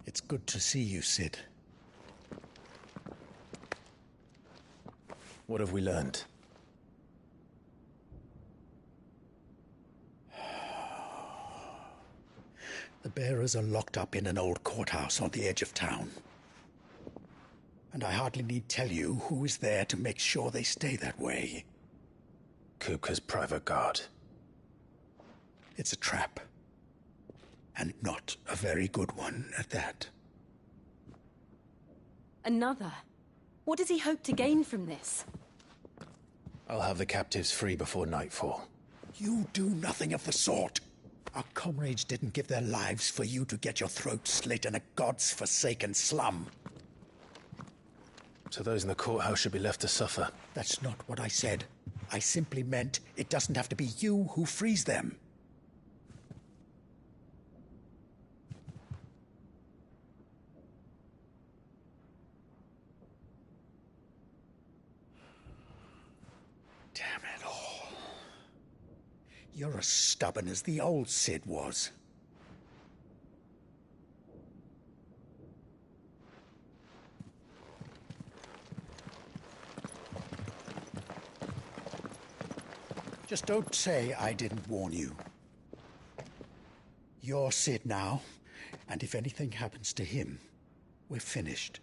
It's good to see you, Cid. What have we learned? The bearers are locked up in an old courthouse on the edge of town. And I hardly need tell you who is there to make sure they stay that way. Kupka's private guard. It's a trap. And not a very good one at that. Another? What does he hope to gain from this? I'll have the captives free before nightfall. You do nothing of the sort. Our comrades didn't give their lives for you to get your throat slit in a god's-forsaken slum. So those in the courthouse should be left to suffer. That's not what I said. I simply meant it doesn't have to be you who frees them. Damn it all. You're as stubborn as the old Cid was. Just don't say I didn't warn you. You're Cid now, and if anything happens to him, we're finished.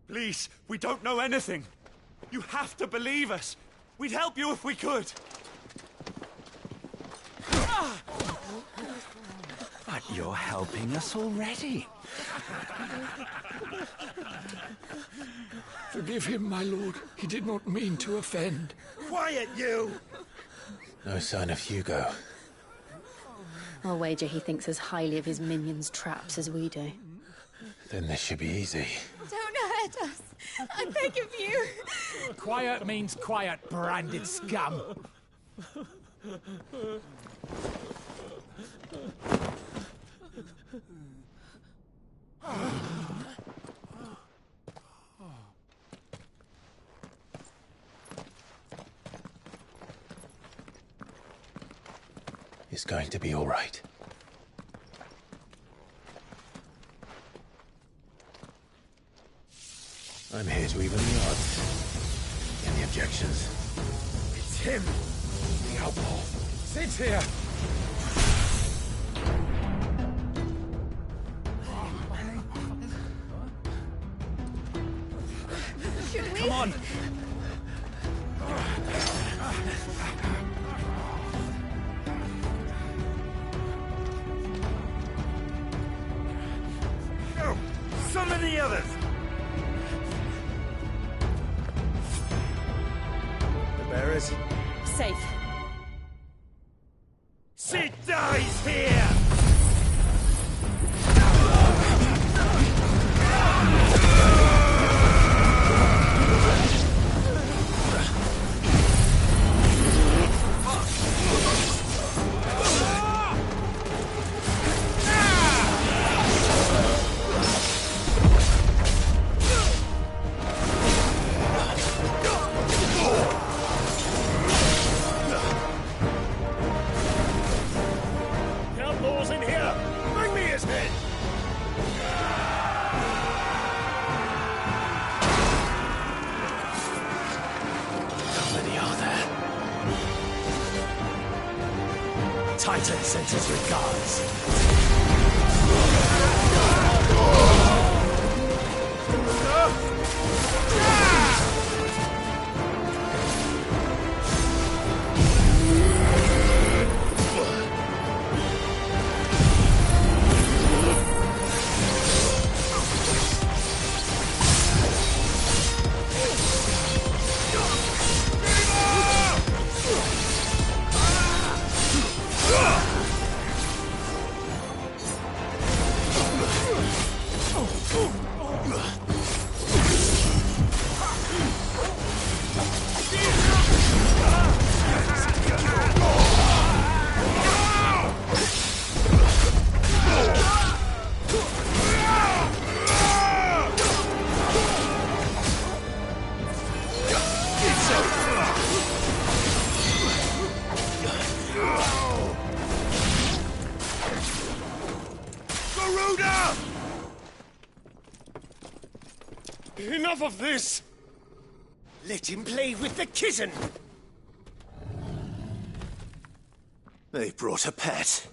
Please, we don't know anything. You have to believe us. We'd help you if we could. But you're helping us already. Forgive him, my lord. He did not mean to offend. Quiet, you! No sign of Hugo. I'll wager he thinks as highly of his minions' traps as we do. Then this should be easy. Don't hurt us. I beg of you. Quiet means quiet, branded scum. It's going to be all right. I'm here to even the odds. Any objections? It's him, the outlaw. Sid's here. Should we? Come on. Go! Summon the others! The bearers? Safe. Cid dies here! Outlaws in here! Bring me his head! How many are there? Titan sends his regards. Yoda! Enough of this! Let him play with the kitten! They brought a pet.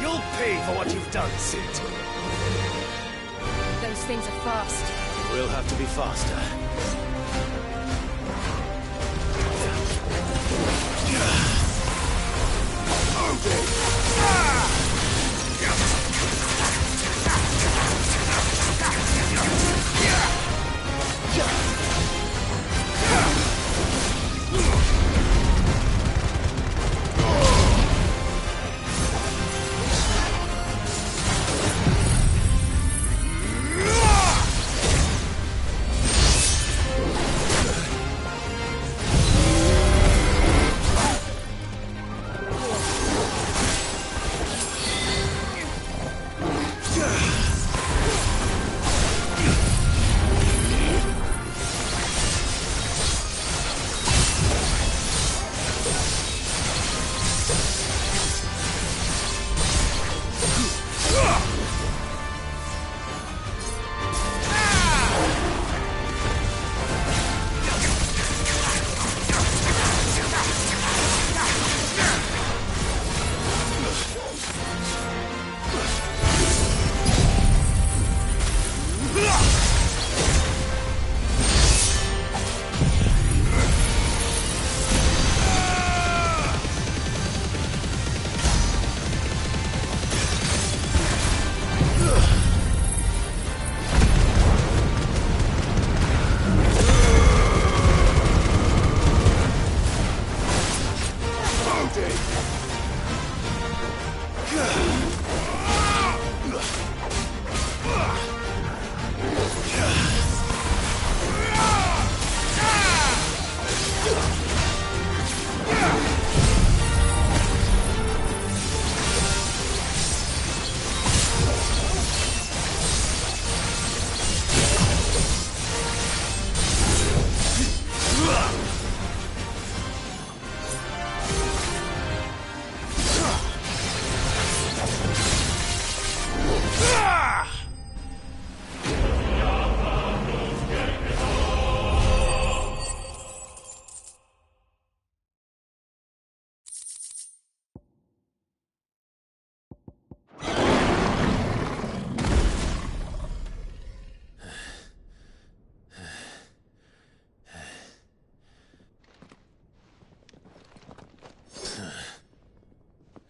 You'll pay for what you've done, Sid. Those things are fast. We'll have to be faster.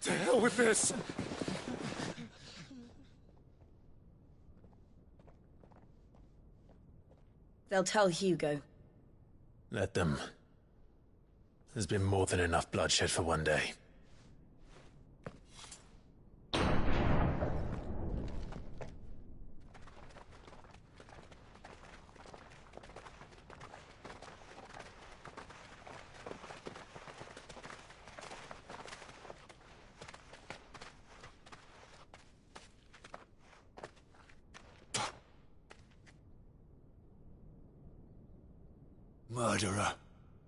To hell with this! They'll tell Hugo. Let them. There's been more than enough bloodshed for one day. Murderer.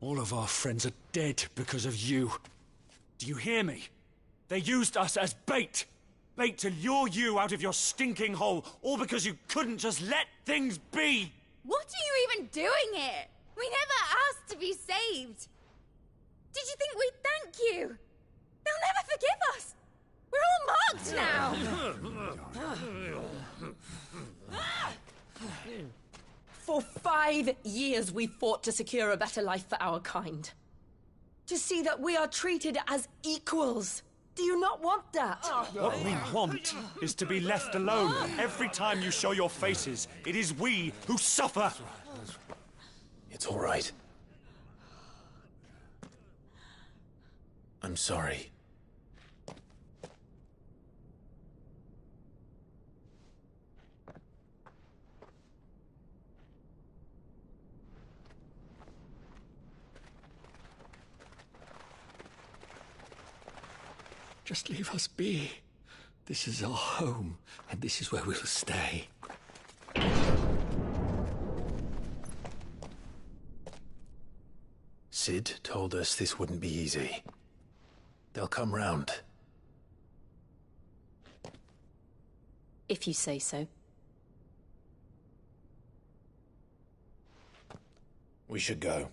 All of our friends are dead because of you. Do you hear me? They used us as bait. Bait to lure you out of your stinking hole, all because you couldn't just let things be. What are you even doing here? We never asked to be saved. Did you think we'd thank you? They'll never forgive us. We're all marked now. For 5 years we fought to secure a better life for our kind. To see that we are treated as equals. Do you not want that? What we want is to be left alone. Every time you show your faces, it is we who suffer. It's all right. I'm sorry. Just leave us be. This is our home, and this is where we'll stay. Cid told us this wouldn't be easy. They'll come round. If you say so. We should go.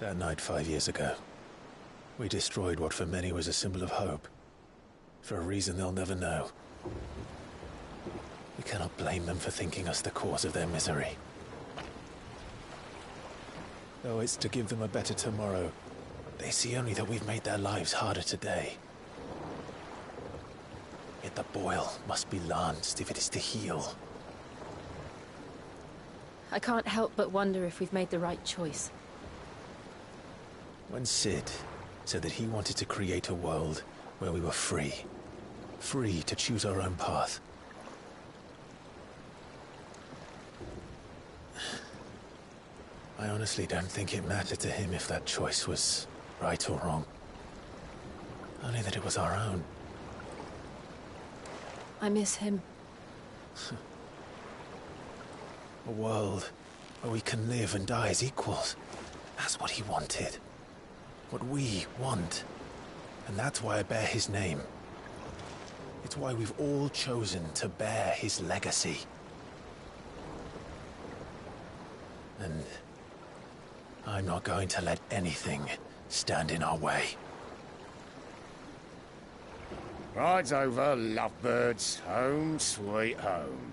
That night 5 years ago, we destroyed what for many was a symbol of hope. For a reason they'll never know. We cannot blame them for thinking us the cause of their misery. Though it's to give them a better tomorrow, they see only that we've made their lives harder today. Yet the boil must be lanced if it is to heal. I can't help but wonder if we've made the right choice. When Cid said that he wanted to create a world where we were free. Free to choose our own path. I honestly don't think it mattered to him if that choice was right or wrong. Only that it was our own. I miss him. A world where we can live and die as equals. That's what he wanted. What we want. And that's why I bear his name. It's why we've all chosen to bear his legacy. And I'm not going to let anything stand in our way. Rides over, lovebirds, home sweet home.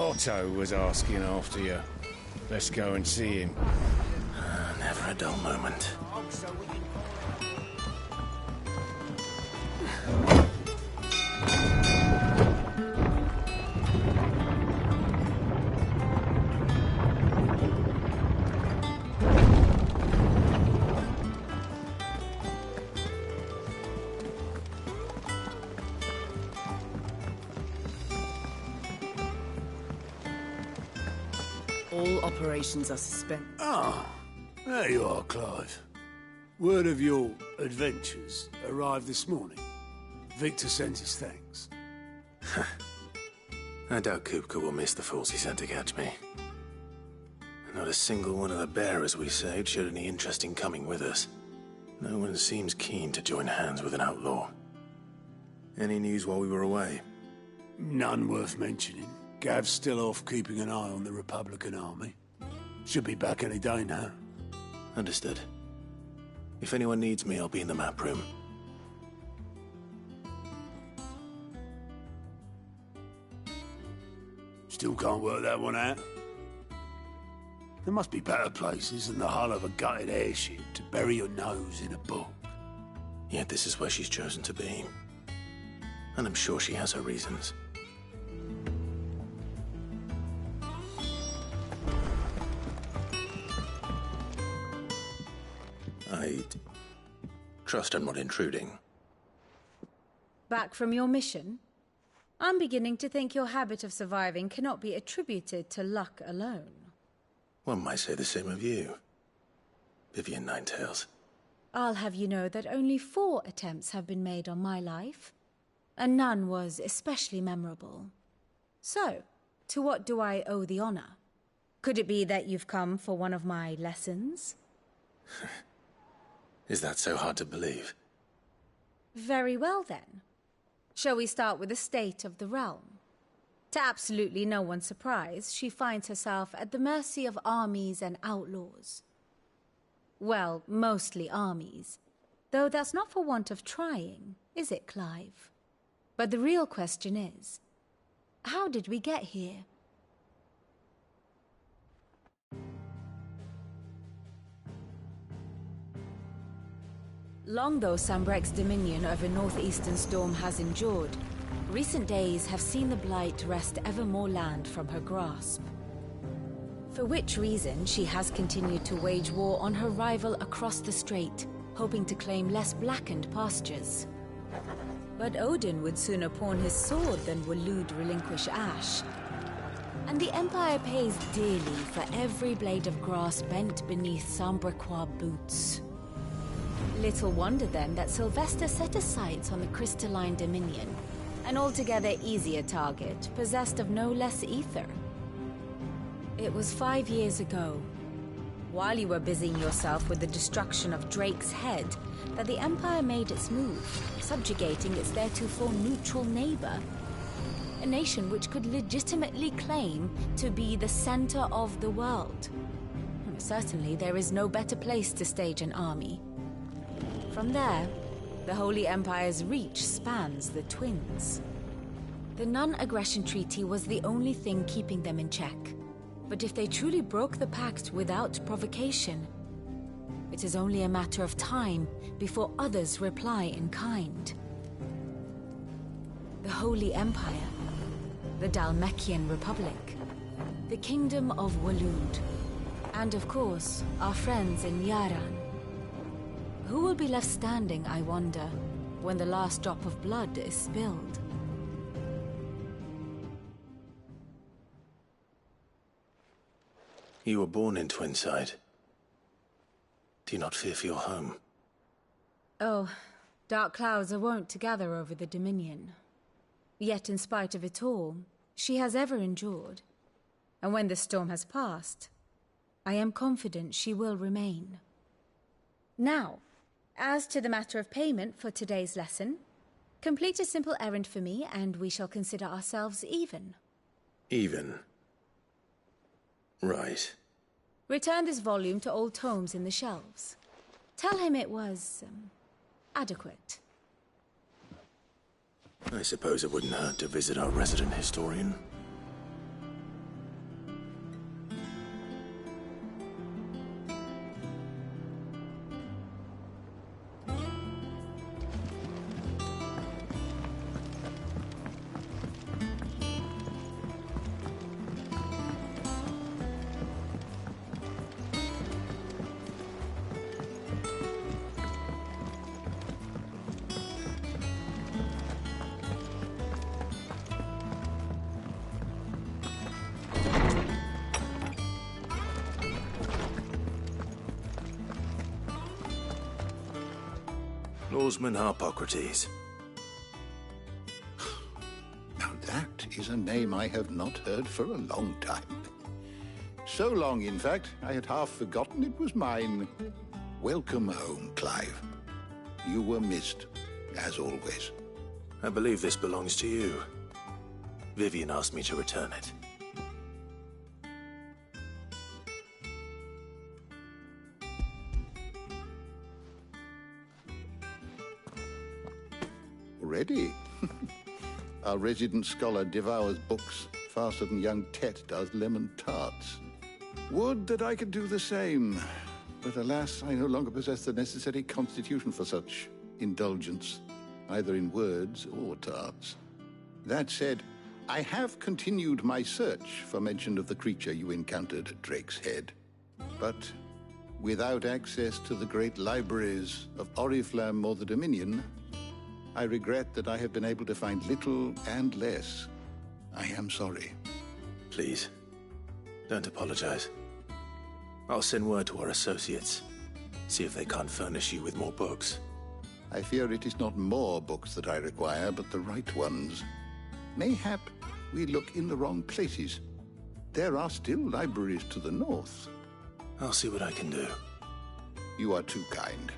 Otto was asking after you. Let's go and see him. Never a dull moment. All operations are suspended. Ah, there you are, Clive. Word of your adventures arrived this morning. Victor sends his thanks. I doubt Kupka will miss the fools he sent to catch me. Not a single one of the bearers we saved showed any interest in coming with us. No one seems keen to join hands with an outlaw. Any news while we were away? None worth mentioning. Gav's still off keeping an eye on the Republican army. Should be back any day now. Understood. If anyone needs me, I'll be in the map room. Still can't work that one out. There must be better places than the hull of a gutted airship to bury your nose in a book. Yet this is where she's chosen to be. And I'm sure she has her reasons. I trust I'm not intruding. Back from your mission? I'm beginning to think your habit of surviving cannot be attributed to luck alone. One might say the same of you, Vivian Ninetails. I'll have you know that only 4 attempts have been made on my life, and none was especially memorable. So, to what do I owe the honor? Could it be that you've come for one of my lessons? Is that so hard to believe? Very well, then. Shall we start with the state of the realm? To absolutely no one's surprise, she finds herself at the mercy of armies and outlaws. Well, mostly armies. Though that's not for want of trying, is it, Clive? But the real question is, how did we get here? Long though Sambrecht's dominion over northeastern Storm has endured, recent days have seen the Blight wrest ever more land from her grasp. For which reason she has continued to wage war on her rival across the strait, hoping to claim less blackened pastures. But Odin would sooner pawn his sword than Waloed relinquish Ash. And the Empire pays dearly for every blade of grass bent beneath Sambrequois boots. Little wonder then that Sylvester set his sights on the Crystalline Dominion, an altogether easier target, possessed of no less ether. It was 5 years ago, while you were busying yourself with the destruction of Drake's Head, that the Empire made its move, subjugating its theretofore neutral neighbor. A nation which could legitimately claim to be the center of the world. Certainly, there is no better place to stage an army. From there, the Holy Empire's reach spans the Twins. The non-aggression treaty was the only thing keeping them in check. But if they truly broke the pact without provocation, it is only a matter of time before others reply in kind. The Holy Empire, the Dhalmekian Republic, the Kingdom of Waloed, and of course, our friends in Yaran. Who will be left standing, I wonder, when the last drop of blood is spilled? You were born in Twinside. Do you not fear for your home? Oh, dark clouds are wont to gather over the Dominion. Yet in spite of it all, she has ever endured. And when the storm has passed, I am confident she will remain. Now, as to the matter of payment for today's lesson, complete a simple errand for me and we shall consider ourselves even. Even? Right. Return this volume to old tomes in the shelves. Tell him it was, adequate. I suppose it wouldn't hurt to visit our resident historian. Lawsman Harpocrates. Now that is a name I have not heard for a long time. So long, in fact, I had half forgotten it was mine. Welcome home, Clive. You were missed, as always. I believe this belongs to you. Vivian asked me to return it. Already? Our resident scholar devours books faster than young Tet does lemon tarts. Would that I could do the same. But alas, I no longer possess the necessary constitution for such indulgence, either in words or tarts. That said, I have continued my search for mention of the creature you encountered at Drake's Head. But without access to the great libraries of Oriflamme or the Dominion, I regret that I have been able to find little and less. I am sorry. Please, don't apologize. I'll send word to our associates. See if they can't furnish you with more books. I fear it is not more books that I require, but the right ones. Mayhap we look in the wrong places. There are still libraries to the north. I'll see what I can do. You are too kind.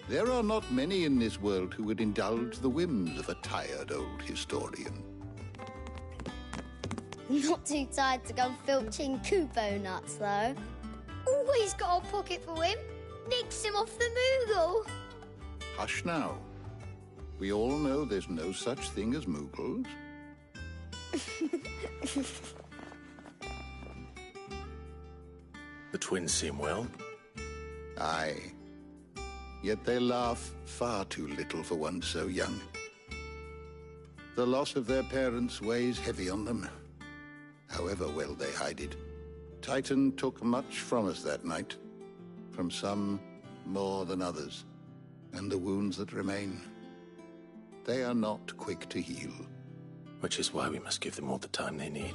There are not many in this world who would indulge the whims of a tired old historian. Not too tired to go filching Kupo nuts, though. Always got a pocket for him. Nicks him off the Moogle. Hush now. We all know there's no such thing as Moogles. The twins seem well. Aye. Yet they laugh far too little for one so young. The loss of their parents weighs heavy on them, however well they hide it. Titan took much from us that night, from some more than others, and the wounds that remain, they are not quick to heal. Which is why we must give them all the time they need.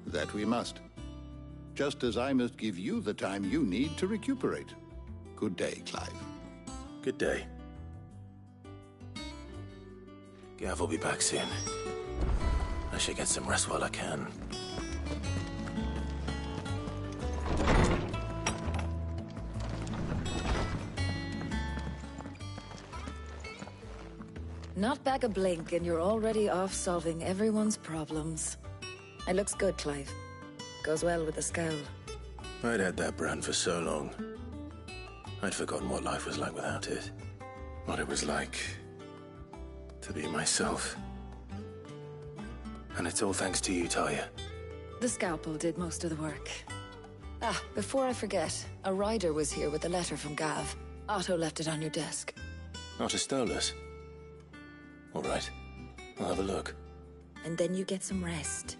That we must. Just as I must give you the time you need to recuperate. Good day, Clive. Good day. Gav will be back soon. I should get some rest while I can. Not back a blink and you're already off solving everyone's problems. It looks good, Clive. Goes well with the scowl. I'd had that brand for so long. I'd forgotten what life was like without it. What it was like to be myself. And it's all thanks to you, Talia. The scalpel did most of the work. Ah, before I forget, a rider was here with a letter from Gav. Otto left it on your desk. Otto stole us. All right. I'll have a look. And then you get some rest.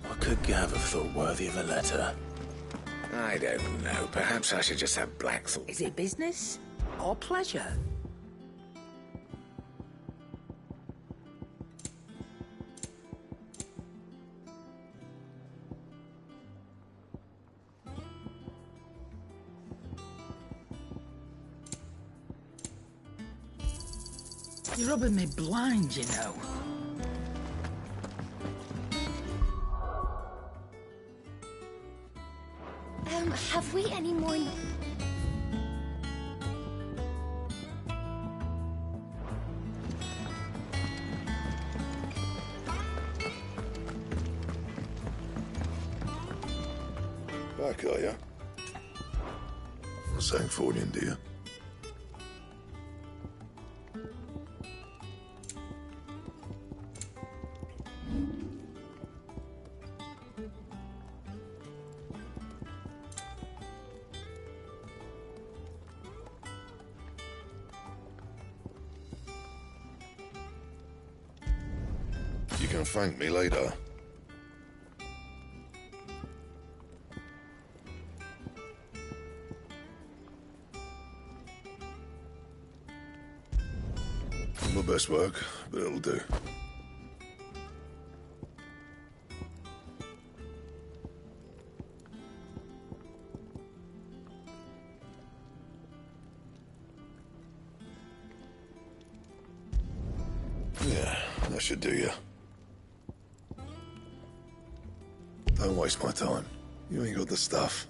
What could Gav have thought worthy of a letter? I don't know. Perhaps I should just have Blackthorn. Is it business or pleasure? You're rubbing me blind, you know. Have we any more... Back, are ya? Sangforian, do you? You can thank me later. My best work, but it'll do. Yeah, that should do you. Don't waste my time. You ain't got the stuff.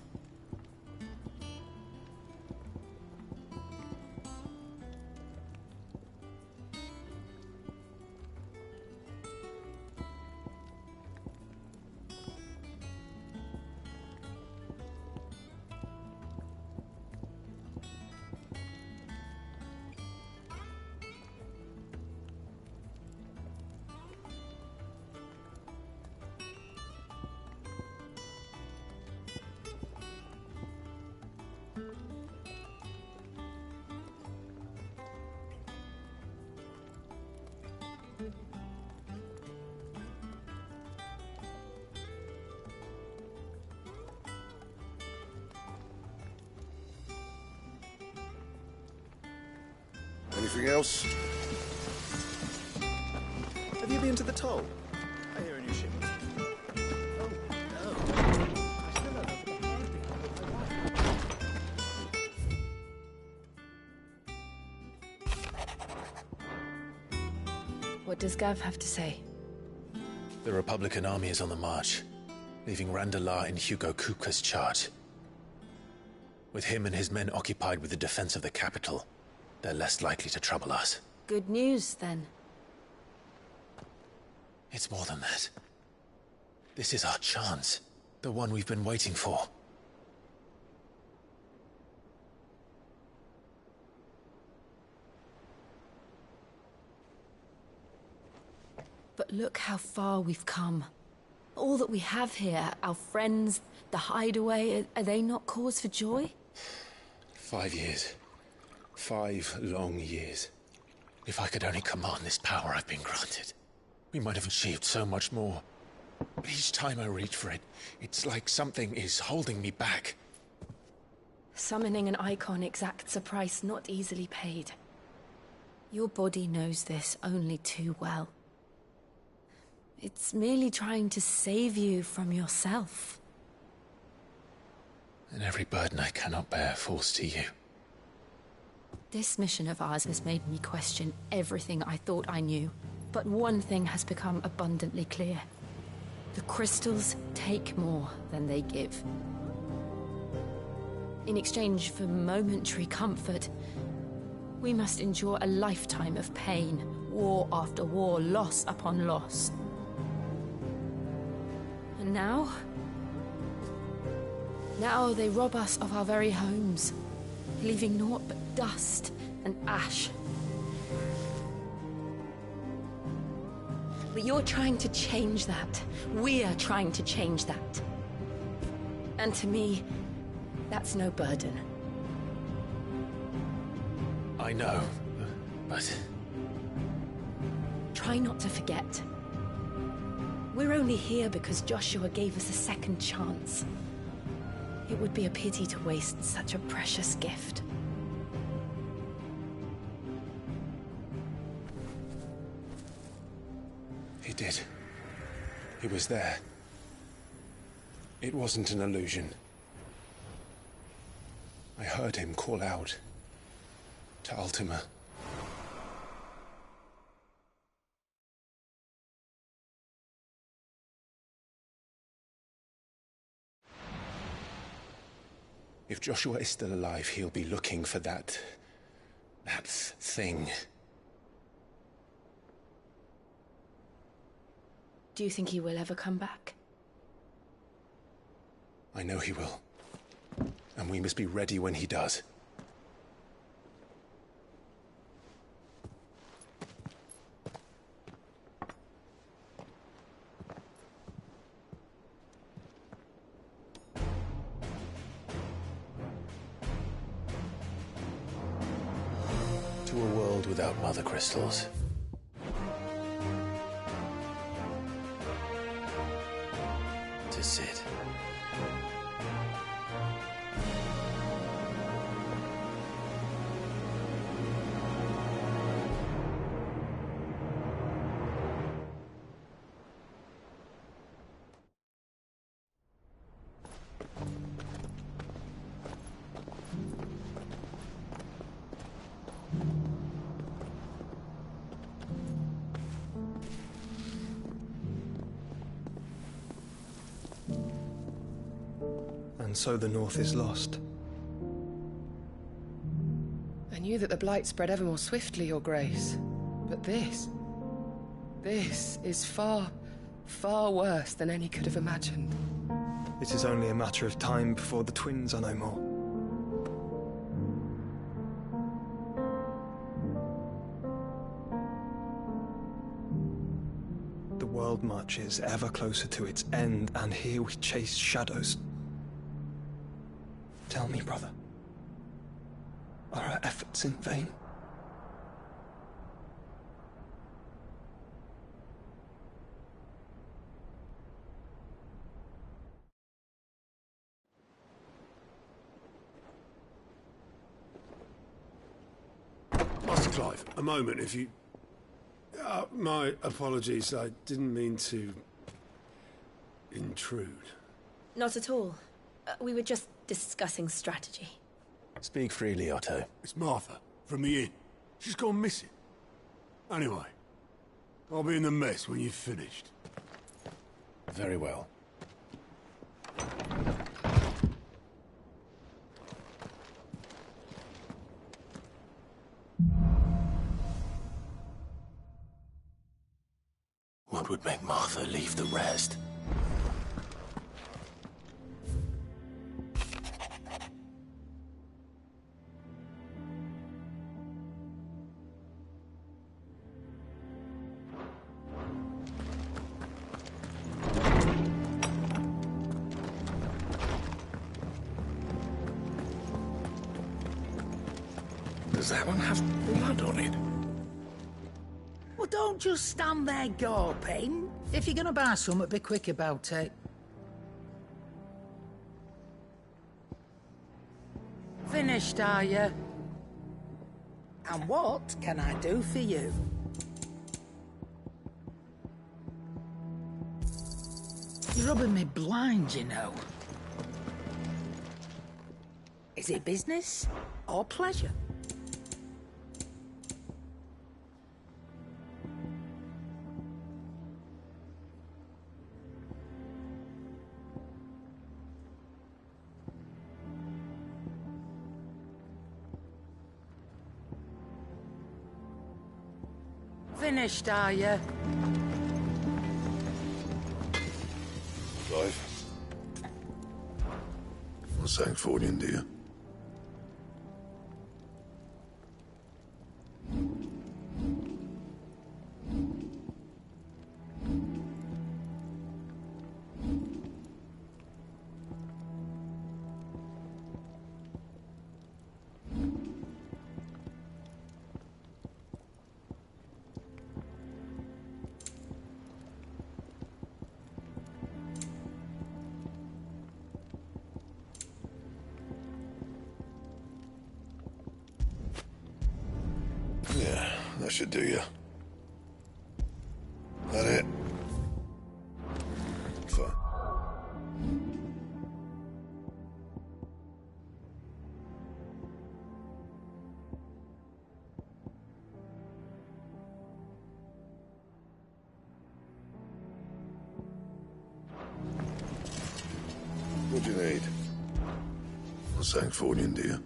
Anything else? Have you been to the toll? I hear a new shipment. Oh, no. What does Gav have to say? The Republican army is on the march, leaving Randalar in Hugo Kupka's charge. With him and his men occupied with the defense of the capital, they're less likely to trouble us. Good news, then. It's more than that. This is our chance. The one we've been waiting for. But look how far we've come. All that we have here, our friends, the hideaway, are they not cause for joy? 5 years. 5 long years. If I could only command this power I've been granted, we might have achieved so much more. But each time I reach for it, it's like something is holding me back. Summoning an icon exacts a price not easily paid. Your body knows this only too well. It's merely trying to save you from yourself. And every burden I cannot bear falls to you. This mission of ours has made me question everything I thought I knew. But one thing has become abundantly clear. The crystals take more than they give. In exchange for momentary comfort, we must endure a lifetime of pain, war after war, loss upon loss. And now they rob us of our very homes, leaving naught but dust and ash. But you're trying to change that. We're trying to change that. And to me, that's no burden. I know, but... Try not to forget. We're only here because Joshua gave us a second chance. It would be a pity to waste such a precious gift. He did. He was there. It wasn't an illusion. I heard him call out to Ultima. If Joshua is still alive, he'll be looking for that thing. Do you think he will ever come back? I know he will. And we must be ready when he does. To a world without mother crystals. To Cid. And so the North is lost. I knew that the Blight spread ever more swiftly, Your Grace. But this is far, far worse than any could have imagined. It is only a matter of time before the twins are no more. The world marches ever closer to its end, and here we chase shadows. Tell me, brother, are our efforts in vain? Master Clive, a moment, if you... my apologies, I didn't mean to... intrude. Not at all. We were just discussing strategy. Speak freely, Otto. It's Martha, from the inn. She's gone missing. Anyway, I'll be in the mess when you've finished. Very well. What would make Martha leave the rest? Does that one have blood on it? Well, don't just stand there gawping. If you're gonna buy something, be quick about it. Finished, are you? And what can I do for you? You're rubbing me blind, you know. Is it business or pleasure? Finished, are you? Clive. What's Sancfordian, dear? Yeah, that should do you. That it? Fine. What do you need? What's Sancfordian, dear?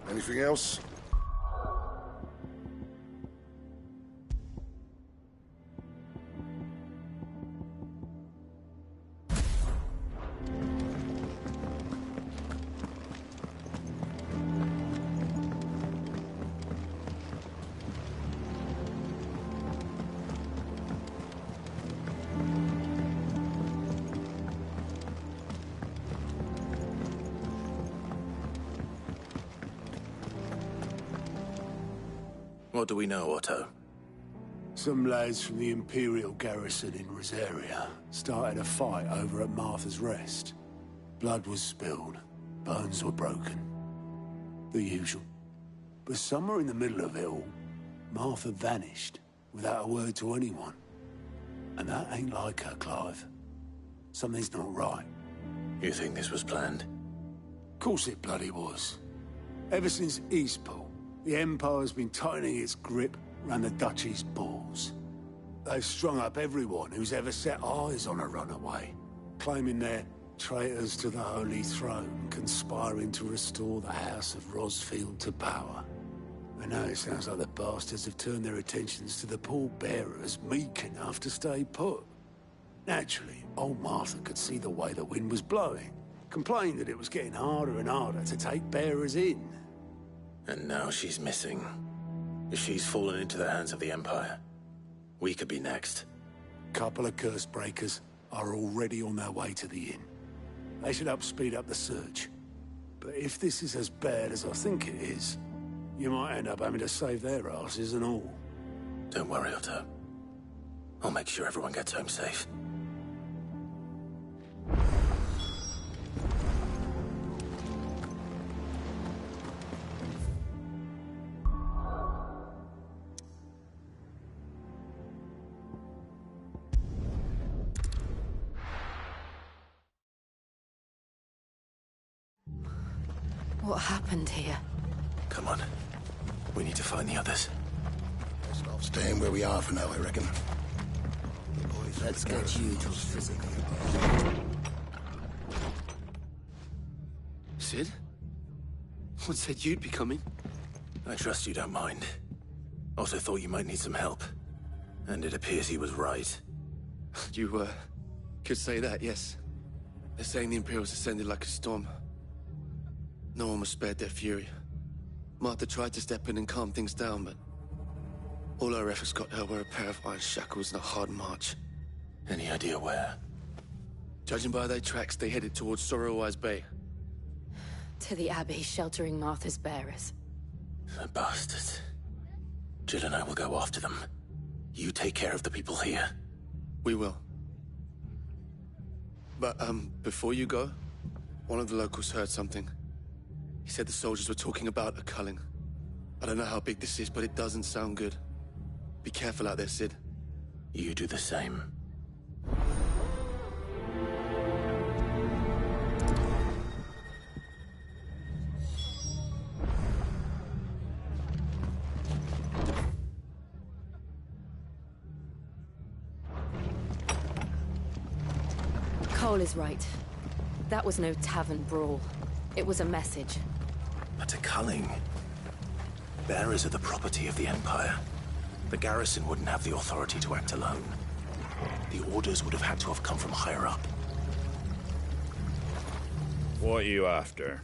Anything else? What do we know, Otto? Some lads from the Imperial garrison in Rosaria started a fight over at Martha's Rest. Blood was spilled, bones were broken. The usual. But somewhere in the middle of it all, Martha vanished without a word to anyone. And that ain't like her, Clive. Something's not right. You think this was planned? Course it bloody was. Ever since Eastpool, the Empire's been tightening its grip around the Duchy's balls. They've strung up everyone who's ever set eyes on a runaway, claiming they're traitors to the Holy Throne, conspiring to restore the House of Rosfield to power. And now it sounds like the bastards have turned their attentions to the pallbearers meek enough to stay put. Naturally, old Martha could see the way the wind was blowing, complained that it was getting harder and harder to take bearers in. And now she's missing. If she's fallen into the hands of the Empire, we could be next. Couple of curse breakers are already on their way to the inn. They should help speed up the search. But if this is as bad as I think it is, you might end up having to save their asses and all. Don't worry, Otto. I'll make sure everyone gets home safe. What happened here? Come on. We need to find the others. Best off staying where we are for now, I reckon. The boys Let's get you to physically. Sid? What said you'd be coming? I trust you don't mind. Also thought you might need some help. And it appears he was right. You, could say that, yes. They're saying the Imperials ascended like a storm. No one was spared their fury. Martha tried to step in and calm things down, but all our efforts got her were a pair of iron shackles and a hard march. Any idea where? Judging by their tracks, they headed towards Sorrowwise Bay. To the Abbey, sheltering Martha's bearers. The bastards. Jill and I will go after them. You take care of the people here. We will. But, before you go, one of the locals heard something. He said the soldiers were talking about a culling. I don't know how big this is, but it doesn't sound good. Be careful out there, Sid. You do the same. Cole is right. That was no tavern brawl. It was a message. But a culling. Bearers are the property of the Empire. The garrison wouldn't have the authority to act alone. The orders would have had to have come from higher up. What are you after?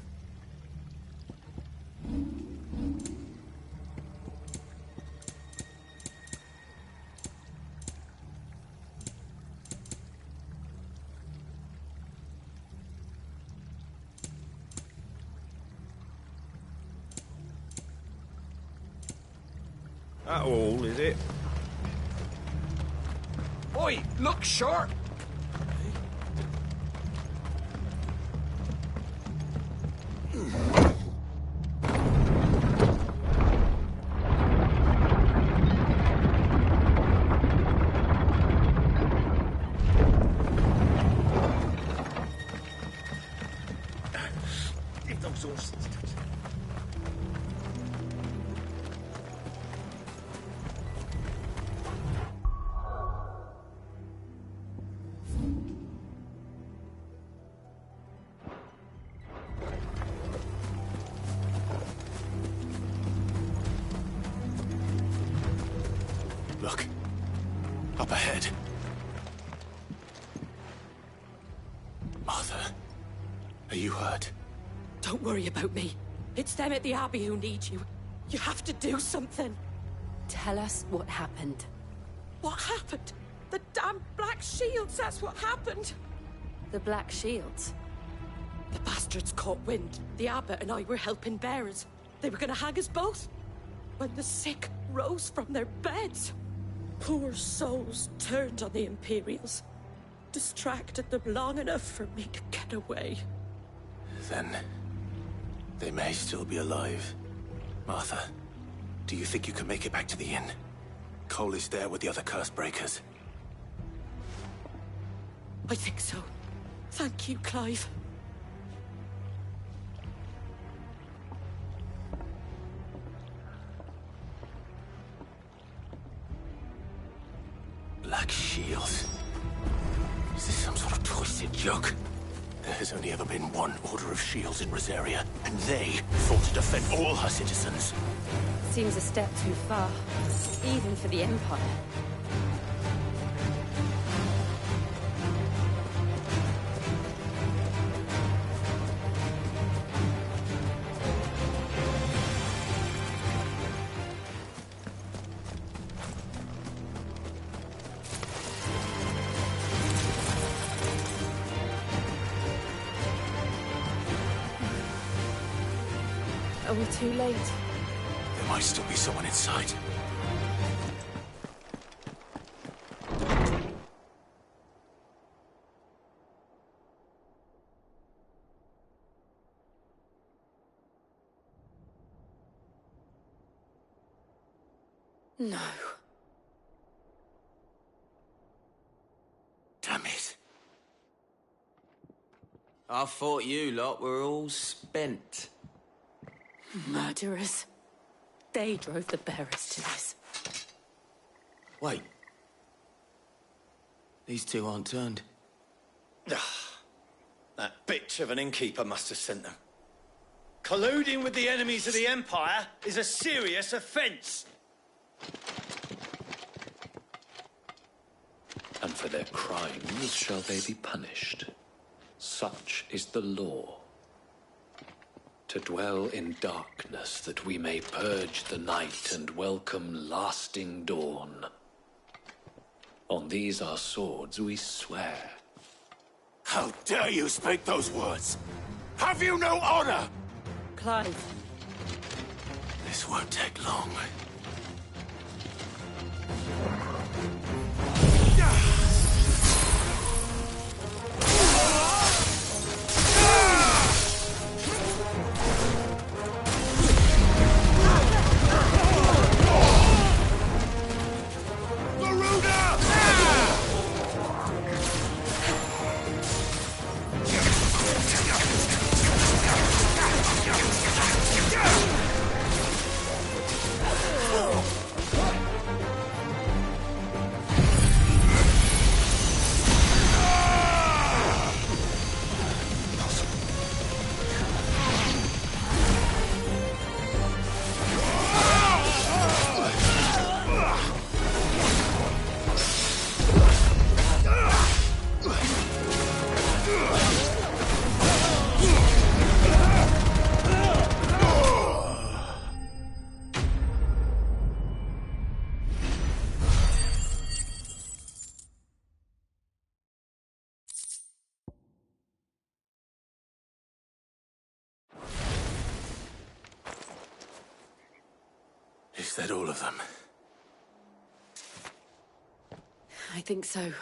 That all, is it? Oi, look sharp! If those horses touch. Look. Up ahead. Martha, are you hurt? Don't worry about me. It's them at the Abbey who need you. You have to do something. Tell us what happened. What happened? The damn Black Shields, that's what happened. The Black Shields? The bastards caught wind. The Abbot and I were helping bearers. They were gonna hang us both. When the sick rose from their beds. Poor souls turned on the Imperials. Distracted them long enough for me to get away. Then they may still be alive. Martha, do you think you can make it back to the inn? Cole is there with the other curse breakers. I think so. Thank you, Clive. Black Shields. Is this some sort of twisted joke? There has only ever been one Order of Shields in Rosaria, and they fought to defend all her citizens. Seems a step too far, even for the Empire. Are we too late? There might still be someone inside. No. Damn it. I thought you lot were all spent. Murderers. They drove the bearers to this. Wait. These two aren't turned. That bitch of an innkeeper must have sent them. Colluding with the enemies of the Empire is a serious offence. And for their crimes shall they be punished. Such is the law. To dwell in darkness that we may purge the night and welcome lasting dawn. On these our swords we swear. How dare you speak those words? Have you no honor? Clive. This won't take long. Is that all of them? I think so.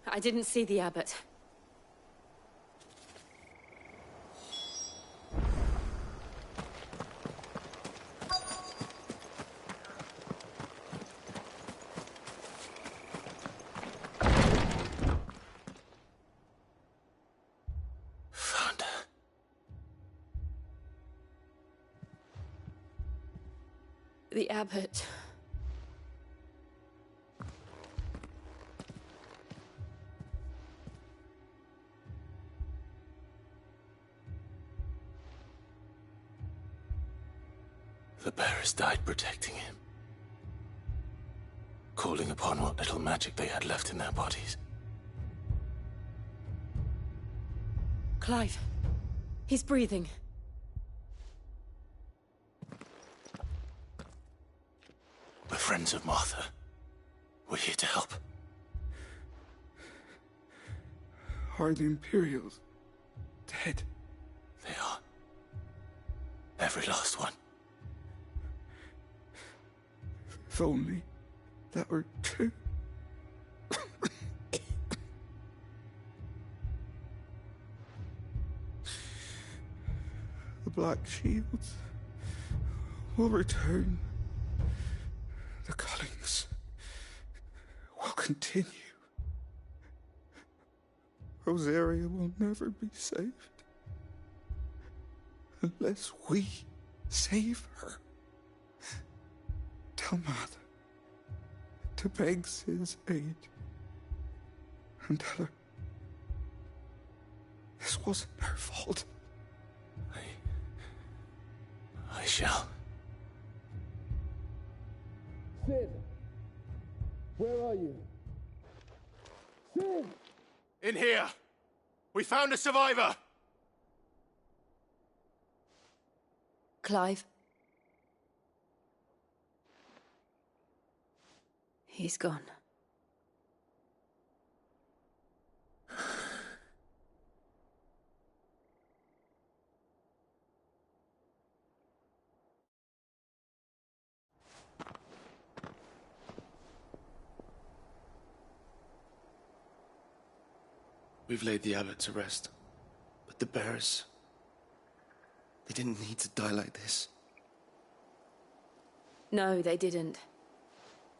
I didn't see the abbot. The abbot. The bearers died protecting him. Calling upon what little magic they had left in their bodies. Clive. He's breathing. We're friends of Martha. We're here to help. Are the Imperials dead? They are. Every last one. If only that were true. The Black Shields will return. The Cullings will continue. Rosaria will never be saved unless we save her. Tell Mother to beg Cid's aid and tell her this wasn't her fault. I shall. Cid! Where are you? Cid! In here! We found a survivor! Clive? He's gone. We've laid the abbot to rest. But the bearers... they didn't need to die like this. No, they didn't.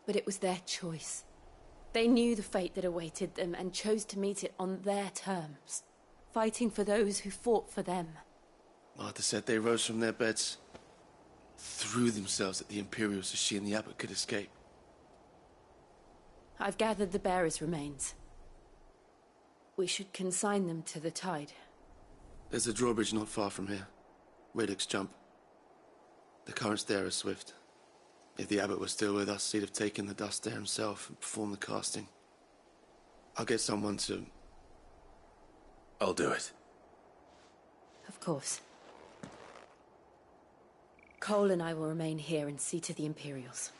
But it was their choice. They knew the fate that awaited them and chose to meet it on their terms, fighting for those who fought for them. Martha said they rose from their beds, threw themselves at the Imperials so she and the abbot could escape. I've gathered the bearers' remains. We should consign them to the tide. There's a drawbridge not far from here. Radix Jump. The currents there are swift. If the abbot was still with us, he'd have taken the dust there himself and performed the casting. I'll get someone to... I'll do it. Of course. Cole and I will remain here and see to the Imperials.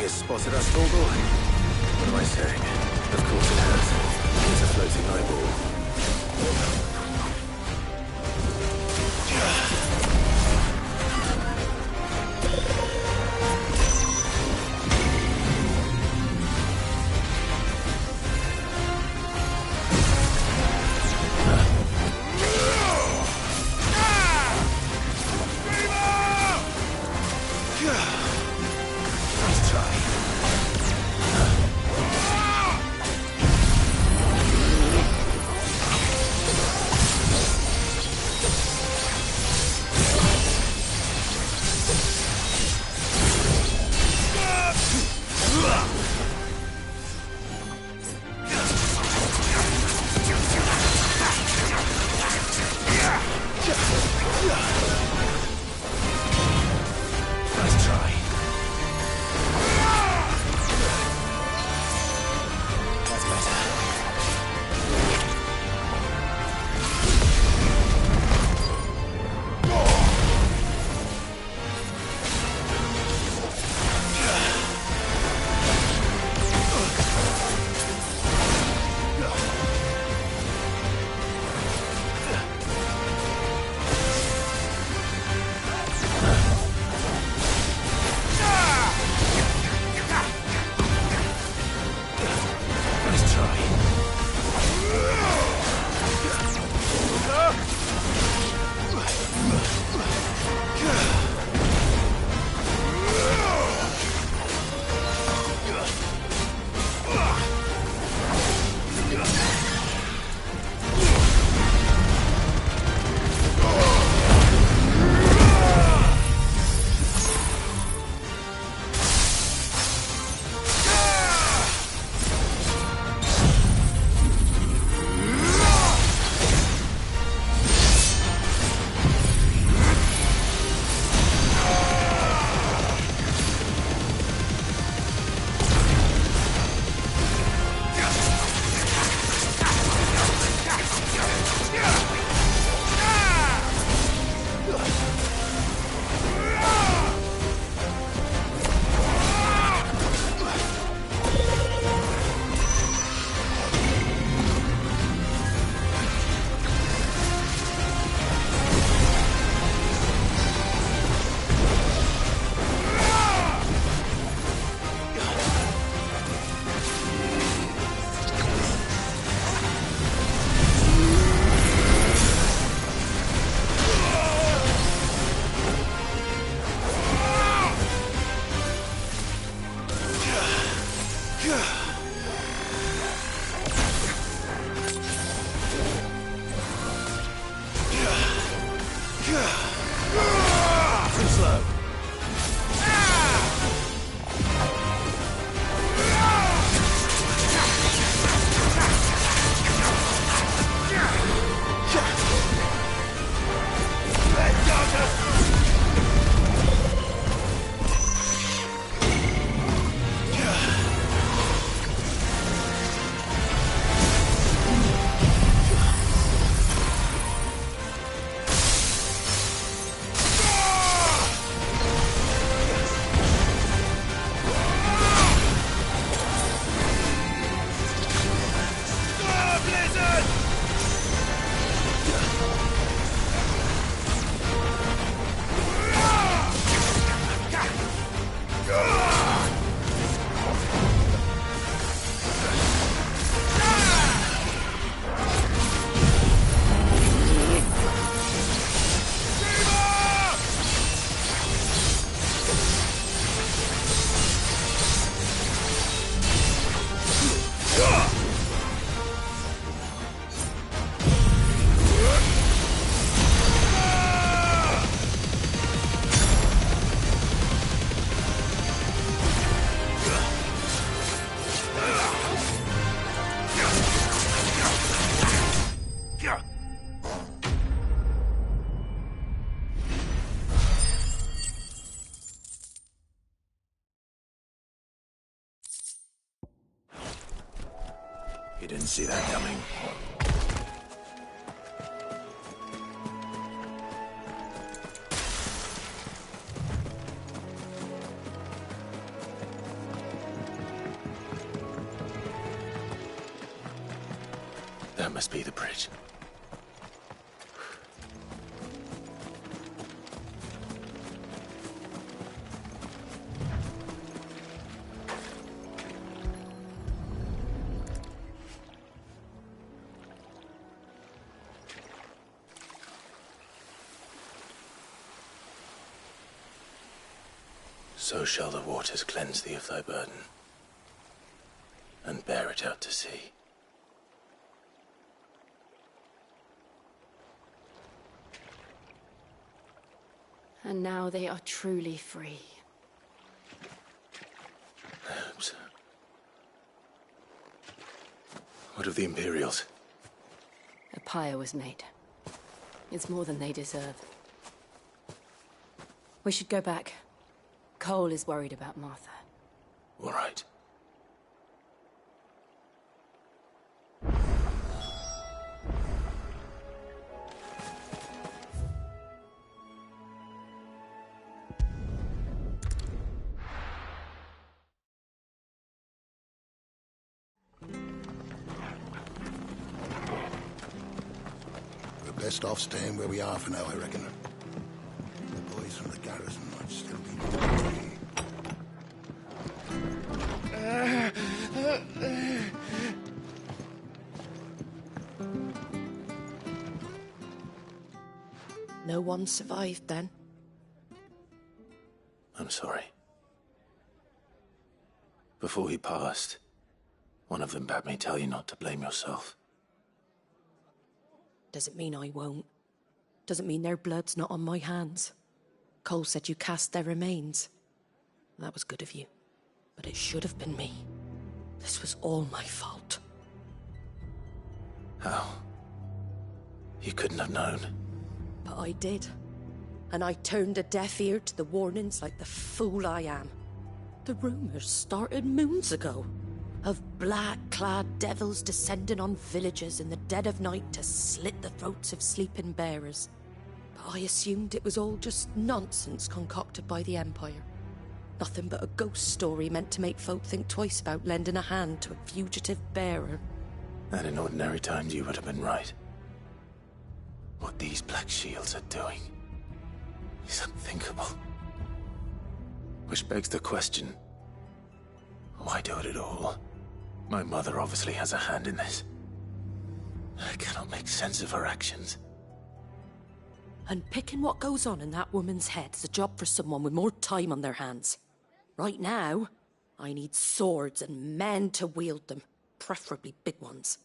Spotted us, Torgal? What am I saying? Of course it has. It's a floating eyeball. You didn't see that coming. That must be the bridge. So shall the waters cleanse thee of thy burden, and bear it out to sea. And now they are truly free. I hope so. What of the Imperials? A pyre was made. It's more than they deserve. We should go back. Cole is worried about Martha. All right. We're best off staying where we are for now, I reckon. The boys from the garrison might still be free. No one survived then? I'm sorry. Before he passed, one of them bade me tell you not to blame yourself. Doesn't mean I won't. Doesn't mean their blood's not on my hands. Cole said you cast their remains. That was good of you. But it should have been me. This was all my fault. How? You couldn't have known. But I did. And I turned a deaf ear to the warnings like the fool I am. The rumours started moons ago. Of black-clad devils descending on villages in the dead of night to slit the throats of sleeping bearers. But I assumed it was all just nonsense concocted by the Empire. Nothing but a ghost story meant to make folk think twice about lending a hand to a fugitive bearer. And in ordinary times you would have been right. What these Black Shields are doing is unthinkable. Which begs the question, why do it at all? My mother obviously has a hand in this. I cannot make sense of her actions. And picking what goes on in that woman's head is a job for someone with more time on their hands. Right now, I need swords and men to wield them, preferably big ones.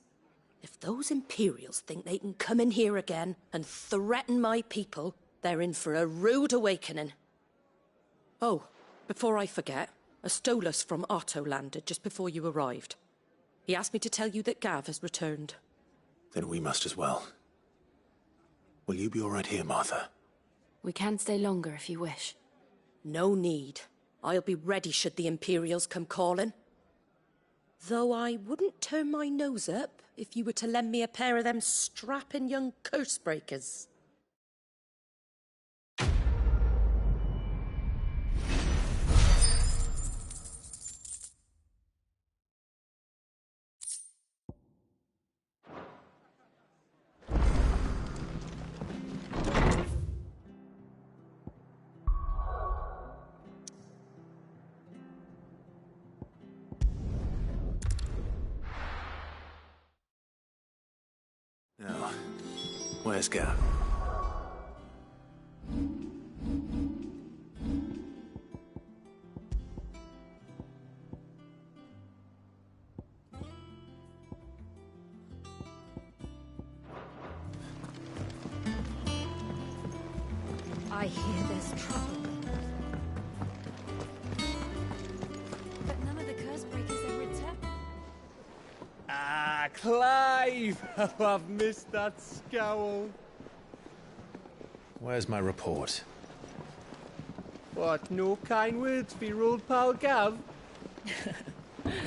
If those Imperials think they can come in here again and threaten my people, they're in for a rude awakening. Oh, before I forget, a Stolas from Otto landed just before you arrived. He asked me to tell you that Gav has returned. Then we must as well. Will you be all right here, Martha? We can stay longer if you wish. No need. I'll be ready should the Imperials come calling. Though I wouldn't turn my nose up if you were to lend me a pair of them strapping young curse breakers. Now, where's Gav? I hear there's trouble. But none of the curse breakers have returned. Ah, Clive! Oh, I've missed that scowl. Where's my report? What, no kind words for your old pal Gav?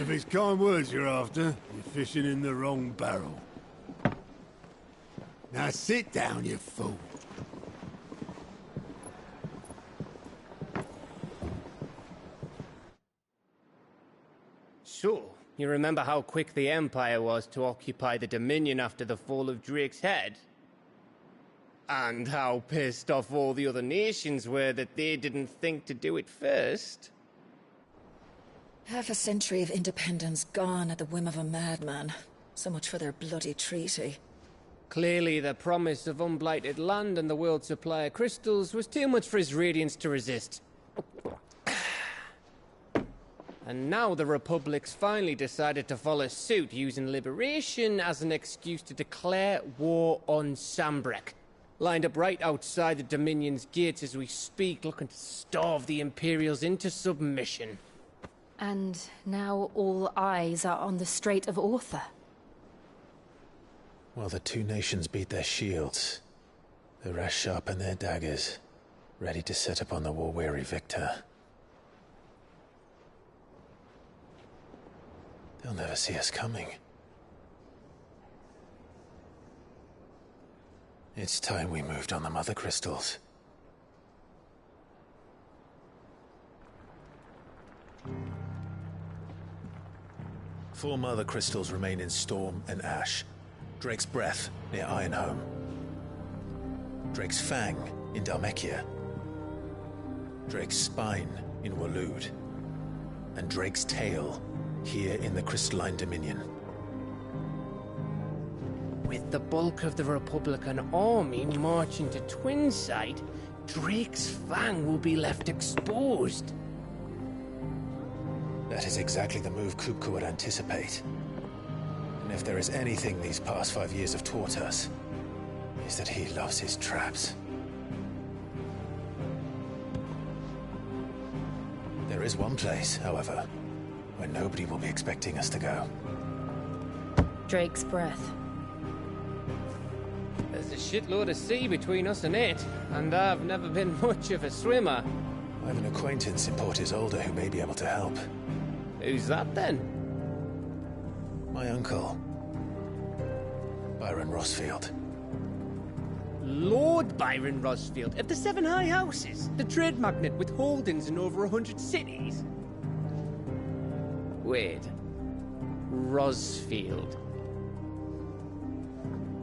If it's kind words you're after, you're fishing in the wrong barrel. Now sit down, you fool. So, you remember how quick the Empire was to occupy the Dominion after the fall of Drake's head? And how pissed off all the other nations were that they didn't think to do it first? Half a century of independence gone at the whim of a madman. So much for their bloody treaty. Clearly, the promise of unblighted land and the world's supply of crystals was too much for his radiance to resist. And now the Republic's finally decided to follow suit, using liberation as an excuse to declare war on Sanbreque. Lined up right outside the Dominion's gates as we speak, looking to starve the Imperials into submission. And now all eyes are on the Strait of Author. While the two nations beat their shields, the rest sharpen their daggers, ready to set upon the war-weary victor. They'll never see us coming. It's time we moved on the Mother Crystals. Four Mother Crystals remain in Storm and Ash. Drake's Breath near Ironhome. Drake's Fang in Dhalmekia. Drake's Spine in Waloed. And Drake's Tail here in the Crystalline Dominion. With the bulk of the Republican army marching to Twinside, Drake's Fang will be left exposed. That is exactly the move Kupka would anticipate. And if there is anything these past 5 years have taught us, is that he loves his traps. There is one place, however, where nobody will be expecting us to go. Drake's Breath. There's a shitload of sea between us and it, and I've never been much of a swimmer. I have an acquaintance in Port Isolde who may be able to help. Who's that then? My uncle, Byron Rosfield. Lord Byron Rosfield of the Seven High Houses, the trade magnate with holdings in over 100 cities. Wait, Rosfield.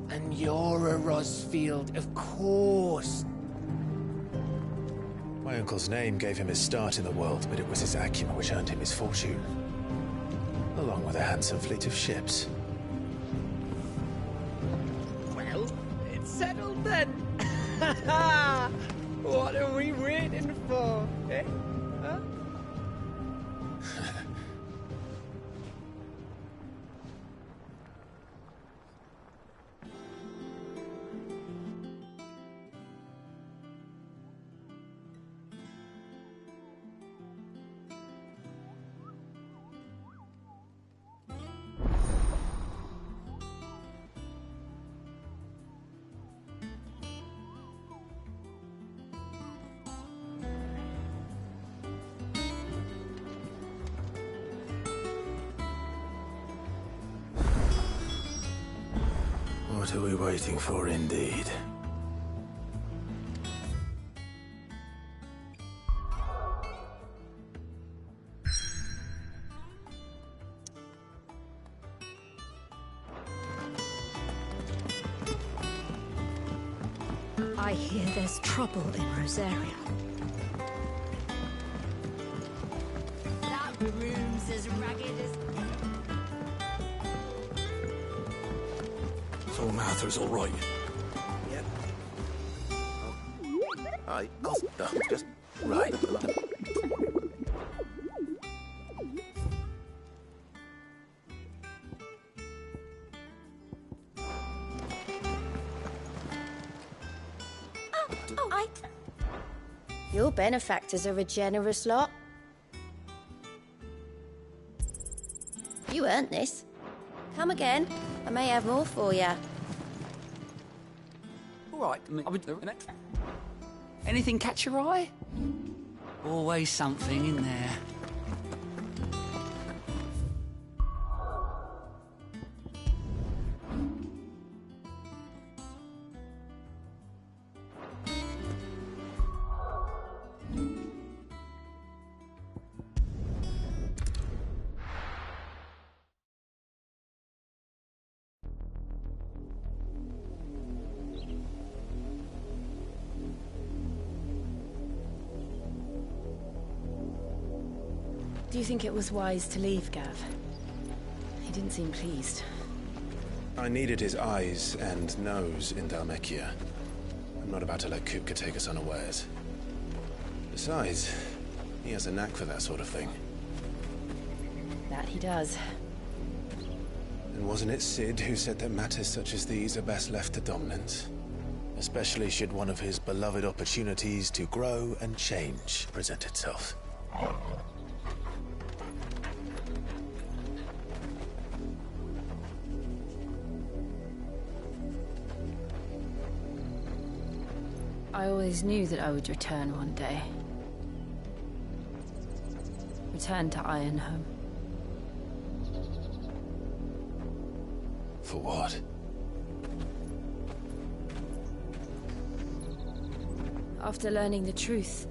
And you're a Rosfield, of course. My uncle's name gave him his start in the world, but it was his acumen which earned him his fortune. Along with a handsome fleet of ships. Well, it's settled then. What are we waiting for, eh? Huh? What are we waiting for, indeed? I hear there's trouble in Rosaria. That room's as ragged as... So Martha's all right. Yep. I just right. Your benefactors are a generous lot. You earned this. Come again. I may have more for you. All right, I would do it. Anything catch your eye? Always something in there. Do you think it was wise to leave, Gav? He didn't seem pleased. I needed his eyes and nose in Dhalmekia. I'm not about to let Kupka take us unawares. Besides, he has a knack for that sort of thing. That he does. And wasn't it Cid who said that matters such as these are best left to dominance? Especially should one of his beloved opportunities to grow and change present itself. I always knew that I would return one day. Return to Ironhome. For what? After learning the truth,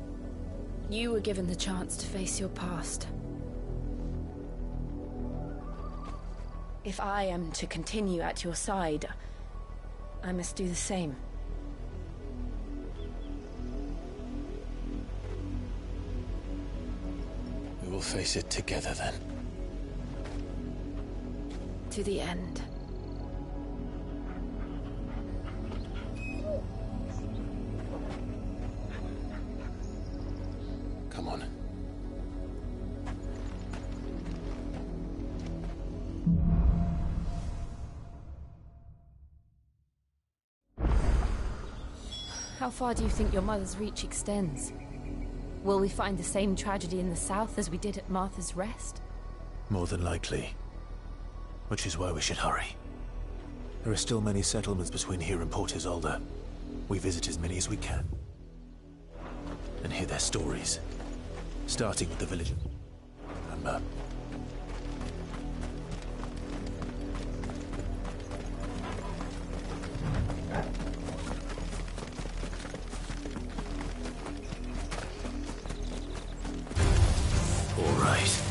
you were given the chance to face your past. If I am to continue at your side, I must do the same. We will face it together then. To the end. Come on. How far do you think your mother's reach extends? Will we find the same tragedy in the south as we did at Martha's Rest? More than likely. Which is why we should hurry. There are still many settlements between here and Port Isolde. We visit as many as we can. And hear their stories. Starting with the village. Remember. All right.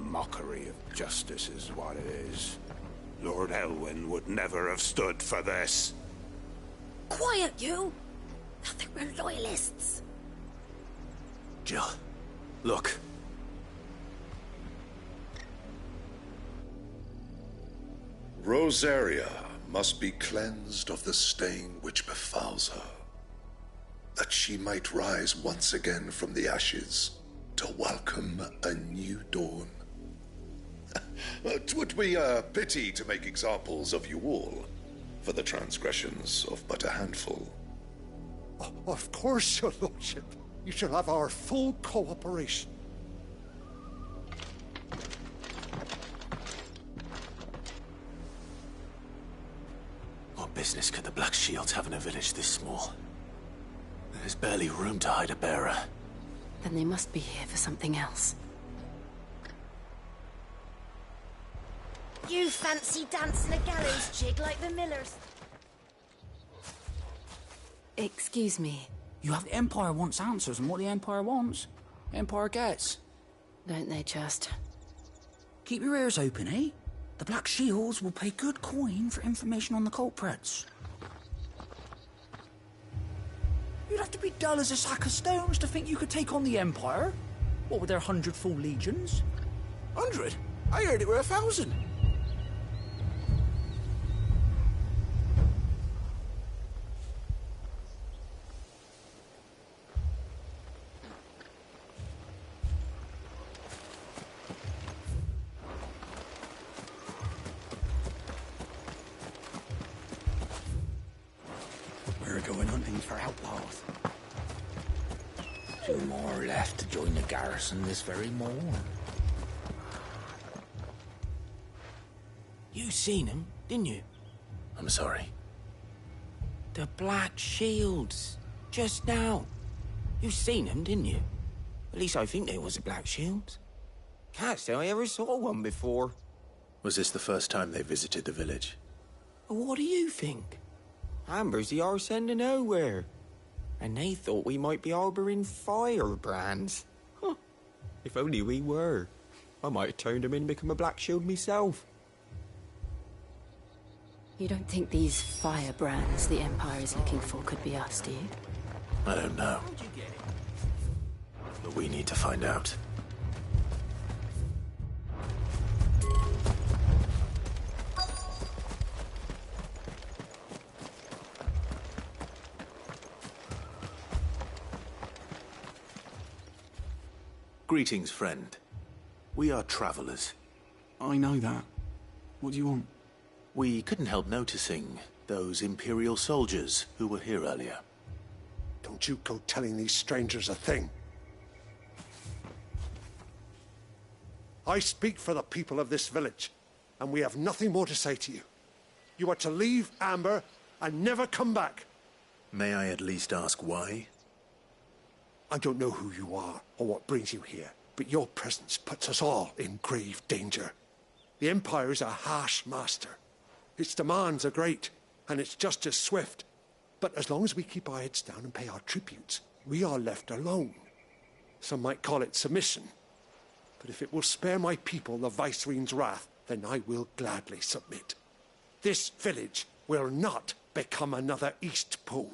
Mockery of justice is what it is. Lord Elwyn would never have stood for this. Quiet, you! Thought they were loyalists. Jill, look. Rosaria must be cleansed of the stain which befouls her, that she might rise once again from the ashes to welcome a new dawn. 'Twould be a pity to make examples of you all for the transgressions of but a handful. Of course, your lordship. You shall have our full cooperation. What business could the Black Shields have in a village this small? There's barely room to hide a bearer. Then they must be here for something else. You fancy dancing a gallows jig like the Millers? Excuse me. You have the Empire wants answers, and what the Empire wants, the Empire gets. Don't they just? Keep your ears open, eh? The Black Shields will pay good coin for information on the culprits. You'd have to be dull as a sack of stones to think you could take on the Empire. What with their 100 full legions? 100? I heard it were 1,000. We're going hunting for outlaws. 2 more left to join the garrison this very morn. You seen him, didn't you? I'm sorry. The Black Shields. Just now. You seen them, didn't you? At least I think they was the Black Shields. Can't say I ever saw one before. Was this the first time they visited the village? What do you think? Amber's the arse end of nowhere. And they thought we might be harbouring firebrands. Huh. If only we were. I might have turned them in and become a Black Shield myself. You don't think these firebrands the Empire is looking for could be us, do you? I don't know. But we need to find out. Greetings, friend. We are travelers. I know that. What do you want? We couldn't help noticing those Imperial soldiers who were here earlier. Don't you go telling these strangers a thing. I speak for the people of this village, and we have nothing more to say to you. You are to leave Amber and never come back. May I at least ask why? I don't know who you are or what brings you here, but your presence puts us all in grave danger. The Empire is a harsh master. Its demands are great, and its justice swift. But as long as we keep our heads down and pay our tributes, we are left alone. Some might call it submission. But if it will spare my people the Viceroy's wrath, then I will gladly submit. This village will not become another Eastpool.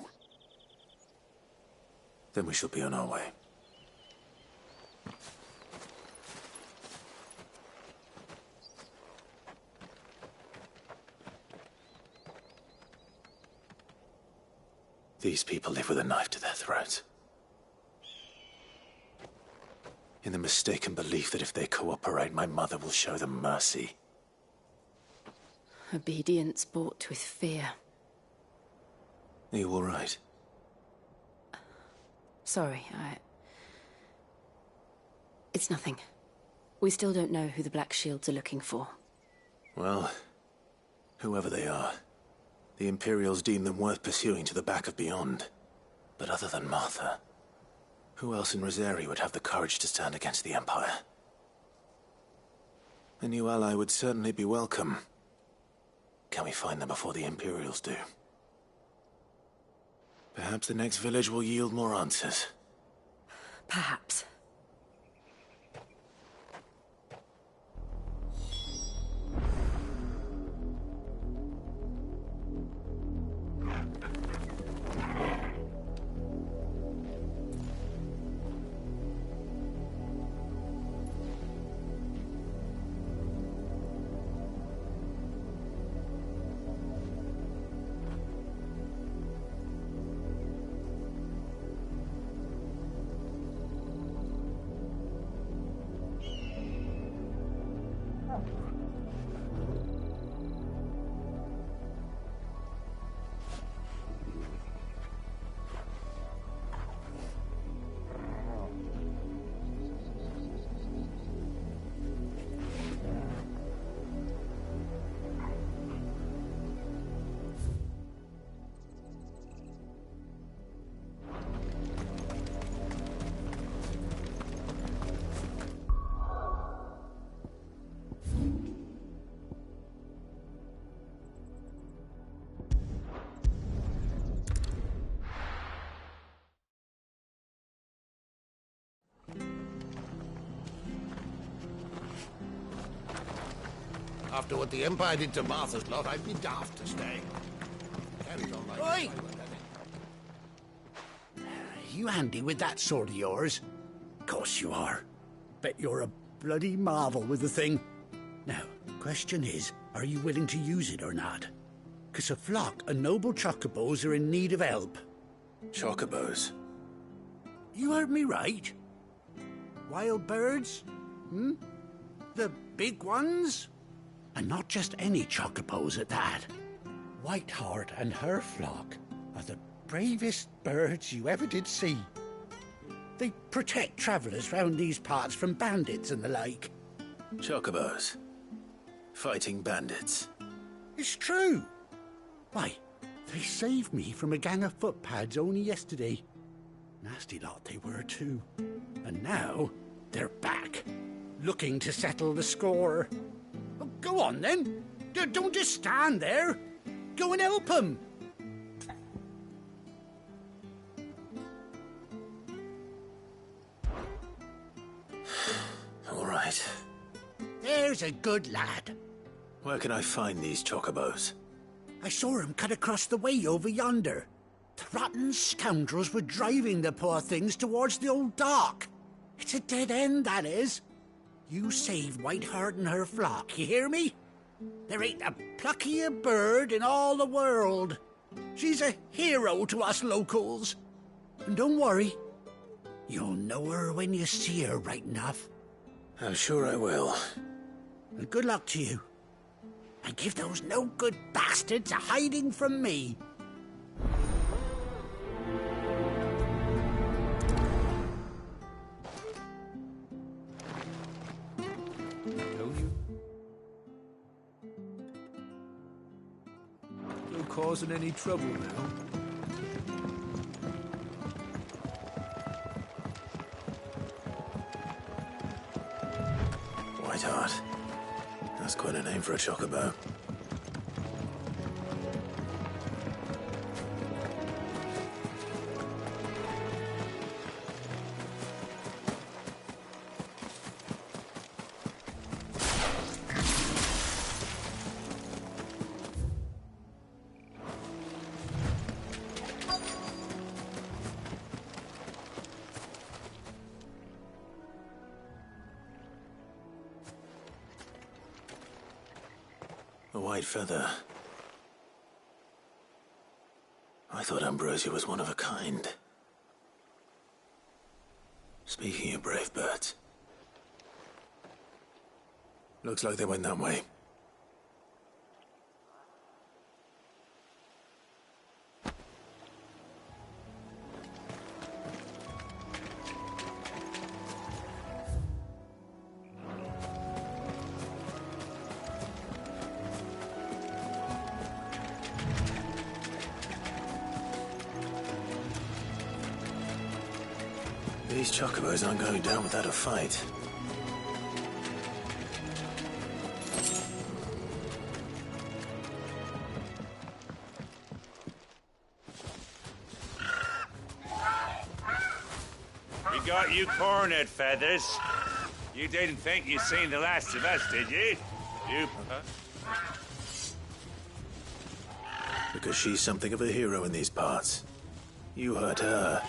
Then we shall be on our way. These people live with a knife to their throats. In the mistaken belief that if they cooperate, my mother will show them mercy. Obedience bought with fear. Are you all right? Sorry, It's nothing. We still don't know who the Black Shields are looking for. Well, whoever they are, the Imperials deem them worth pursuing to the back of beyond. But other than Martha, who else in Rosari would have the courage to stand against the Empire? A new ally would certainly be welcome. Can we find them before the Imperials do? Perhaps the next village will yield more answers. Perhaps. After what the Empire did to Martha's lot, I'd be daft to stay. Carries on like Oi! You handy with that sword of yours? Course you are. Bet you're a bloody marvel with the thing. Now, question is, are you willing to use it or not? 'Cause a flock of noble chocobos are in need of help. Chocobos? You heard me right. Wild birds? Hmm? The big ones? And not just any chocobos at that. Whiteheart and her flock are the bravest birds you ever did see. They protect travellers round these parts from bandits and the like. Chocobos? Fighting bandits? It's true. Why, they saved me from a gang of footpads only yesterday. Nasty lot they were too. And now, they're back, looking to settle the score. Oh, go on then. Don't just stand there. Go and help him. All right. There's a good lad. Where can I find these chocobos? I saw him cut across the way over yonder. The rotten scoundrels were driving the poor things towards the old dock. It's a dead end, that is. You save Whiteheart and her flock, you hear me? There ain't a pluckier bird in all the world. She's a hero to us locals. And don't worry, you'll know her when you see her right enough. I'm sure I will. And good luck to you. And give those no-good bastards a hiding from me. No causing any trouble now. Whiteheart. That's quite a name for a chocobo. A white feather. I thought Ambrosia was one of a kind. Speaking of brave birds. Looks like they went that way. These chocobos aren't going down without a fight. We got you cornered, Feathers. You didn't think you'd seen the last of us, did you? Because she's something of a hero in these parts. You hurt her.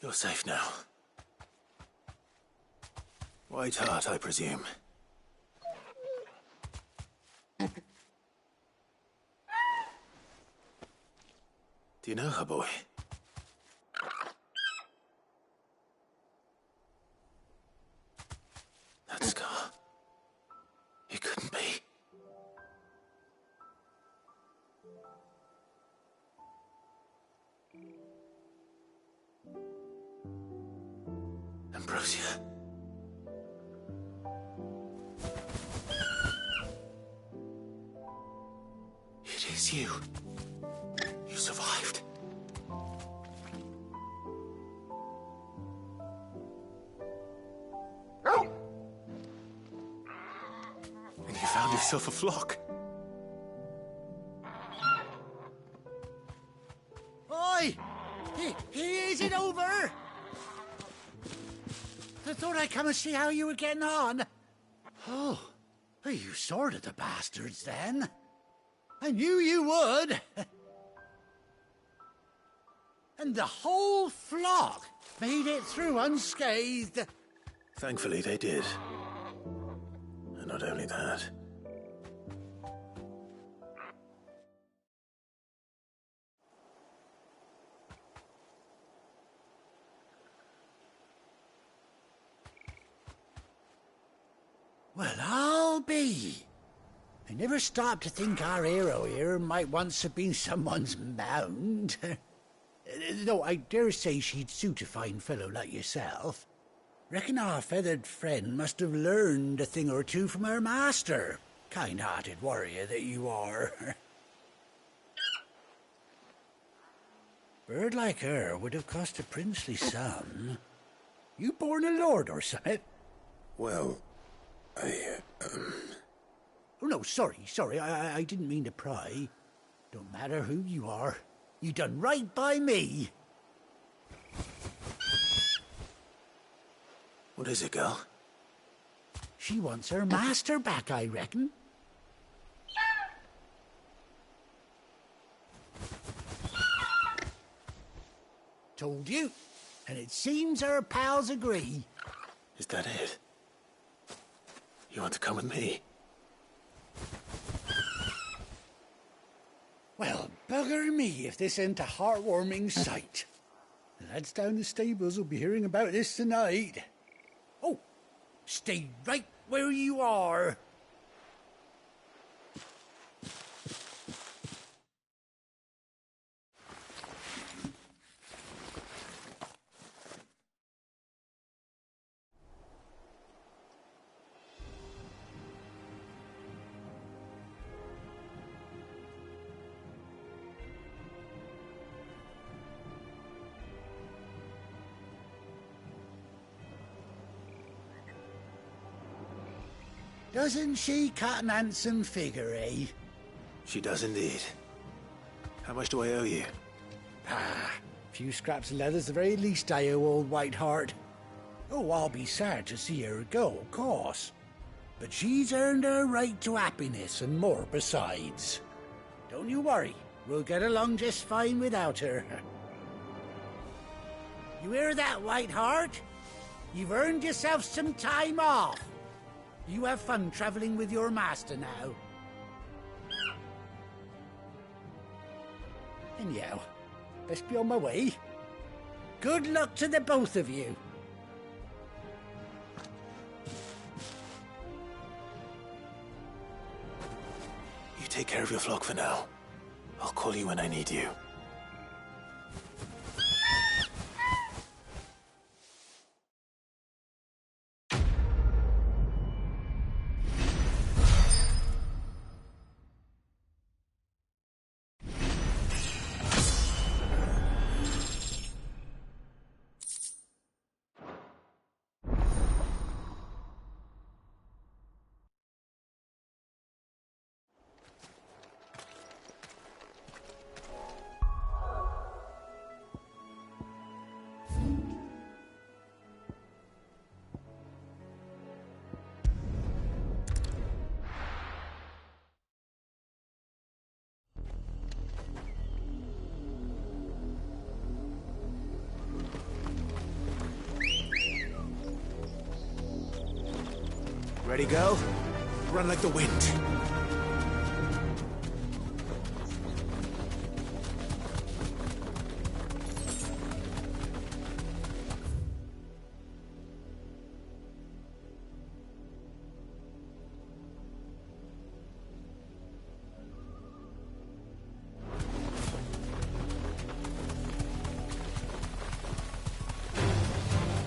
You're safe now. White Hart, I presume. Do you know her, boy? That scar. It couldn't be. Ambrosia. It is you. You survived. And you found yourself a flock. Oi! Is it over? I thought I'd come and see how you were getting on. Oh, you sorted the bastards then. I knew you would. And the whole flock made it through unscathed. Thankfully, they did. And not only that. Well, I'll be. I never stopped to think our hero here might once have been someone's mount. Though I dare say she'd suit a fine fellow like yourself. Reckon our feathered friend must have learned a thing or two from her master. Kind-hearted warrior that you are. Bird like her would have cost a princely sum. You born a lord or something? Well, Oh, no, sorry. I didn't mean to pry. Don't matter who you are. You done right by me. What is it, girl? She wants her master back, I reckon. Told you. And it seems her pals agree. Is that it? You want to come with me? Well, bugger me if this ain't a heartwarming sight. The lads down the stables will be hearing about this tonight. Oh, stay right where you are. Doesn't she cut an handsome figure, eh? She does indeed. How much do I owe you? Ah, a few scraps of leather's the very least I owe old White Hart. Oh, I'll be sad to see her go, of course. But she's earned her right to happiness and more besides. Don't you worry, we'll get along just fine without her. You hear that, White Hart? You've earned yourself some time off. You have fun traveling with your master now. Anyhow, best be on my way. Good luck to the both of you. You take care of your flock for now. I'll call you when I need you. Ready, girl? Run like the wind.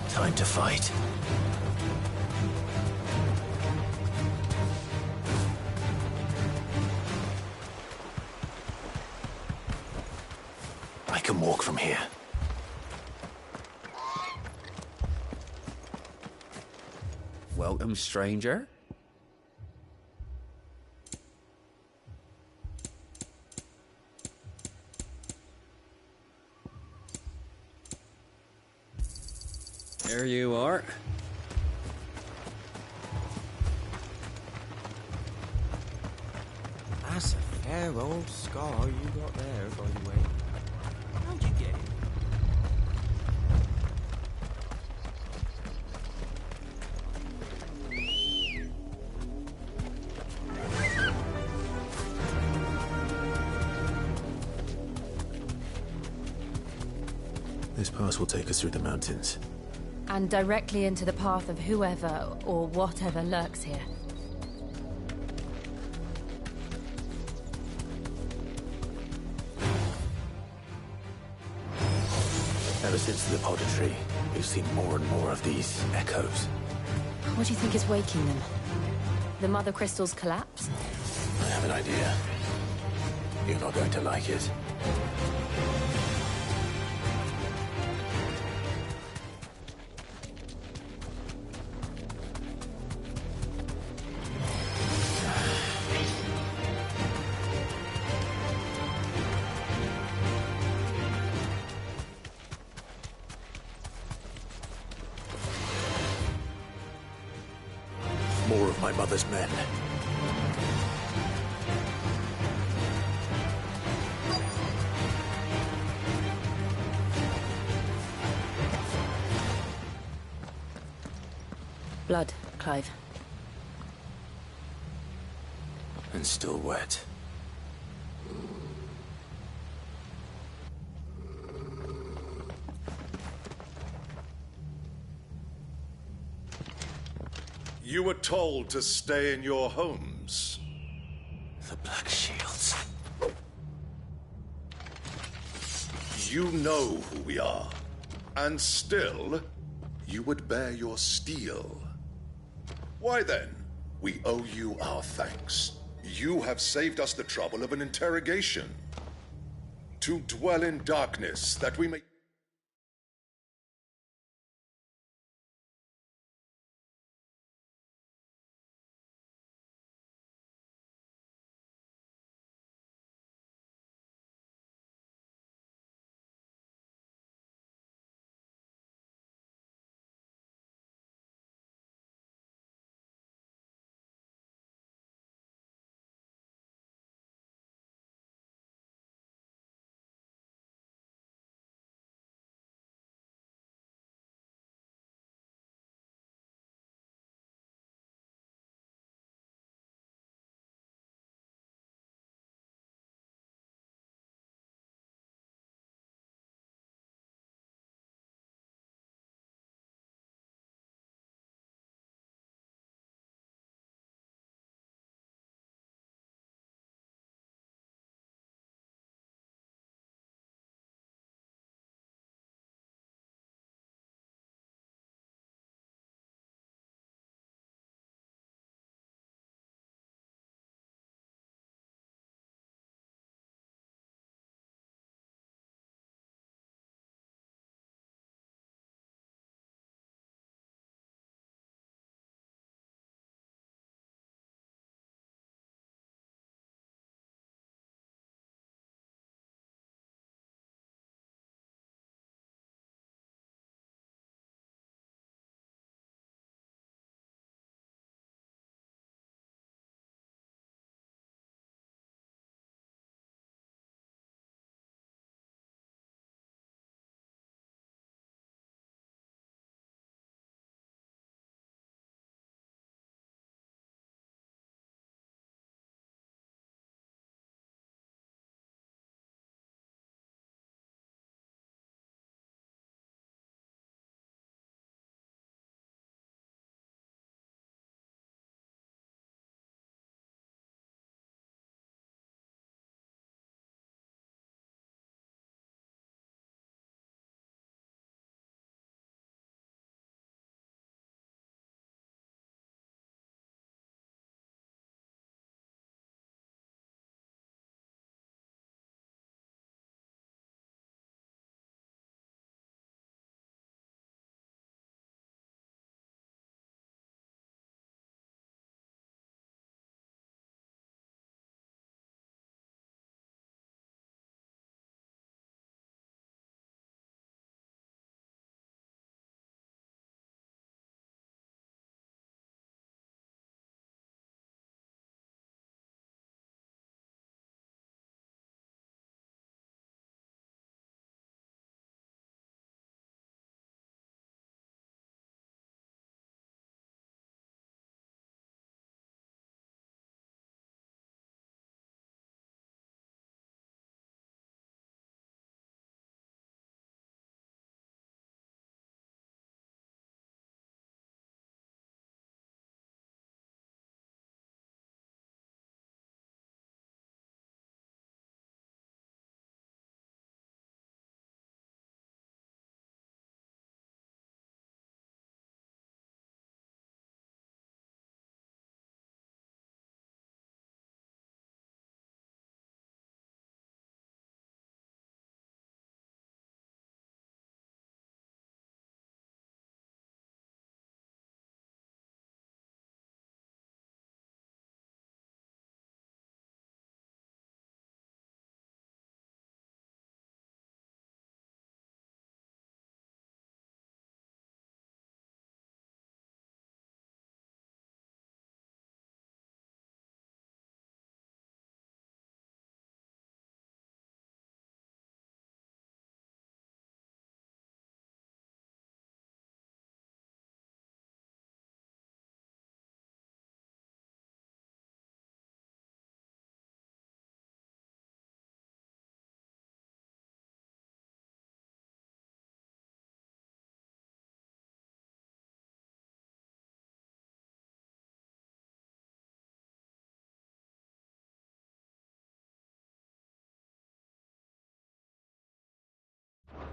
Time to fight. I can walk from here. Welcome, stranger. There you are. That's a fair old scar you got there, by the way. How'd you get it? This pass will take us through the mountains. And directly into the path of whoever or whatever lurks here. Ever since the Podder Tree, we've seen more and more of these echoes. What do you think is waking them? The Mother Crystal's collapse? I have an idea. You're not going to like it. More of my mother's men. Blood, Clive. And still wet. You were told to stay in your homes. The Black Shields. You know who we are. And still, you would bear your steel. Why then, we owe you our thanks. You have saved us the trouble of an interrogation. To dwell in darkness, that we may...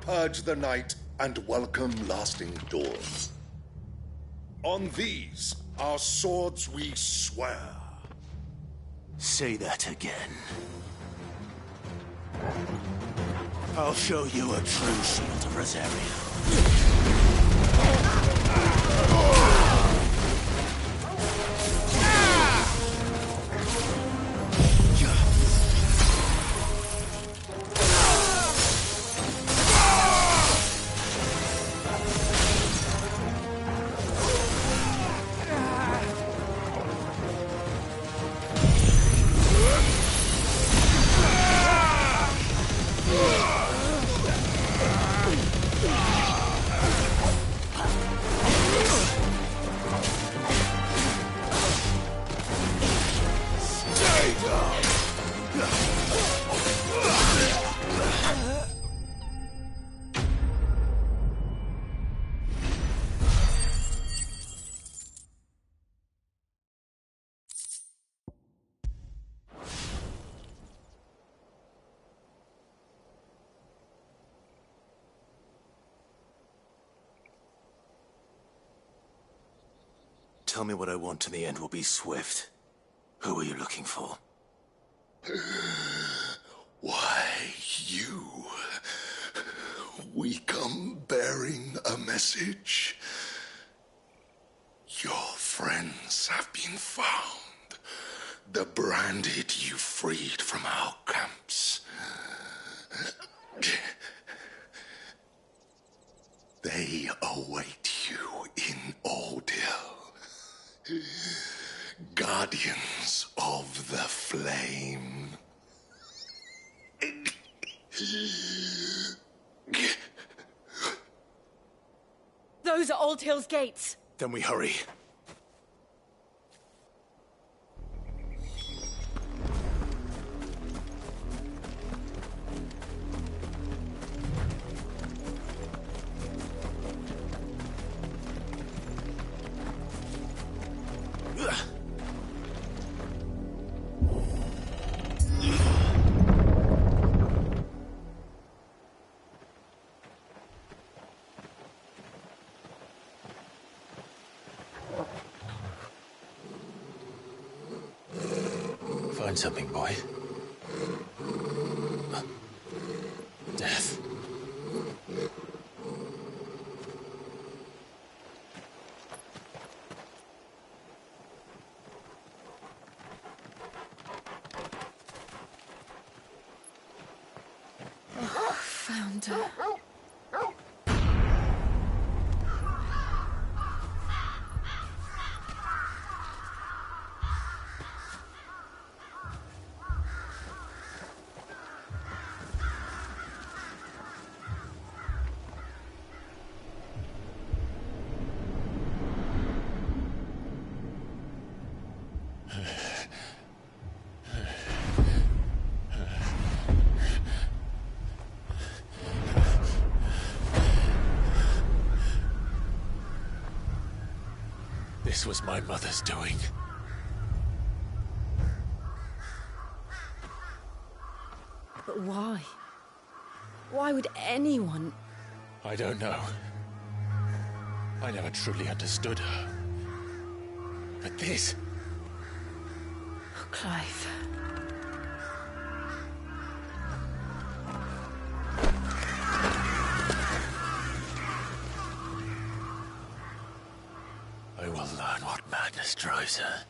purge the night and welcome lasting dawn. On these, our swords we swear. Say that again. I'll show you a true shield of Rosaria. Tell me what I want and the end will be swift. Who are you looking for? Why, you. We come bearing a message. Your friends have been found. The branded you freed from our camps. They await you in Odil. Guardians of the Flame. Those are Old Hill's gates. Then we hurry. Find something, boy. Death. Oh, found her. This was my mother's doing. But why? Why would anyone... I don't know. I never truly understood her. But this... Oh, Clive. I will learn what madness drives her,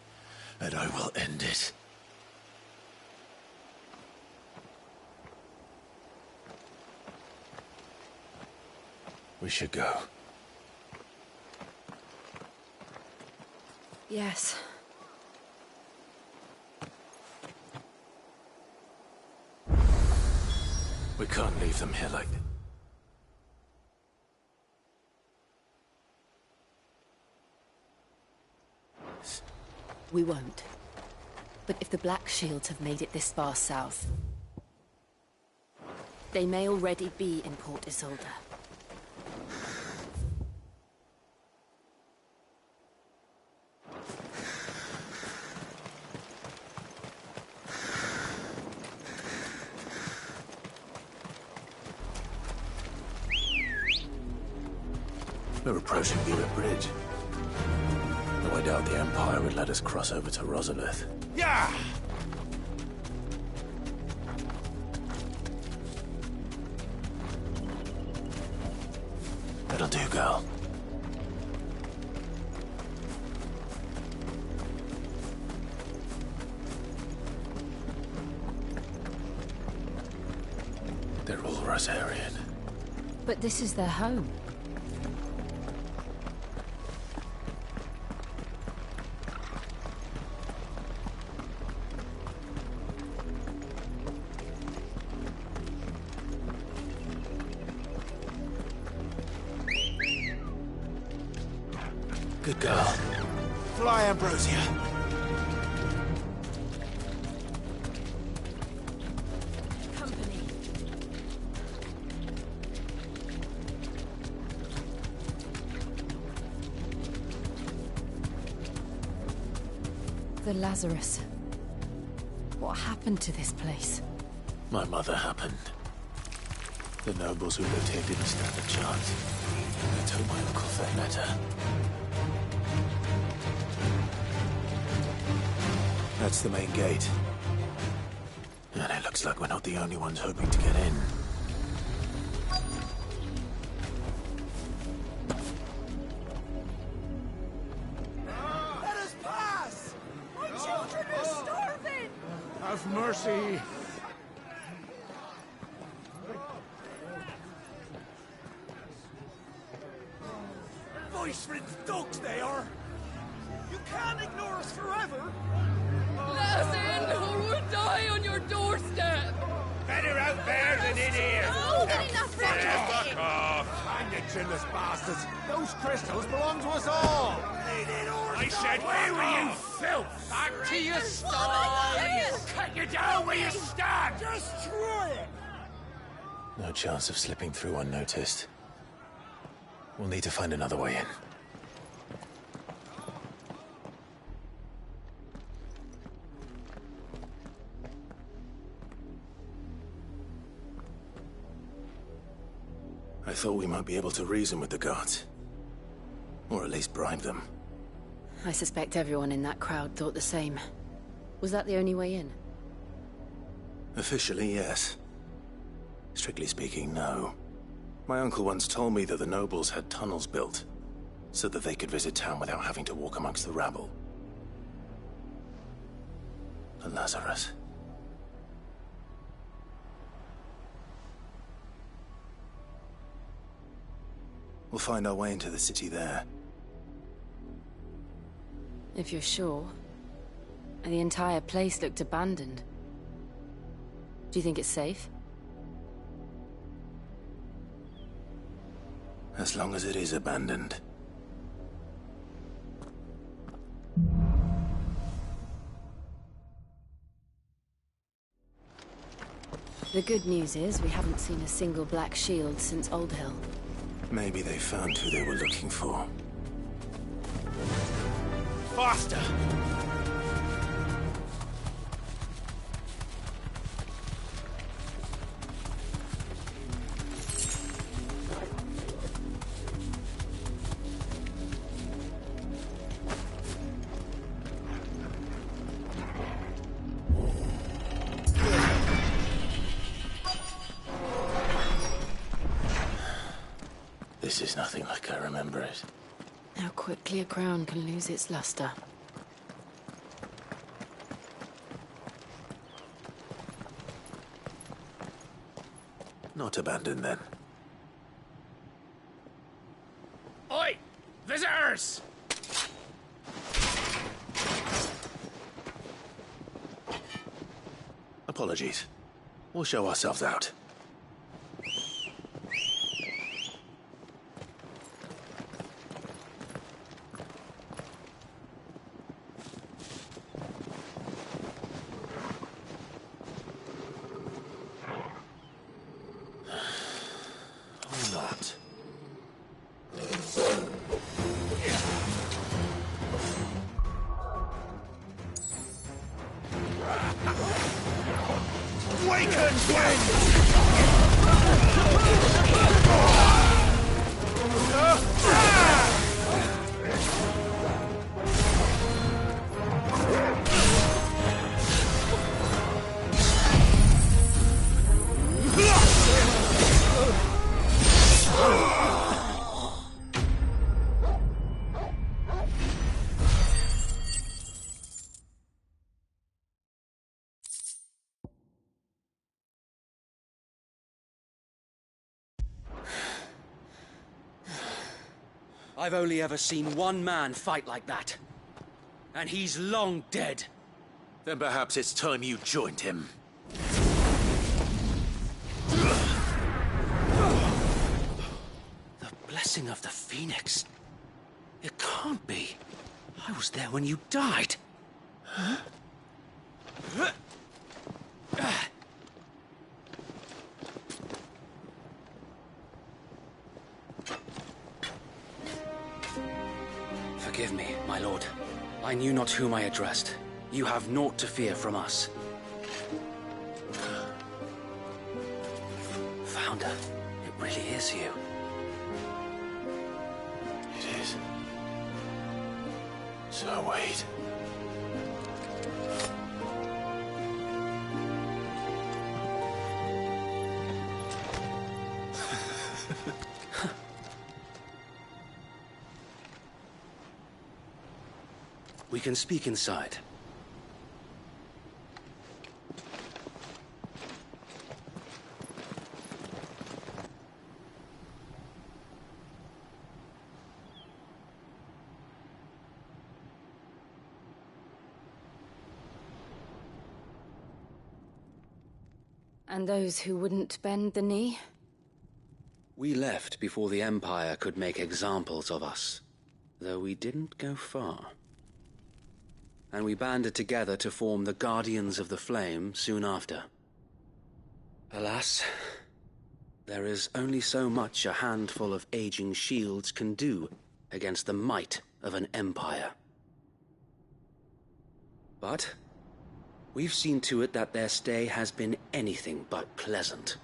and I will end it. We should go. Yes. We can't leave them here like this. We won't. But if the Black Shields have made it this far south, they may already be in Port Isolde. We're approaching Buick Bridge. Though I doubt the Empire would let us cross over to Rosalith. Yeah! That'll do, girl. They're all Rosarian. But this is their home. Good girl. Fly, Ambrosia. The Lazarus. What happened to this place? My mother happened. The nobles who lived here didn't stand a chance. I told my uncle they met her. That's the main gate. And it looks like we're not the only ones hoping to get in. Let us pass! My children are starving! Have mercy! Voice-ridden dogs they are! You can't ignore us forever! Let us in, or we'll die on your doorstep! Better out there than in here! Oh, get enough for Fuck off! Hang it, chinless bastards! Those crystals belong to us all! I said, where were you, filth? Back to your stalls! Cut you down where you stand! Destroy it! No chance of slipping through unnoticed. We'll need to find another way in. I thought we might be able to reason with the guards. Or at least bribe them. I suspect everyone in that crowd thought the same. Was that the only way in? Officially, yes. Strictly speaking, no. My uncle once told me that the nobles had tunnels built, so that they could visit town without having to walk amongst the rabble. The Lazarus. We'll find our way into the city there. If you're sure. The entire place looked abandoned. Do you think it's safe? As long as it is abandoned. The good news is we haven't seen a single black shield since Old Hill. Maybe they found who they were looking for. Faster! This is nothing like I remember it. How quickly a crown can lose its luster. Not abandoned, then. Oi! Visitors! Apologies. We'll show ourselves out. Waken wind! I've only ever seen one man fight like that. And he's long dead. Then perhaps it's time you joined him. The blessing of the Phoenix. It can't be. I was there when you died. Huh? Forgive me, my lord. I knew not whom I addressed. You have naught to fear from us. Founder, it really is you. It is. So wait. We can speak inside. And those who wouldn't bend the knee? We left before the Empire could make examples of us, though we didn't go far. And we banded together to form the Guardians of the Flame soon after. Alas, there is only so much a handful of aging shields can do against the might of an empire. But we've seen to it that their stay has been anything but pleasant.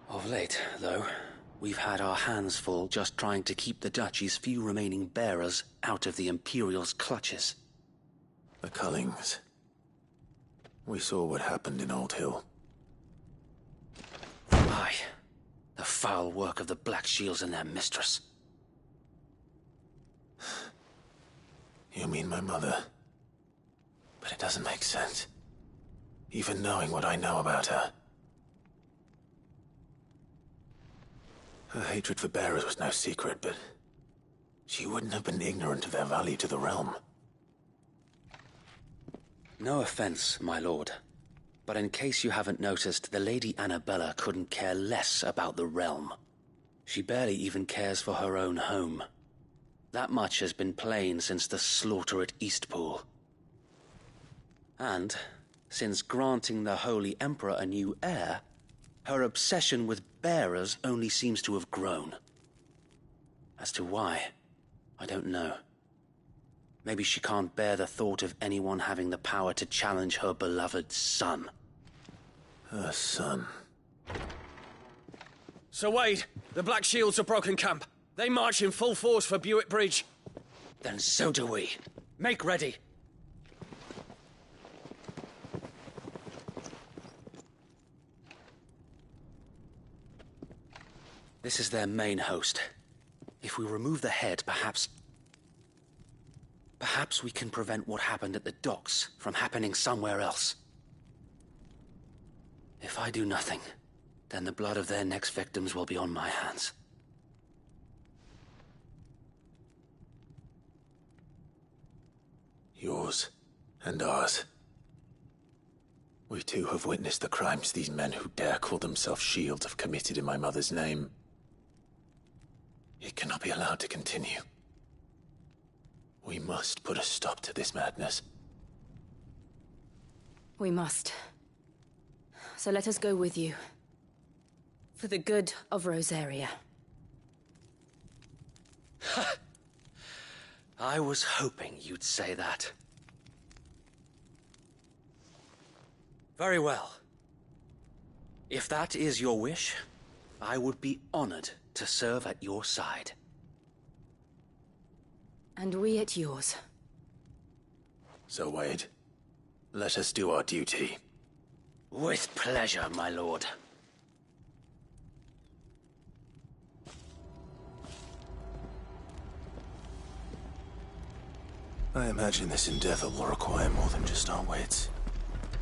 Of late, though, we've had our hands full just trying to keep the Duchy's few remaining bearers out of the Imperial's clutches. The Cullings. We saw what happened in Old Hill. Aye. The foul work of the Black Shields and their mistress. You mean my mother? But it doesn't make sense. Even knowing what I know about her. Her hatred for bearers was no secret, but she wouldn't have been ignorant of their value to the realm. No offense, my lord, but in case you haven't noticed, the Lady Annabella couldn't care less about the realm. She barely even cares for her own home. That much has been plain since the slaughter at Eastpool. And, since granting the Holy Emperor a new heir, her obsession with bearers only seems to have grown. As to why, I don't know. Maybe she can't bear the thought of anyone having the power to challenge her beloved son. Her son. Sir Wade, the Black Shields have broken camp. They march in full force for Buick Bridge. Then so do we. Make ready. This is their main host. If we remove the head, perhaps we can prevent what happened at the docks from happening somewhere else. If I do nothing, then the blood of their next victims will be on my hands. Yours and ours. We too have witnessed the crimes these men who dare call themselves Shields have committed in my mother's name. It cannot be allowed to continue. We must put a stop to this madness. We must. So let us go with you. For the good of Rosaria. I was hoping you'd say that. Very well. If that is your wish, I would be honored to serve at your side. And we at yours. So, Wade, let us do our duty. With pleasure, my lord. I imagine this endeavor will require more than just our wits.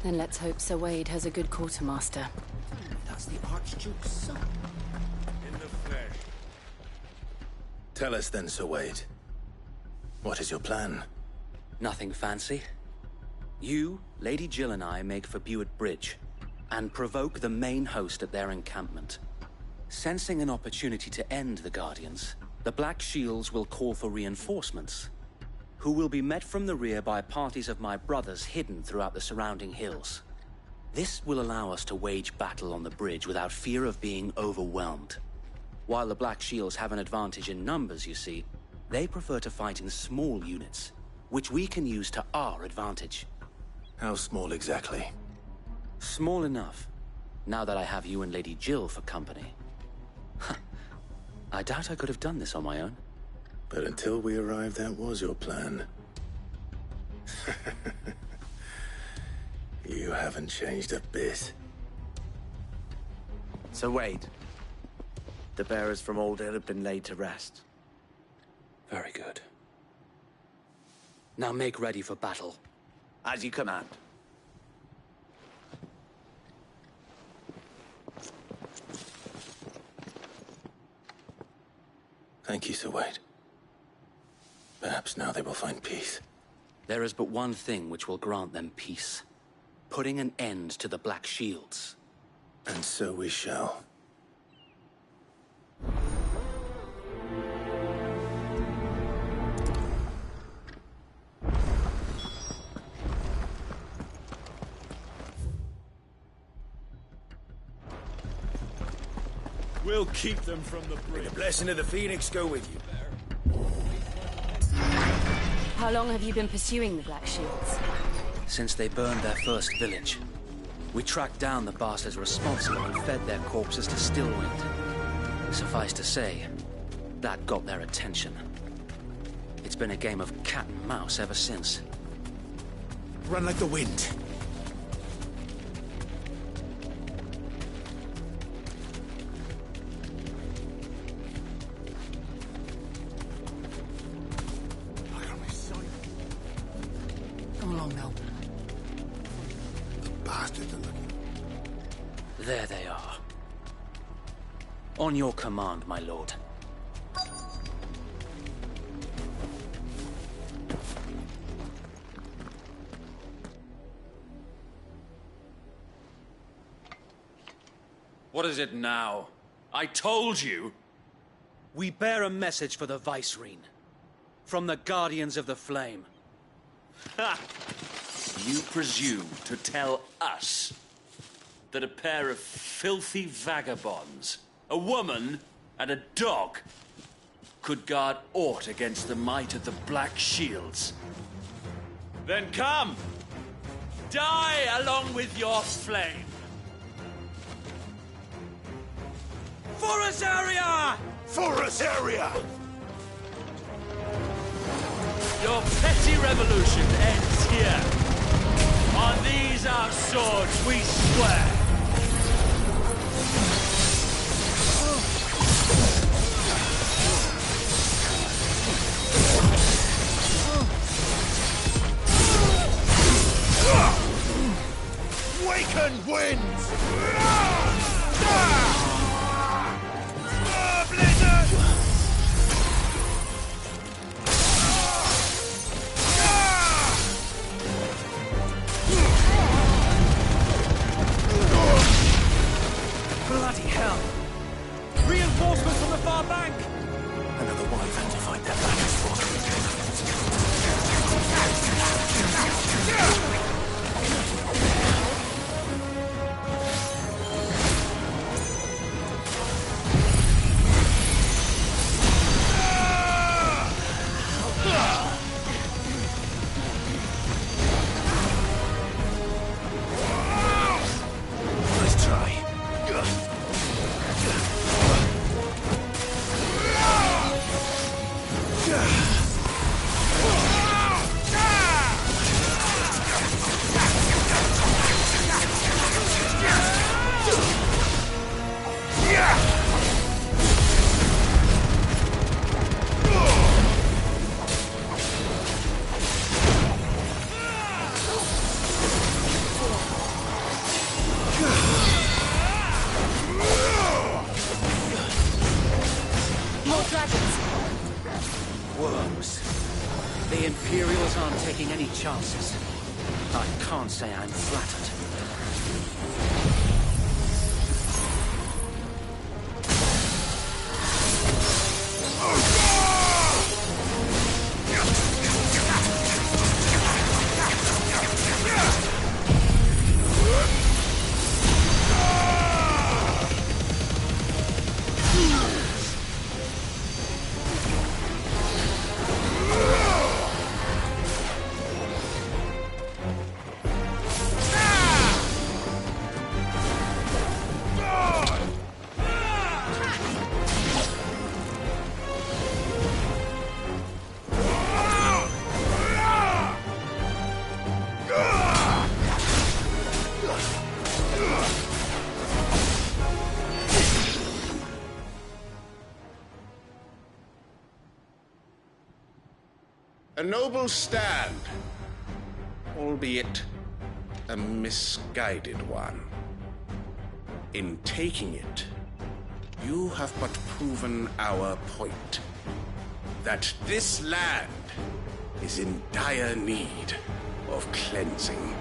Then let's hope Sir Wade has a good quartermaster. That's the Archduke's son. In the flesh. Tell us then, Sir Wade. What is your plan? Nothing fancy. You, Lady Jill and I make for Buett Bridge, and provoke the main host at their encampment. Sensing an opportunity to end the Guardians, the Black Shields will call for reinforcements, who will be met from the rear by parties of my brothers hidden throughout the surrounding hills. This will allow us to wage battle on the bridge without fear of being overwhelmed. While the Black Shields have an advantage in numbers, you see, they prefer to fight in small units, which we can use to our advantage. How small exactly? Small enough, now that I have you and Lady Jill for company. I doubt I could have done this on my own. But until we arrived, that was your plan. You haven't changed a bit. Sir Wade, the bearers from Old Hill have been laid to rest. Very good. Now make ready for battle. As you command. Thank you, Sir Wade. Perhaps now they will find peace. There is but one thing which will grant them peace. Putting an end to the Black Shields. And so we shall. We'll keep them from the bridge. May the blessing of the Phoenix go with you. How long have you been pursuing the Black Shields? Since they burned their first village. We tracked down the bastards responsible and fed their corpses to Stillwind. Suffice to say, that got their attention. It's been a game of cat and mouse ever since. Run like the wind. Come along now. The bastards are looking. There they are. On your command, my lord. What is it now? I told you! We bear a message for the Vicereine. From the Guardians of the Flame. Ha! You presume to tell us that a pair of filthy vagabonds, a woman and a dog, could guard aught against the might of the Black Shields? Then come! Die along with your flame! For Azaria! For Azaria! Your petty revolution ends here. On these our swords we swear. Waken winds! Bloody hell! Reinforcements from the far bank! Another wyvern to fight their battles for. Imperials aren't taking any chances. I can't say I'm flattered. A noble stand, albeit a misguided one. In taking it, you have but proven our point, that this land is in dire need of cleansing.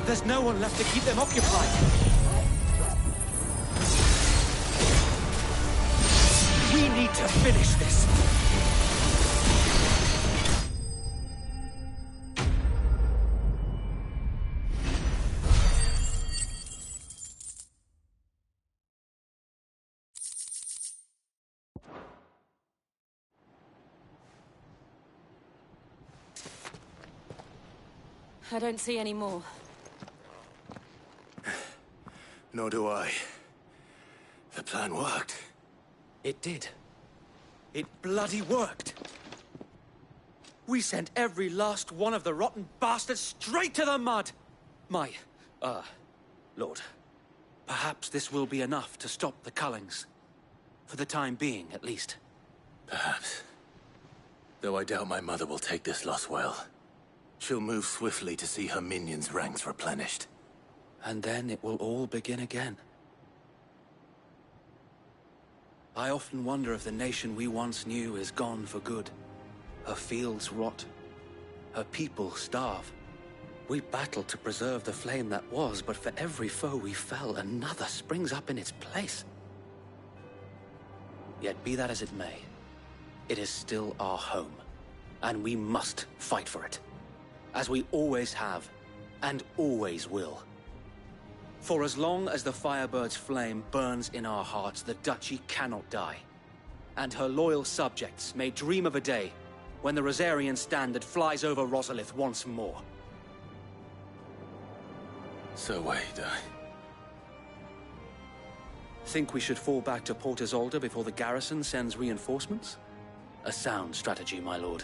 There's no one left to keep them occupied. We need to finish this. I don't see any more. Nor do I. The plan worked. It did. It bloody worked. We sent every last one of the rotten bastards straight to the mud. Lord, perhaps this will be enough to stop the Cullings. For the time being, at least. Perhaps. Though I doubt my mother will take this loss well. She'll move swiftly to see her minions' ranks replenished. And then it will all begin again. I often wonder if the nation we once knew is gone for good. Her fields rot. Her people starve. We battled to preserve the flame that was, but for every foe we fell, another springs up in its place. Yet be that as it may, it is still our home, and we must fight for it. As we always have, and always will. For as long as the Firebird's flame burns in our hearts, the Duchy cannot die. And her loyal subjects may dream of a day when the Rosarian standard flies over Rosalith once more. So wait, Think we should fall back to Port Isolde before the garrison sends reinforcements? A sound strategy, my lord.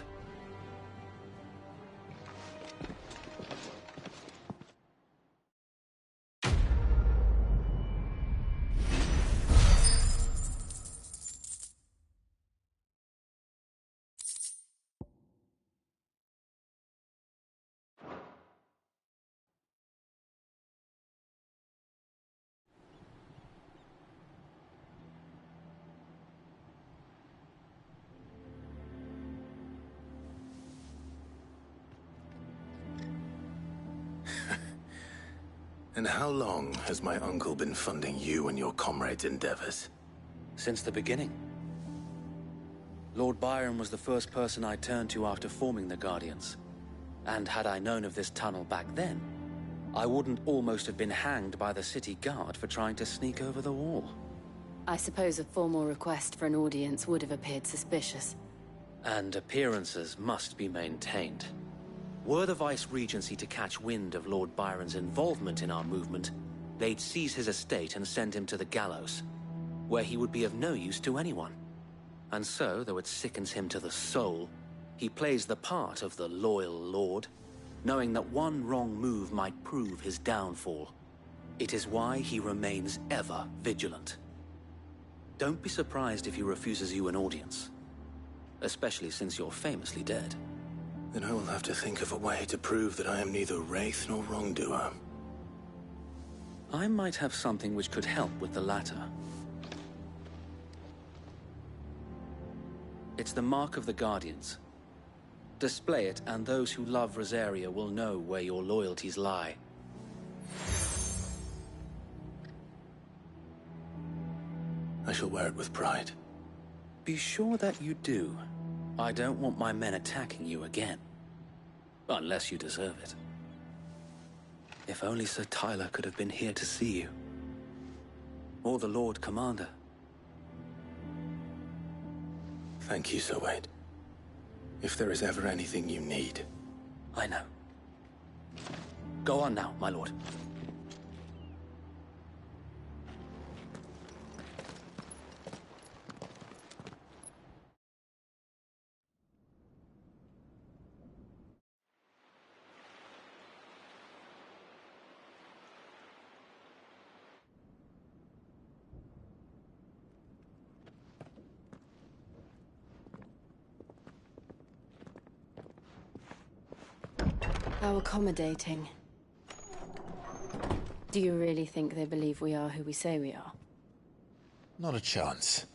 And how long has my uncle been funding you and your comrades' endeavors? Since the beginning. Lord Byron was the first person I turned to after forming the Guardians. And had I known of this tunnel back then, I wouldn't almost have been hanged by the city guard for trying to sneak over the wall. I suppose a formal request for an audience would have appeared suspicious. And appearances must be maintained. Were the Vice-Regency to catch wind of Lord Byron's involvement in our movement, they'd seize his estate and send him to the gallows, where he would be of no use to anyone. And so, though it sickens him to the soul, he plays the part of the loyal lord, knowing that one wrong move might prove his downfall. It is why he remains ever vigilant. Don't be surprised if he refuses you an audience, especially since you're famously dead. Then I will have to think of a way to prove that I am neither wraith nor wrongdoer. I might have something which could help with the latter. It's the mark of the Guardians. Display it, and those who love Rosaria will know where your loyalties lie. I shall wear it with pride. Be sure that you do. I don't want my men attacking you again. Unless you deserve it. If only Sir Tyler could have been here to see you. Or the Lord Commander. Thank you, Sir Wade. If there is ever anything you need. I know. Go on now, my lord. How accommodating. Do you really think they believe we are who we say we are? Not a chance.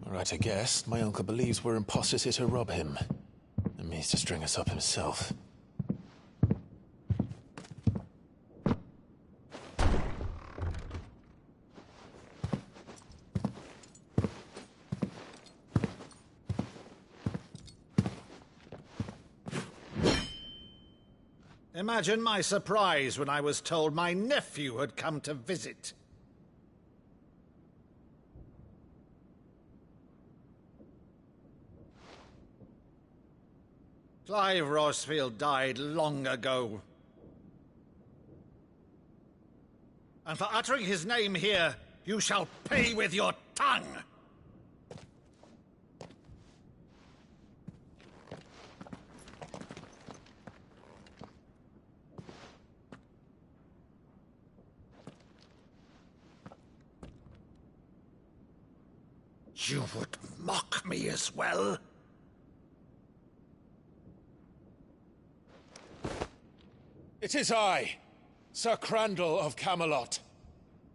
Right, I guess. My uncle believes we're imposters here to rob him. And means to string us up himself. Imagine my surprise when I was told my nephew had come to visit. Clive Rosfield died long ago. And for uttering his name here, you shall pay with your tongue! You would mock me as well? It is I, Sir Crandall of Camelot,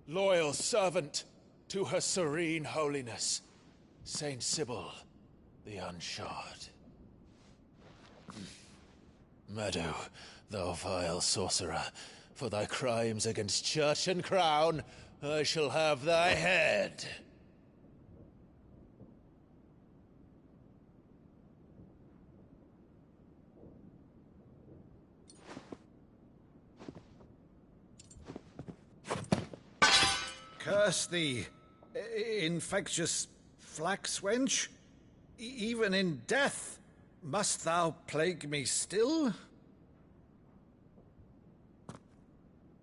loyal servant to Her Serene Holiness, Saint Sybil the Unshod. Meadow, thou vile sorcerer, for thy crimes against church and crown, I shall have thy head. Curse thee, infectious flax wench. Even in death, must thou plague me still?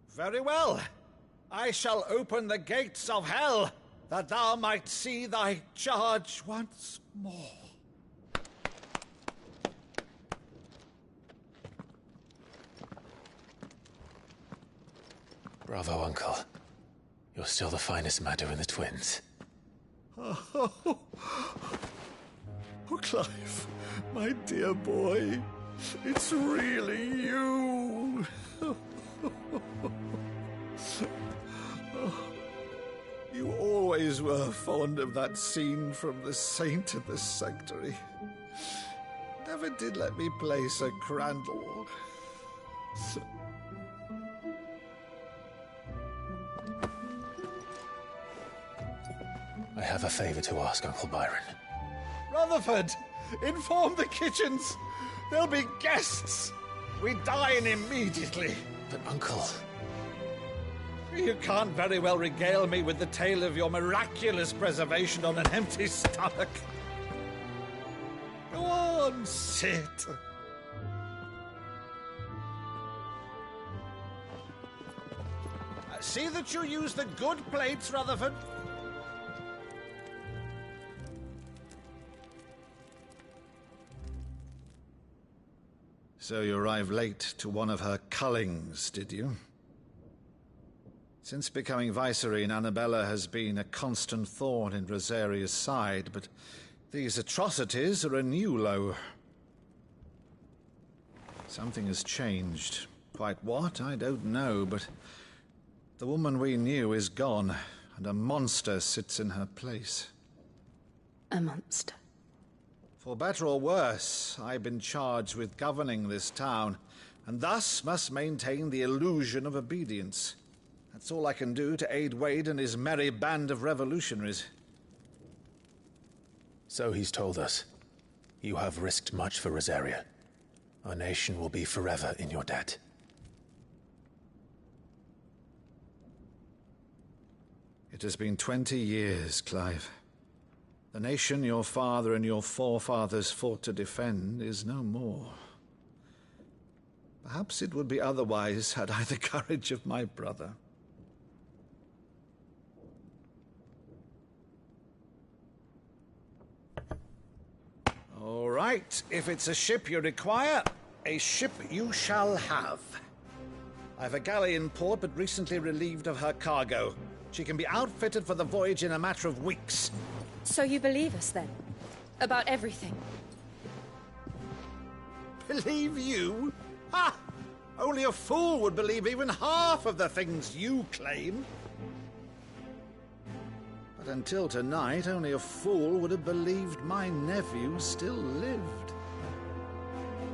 Very well. I shall open the gates of hell, that thou might see thy charge once more. Bravo, Uncle. You're still the finest Maddo in the twins. Oh, Clive, my dear boy, it's really you. You always always were fond of that scene from The Saint and the Sanctuary. Never did let me play Sir Crandall. I have a favor to ask, Uncle Byron. Rutherford, inform the kitchens. There'll be guests. We dine immediately. But, Uncle... You can't very well regale me with the tale of your miraculous preservation on an empty stomach. Go on, sit. See that you use the good plates, Rutherford. So you arrived late to one of her cullings, did you? Since becoming Vicereine, Annabella has been a constant thorn in Rosaria's side, but these atrocities are a new low. Something has changed. Quite what, I don't know, but the woman we knew is gone, and a monster sits in her place. A monster? For better or worse, I've been charged with governing this town, and thus must maintain the illusion of obedience. That's all I can do to aid Wade and his merry band of revolutionaries. So he's told us. You have risked much for Rosaria. Our nation will be forever in your debt. It has been 20 years, Clive. The nation your father and your forefathers fought to defend is no more. Perhaps it would be otherwise had I the courage of my brother. All right, if it's a ship you require, a ship you shall have. I've a galley in port, but recently relieved of her cargo. She can be outfitted for the voyage in a matter of weeks. So you believe us, then? About everything? Believe you? Ha! Only a fool would believe even half of the things you claim. But until tonight, only a fool would have believed my nephew still lived.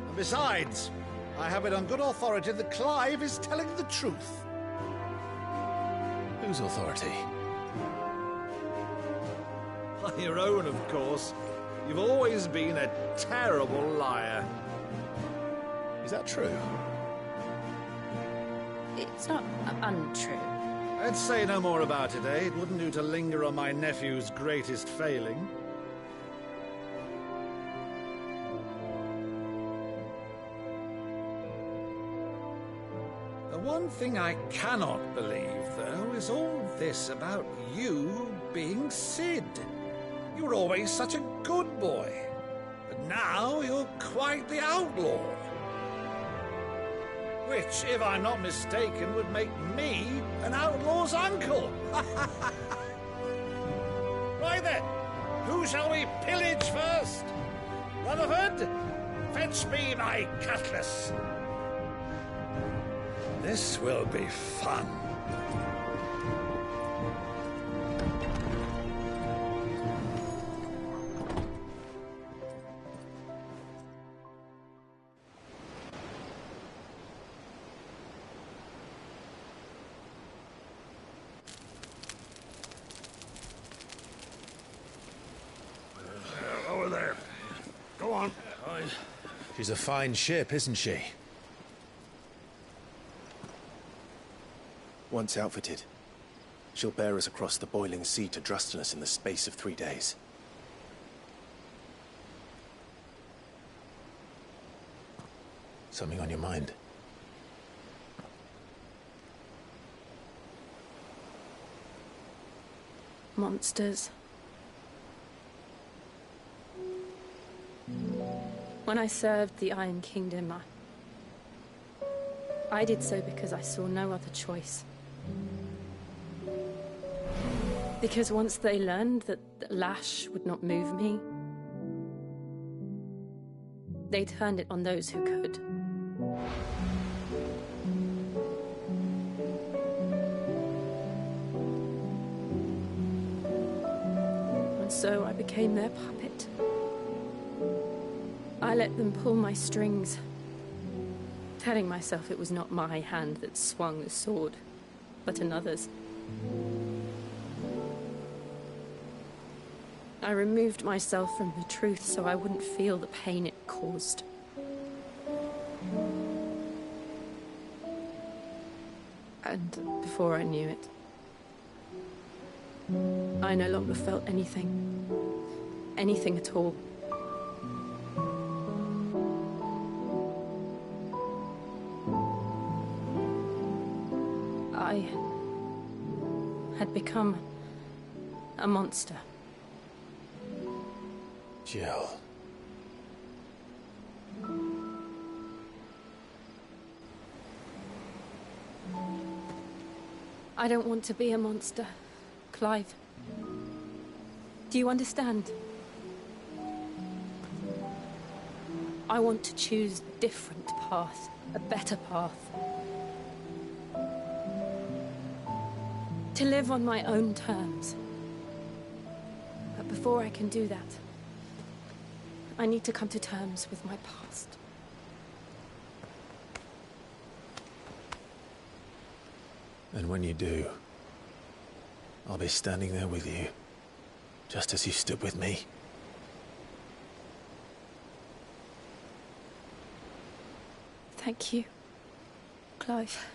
And besides, I have it on good authority that Clive is telling the truth. Whose authority? On your own, of course. You've always been a terrible liar. Is that true? It's not untrue. Let's say no more about it, eh? It wouldn't do to linger on my nephew's greatest failing. The one thing I cannot believe, though, is all this about you being Cid. You were always such a good boy, but now you're quite the outlaw. Which, if I'm not mistaken, would make me an outlaw's uncle. Right then, who shall we pillage first? Rutherford, fetch me my cutlass. This will be fun. Over there. Go on. She's a fine ship, isn't she? Once outfitted, she'll bear us across the boiling sea to Drustinus in the space of 3 days. Something on your mind? Monsters. When I served the Iron Kingdom, I did so because I saw no other choice. Because once they learned that Lash would not move me, they turned it on those who could. so I became their puppet. I let them pull my strings, telling myself it was not my hand that swung the sword, but another's. I removed myself from the truth so I wouldn't feel the pain it caused. And before I knew it, I no longer felt anything. Anything at all. I had become a monster. Jill. I don't want to be a monster, Clive. Do you understand? I want to choose a different path, a better path. To live on my own terms. But before I can do that, I need to come to terms with my past. And when you do, I'll be standing there with you, just as you stood with me. Thank you, Clive.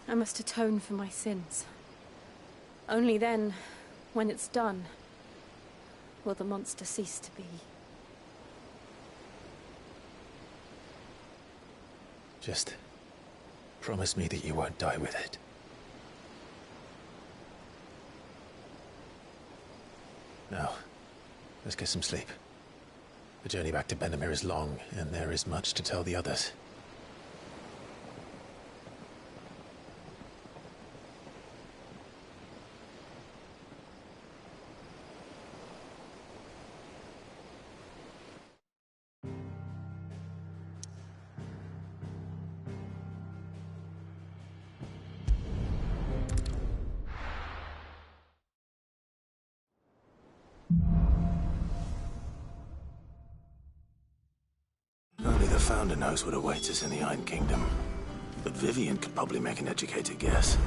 I must atone for my sins. Only then, when it's done, will the monster cease to be. Just promise me that you won't die with it. Now, let's get some sleep. The journey back to Benamir is long, and there is much to tell the others. Only the Founder knows what awaits us in the Iron Kingdom. But Vivian could probably make an educated guess.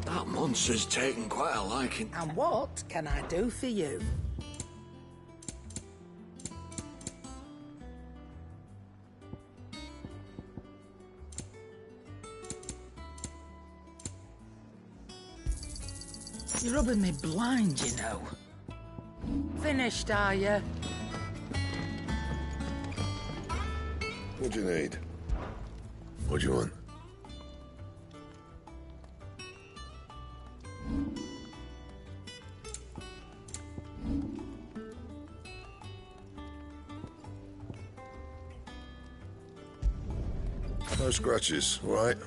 That monster's taken quite a liking. And what can I do for you? You're rubbing me blind, you know. Finished, are you? What do you need? What do you want? No scratches, all right?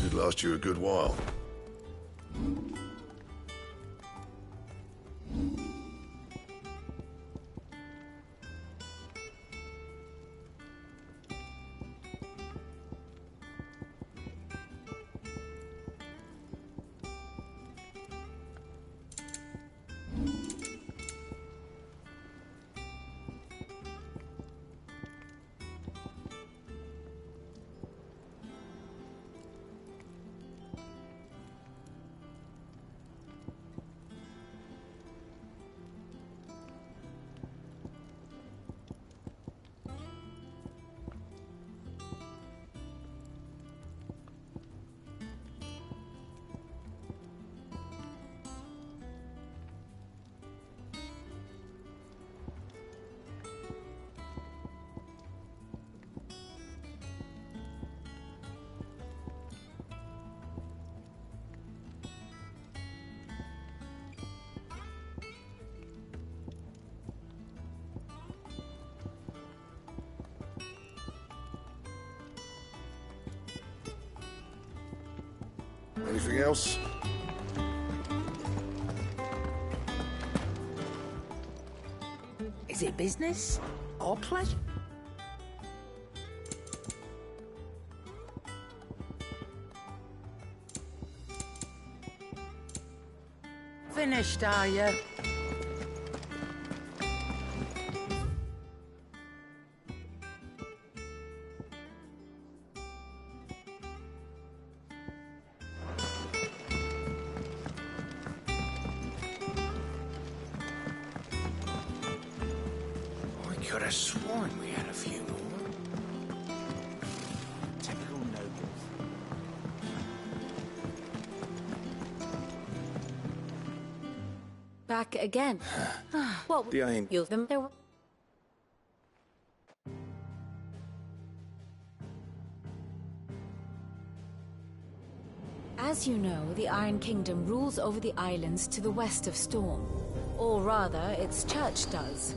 Should last you a good while. Anything else? Is it business or pleasure? finished, are you? I could have sworn we had a few more. Typical nobles. Back again. What? The Iron... You them there. As you know, the Iron Kingdom rules over the islands to the west of Storm. Or rather, its church does.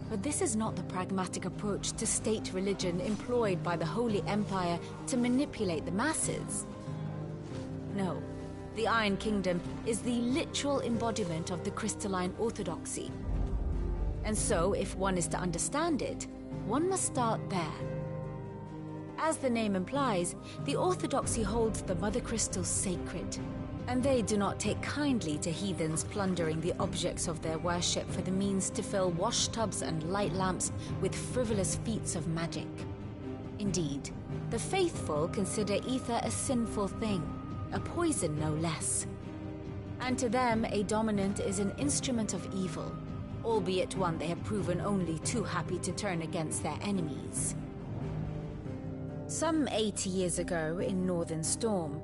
But this is not the pragmatic approach to state religion employed by the Holy Empire to manipulate the masses. No, the Iron Kingdom is the literal embodiment of the crystalline orthodoxy. And so, if one is to understand it, one must start there. As the name implies, the orthodoxy holds the Mother Crystals sacred, and they do not take kindly to heathens plundering the objects of their worship for the means to fill washtubs and light lamps with frivolous feats of magic. Indeed, the faithful consider ether a sinful thing, a poison no less. And to them, a dominant is an instrument of evil, albeit one they have proven only too happy to turn against their enemies. Some 80 years ago in Northern Storm,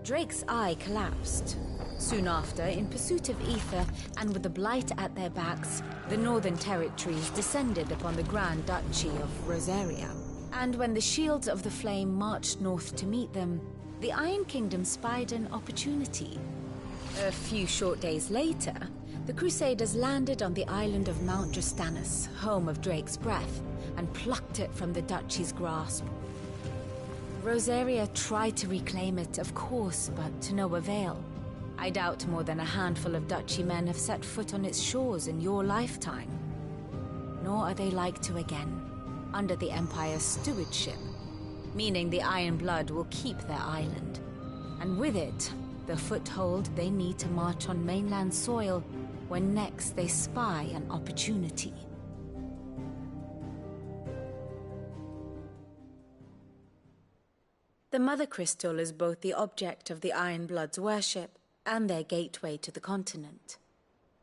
Drake's eye collapsed. Soon after, in pursuit of ether and with the blight at their backs, the Northern Territories descended upon the Grand Duchy of Rosaria. And when the Shields of the Flame marched north to meet them, the Iron Kingdom spied an opportunity. A few short days later, the Crusaders landed on the island of Mount Drastanus, home of Drake's breath, and plucked it from the Duchy's grasp. Rosaria tried to reclaim it, of course, but to no avail. I doubt more than a handful of Duchy men have set foot on its shores in your lifetime. Nor are they like to again, under the Empire's stewardship, meaning the Iron Blood will keep their island, and with it, the foothold they need to march on mainland soil when next they spy an opportunity. The Mother Crystal is both the object of the Iron Blood's worship and their gateway to the continent,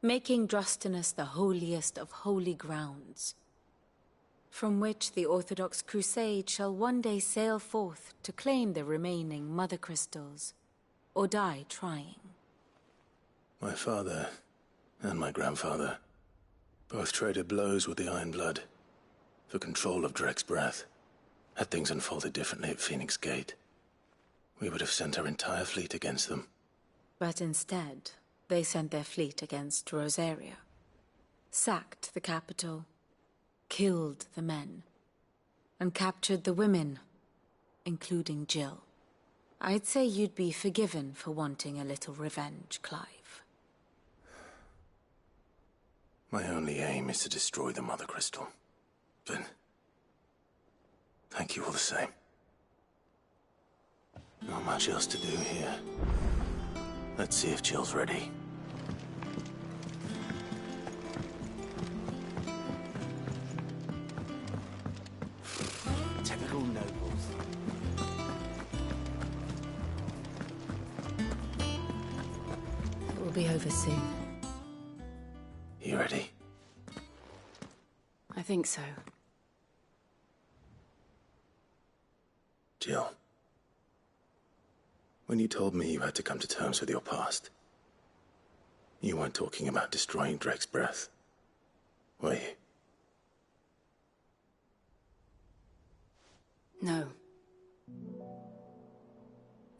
making Drastanus the holiest of holy grounds, from which the Orthodox Crusade shall one day sail forth to claim the remaining Mother Crystals, or die trying. My father and my grandfather both traded blows with the Iron Blood for control of Drake's breath. Had things unfolded differently at Phoenix Gate, we would have sent our entire fleet against them. But instead, they sent their fleet against Rosaria, sacked the capital, killed the men, and captured the women, including Jill. I'd say you'd be forgiven for wanting a little revenge, Clive. My only aim is to destroy the Mother Crystal. But thank you all the same. Not much else to do here. Let's see if Jill's ready. Typical nobles. It will be over soon. You ready? I think so. Jill, when you told me you had to come to terms with your past, you weren't talking about destroying Drake's breath, were you? No.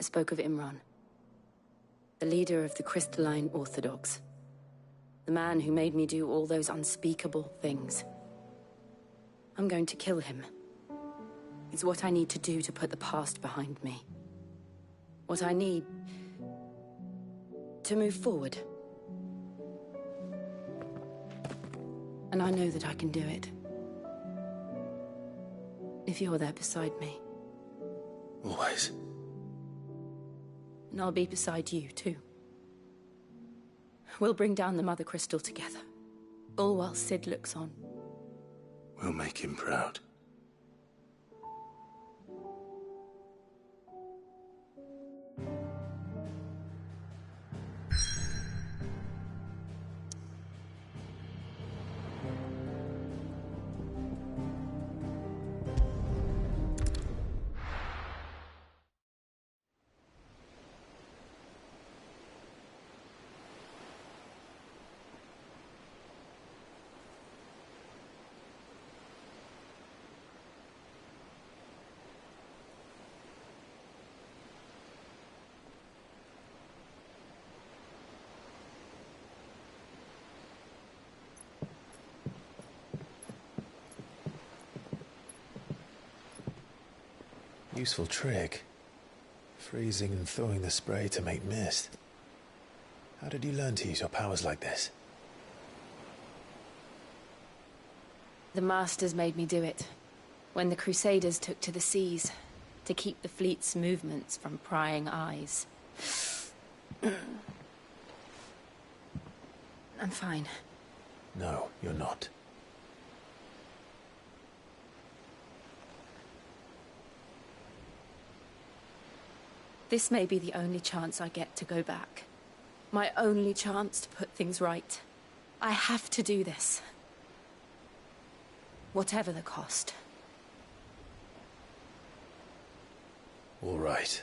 I spoke of Imran, the leader of the Crystalline Orthodox, the man who made me do all those unspeakable things. I'm going to kill him. It's what I need to do to put the past behind me. What I need to move forward. And I know that I can do it. If you're there beside me. Always. And I'll be beside you, too. We'll bring down the Mother Crystal together. All while Cid looks on. We'll make him proud. Useful trick. Freezing and thawing the spray to make mist. How did you learn to use your powers like this? The Masters made me do it. When the Crusaders took to the seas, to keep the fleet's movements from prying eyes. I'm fine. No, you're not. This may be the only chance I get to go back. My only chance to put things right. I have to do this. Whatever the cost. All right.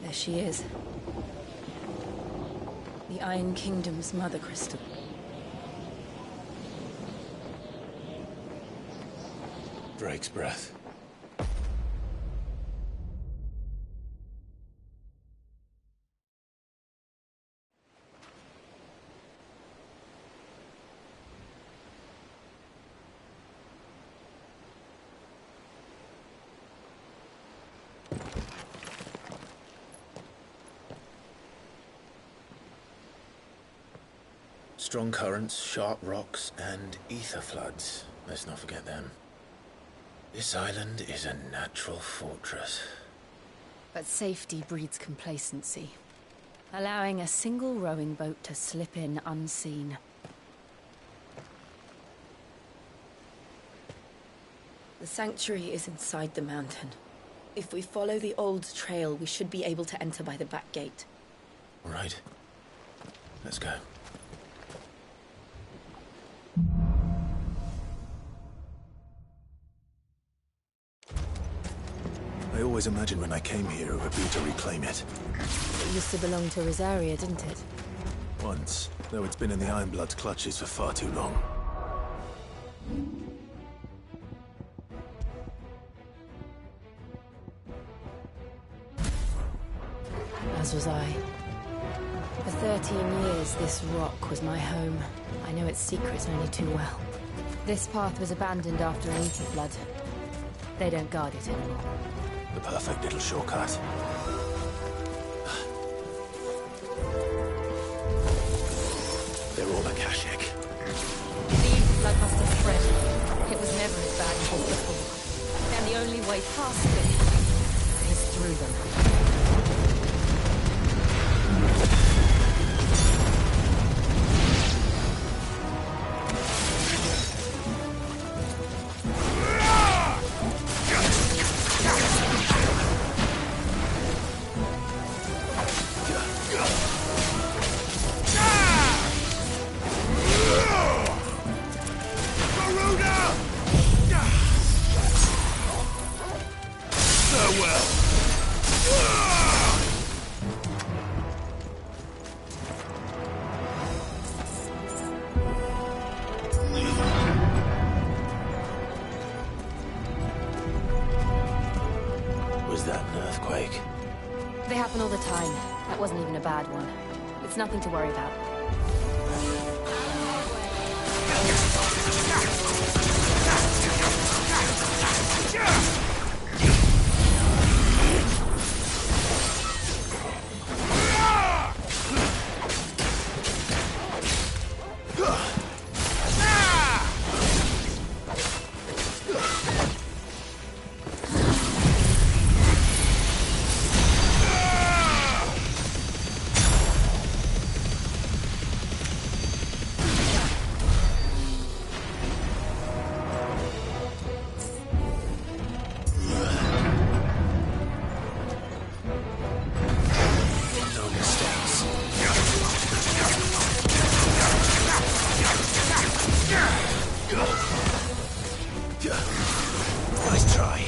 There she is. The Iron Kingdom's Mother Crystal. Drake's breath. Strong currents, sharp rocks, and ether floods. Let's not forget them. This island is a natural fortress. But safety breeds complacency. Allowing a single rowing boat to slip in unseen. The sanctuary is inside the mountain. If we follow the old trail, we should be able to enter by the back gate. All right. Let's go. I always imagined when I came here it would be to reclaim it. It used to belong to Rosaria, didn't it? Once, though it's been in the Ironblood's clutches for far too long. As was I. For 13 years, this rock was my home. I know its secrets only too well. This path was abandoned after an ether flood. They don't guard it anymore. The perfect little shortcut. They're all Akashic. The ether flood must have spread. It was never as bad as it was before. And the only way past it is through them. Was that an earthquake? They happen all the time. That wasn't even a bad one. It's nothing to worry about. Nice try.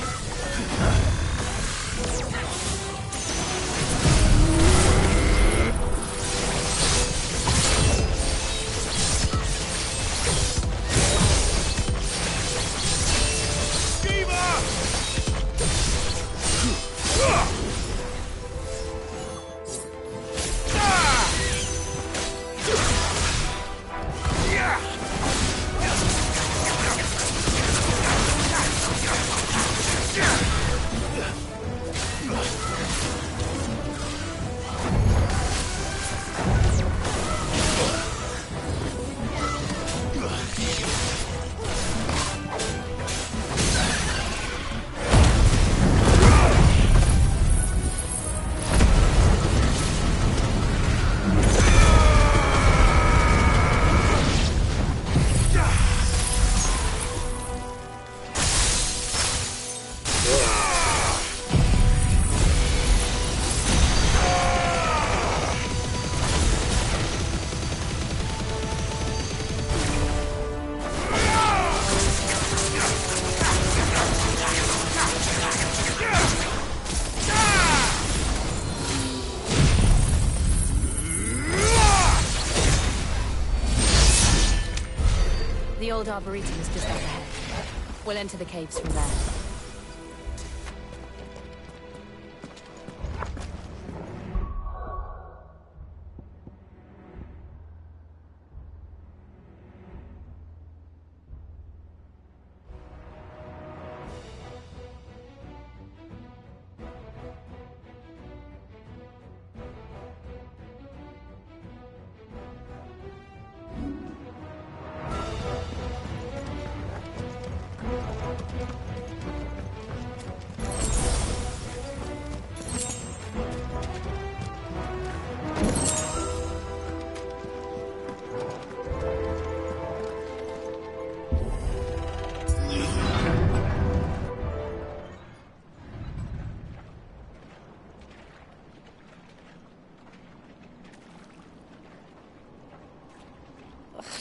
The old Arboretum is just up ahead. We'll enter the caves from there.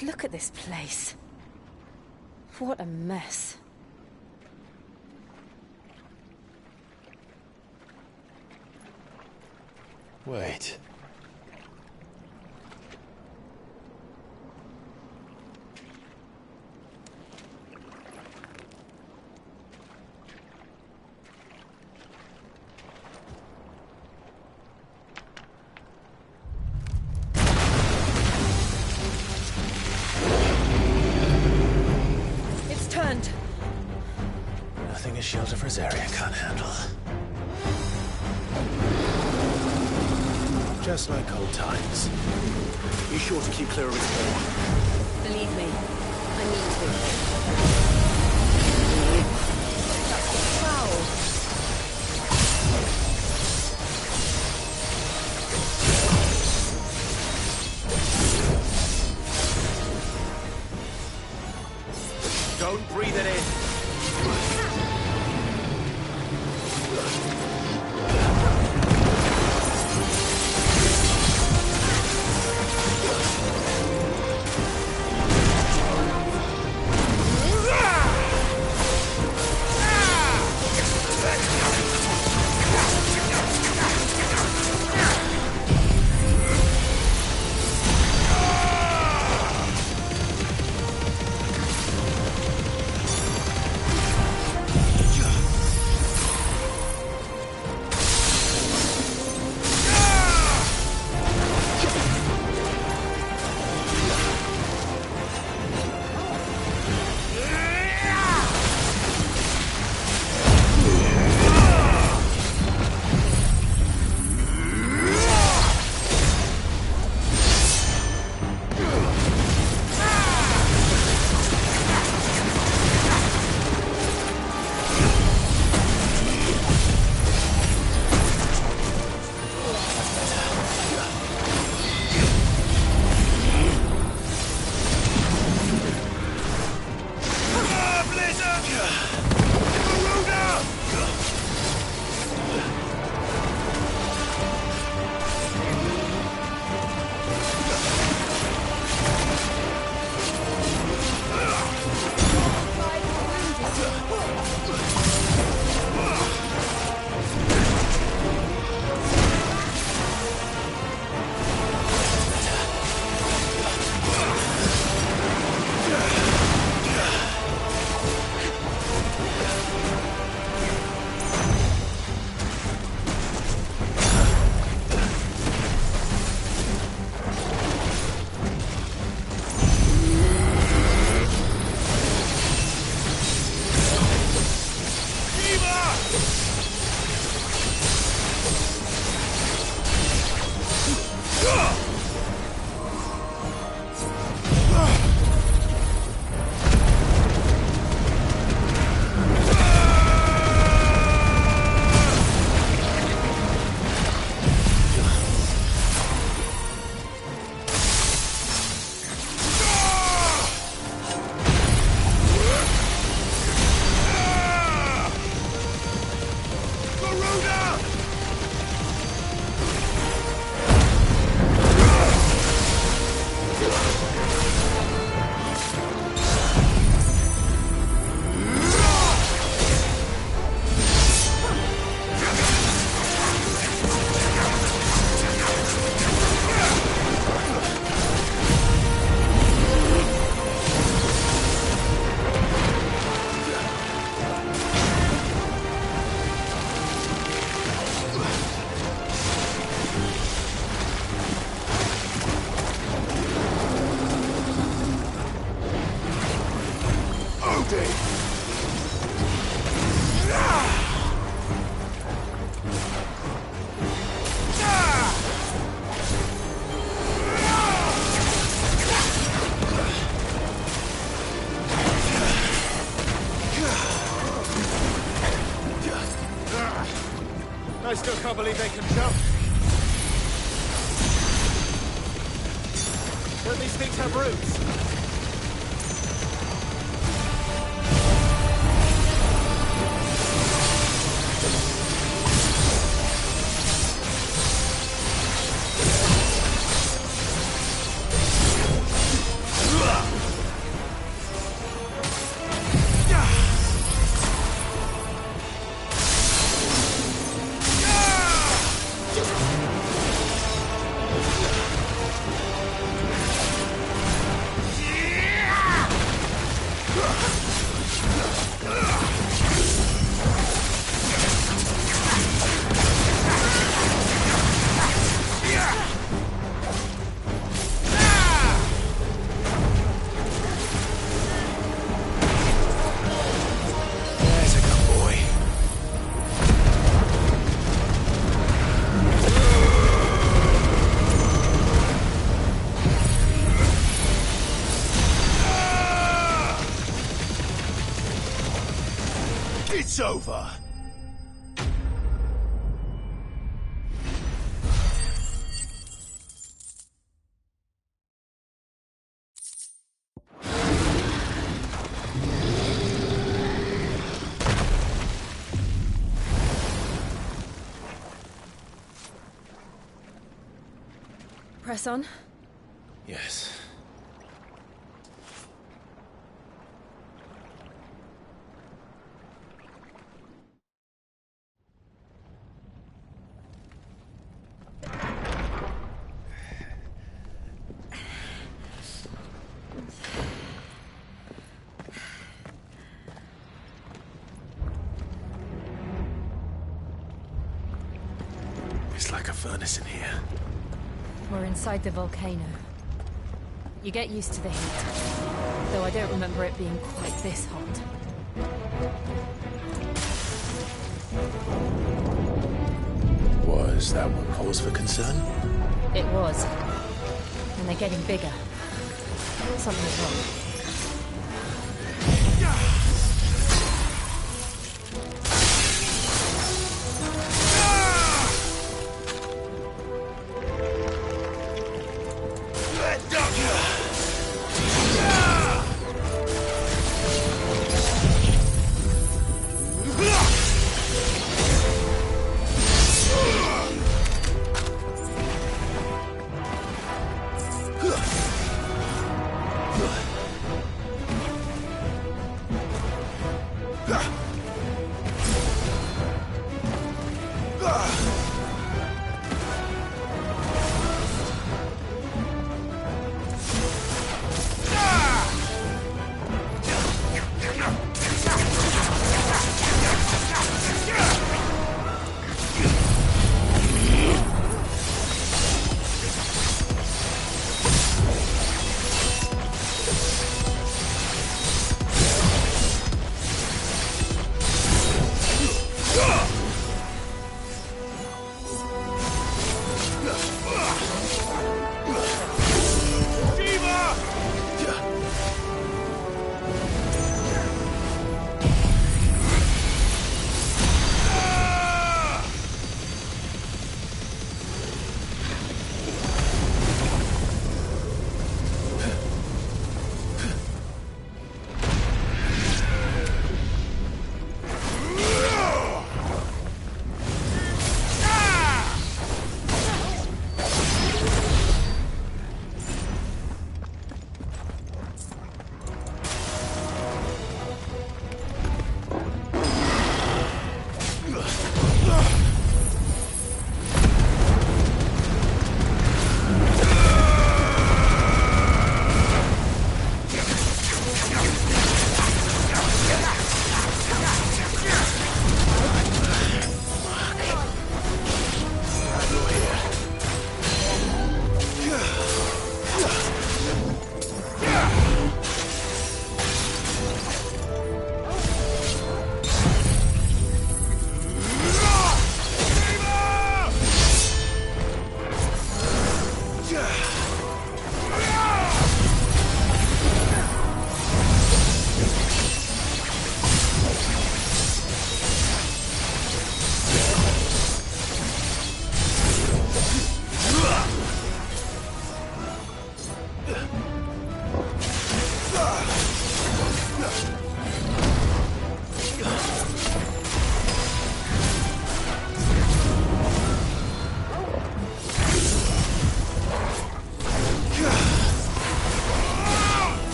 Look at this place. What a mess. Wait. Nothing a shield of Rosaria can't handle. Just like old times. Be sure to keep clear of his paw. Believe me, I mean to. That's foul. Don't breathe it in. Garuda! I still can't believe they can jump. Don't these things have roots? It's over! Press on. Yes. It's like a furnace in here. We're inside the volcano. You get used to the heat, though I don't remember it being quite this hot. Was that one cause for concern? It was. And they're getting bigger. Something's wrong.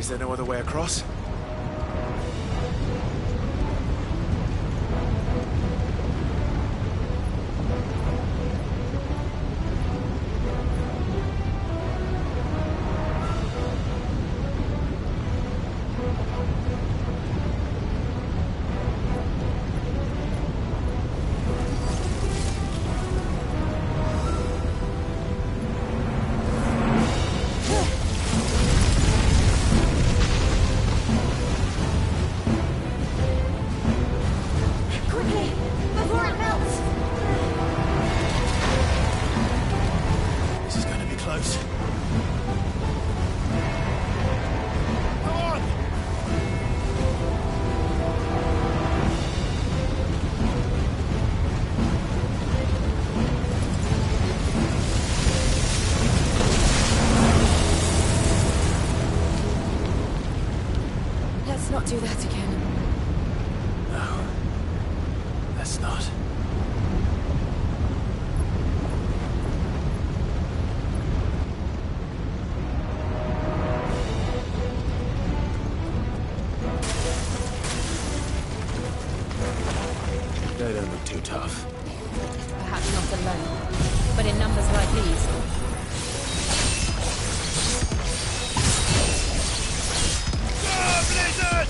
Is there no other way across? Let's not do that again. No. Let's not. They don't look too tough. Perhaps not alone, but in numbers like these. Blizzard!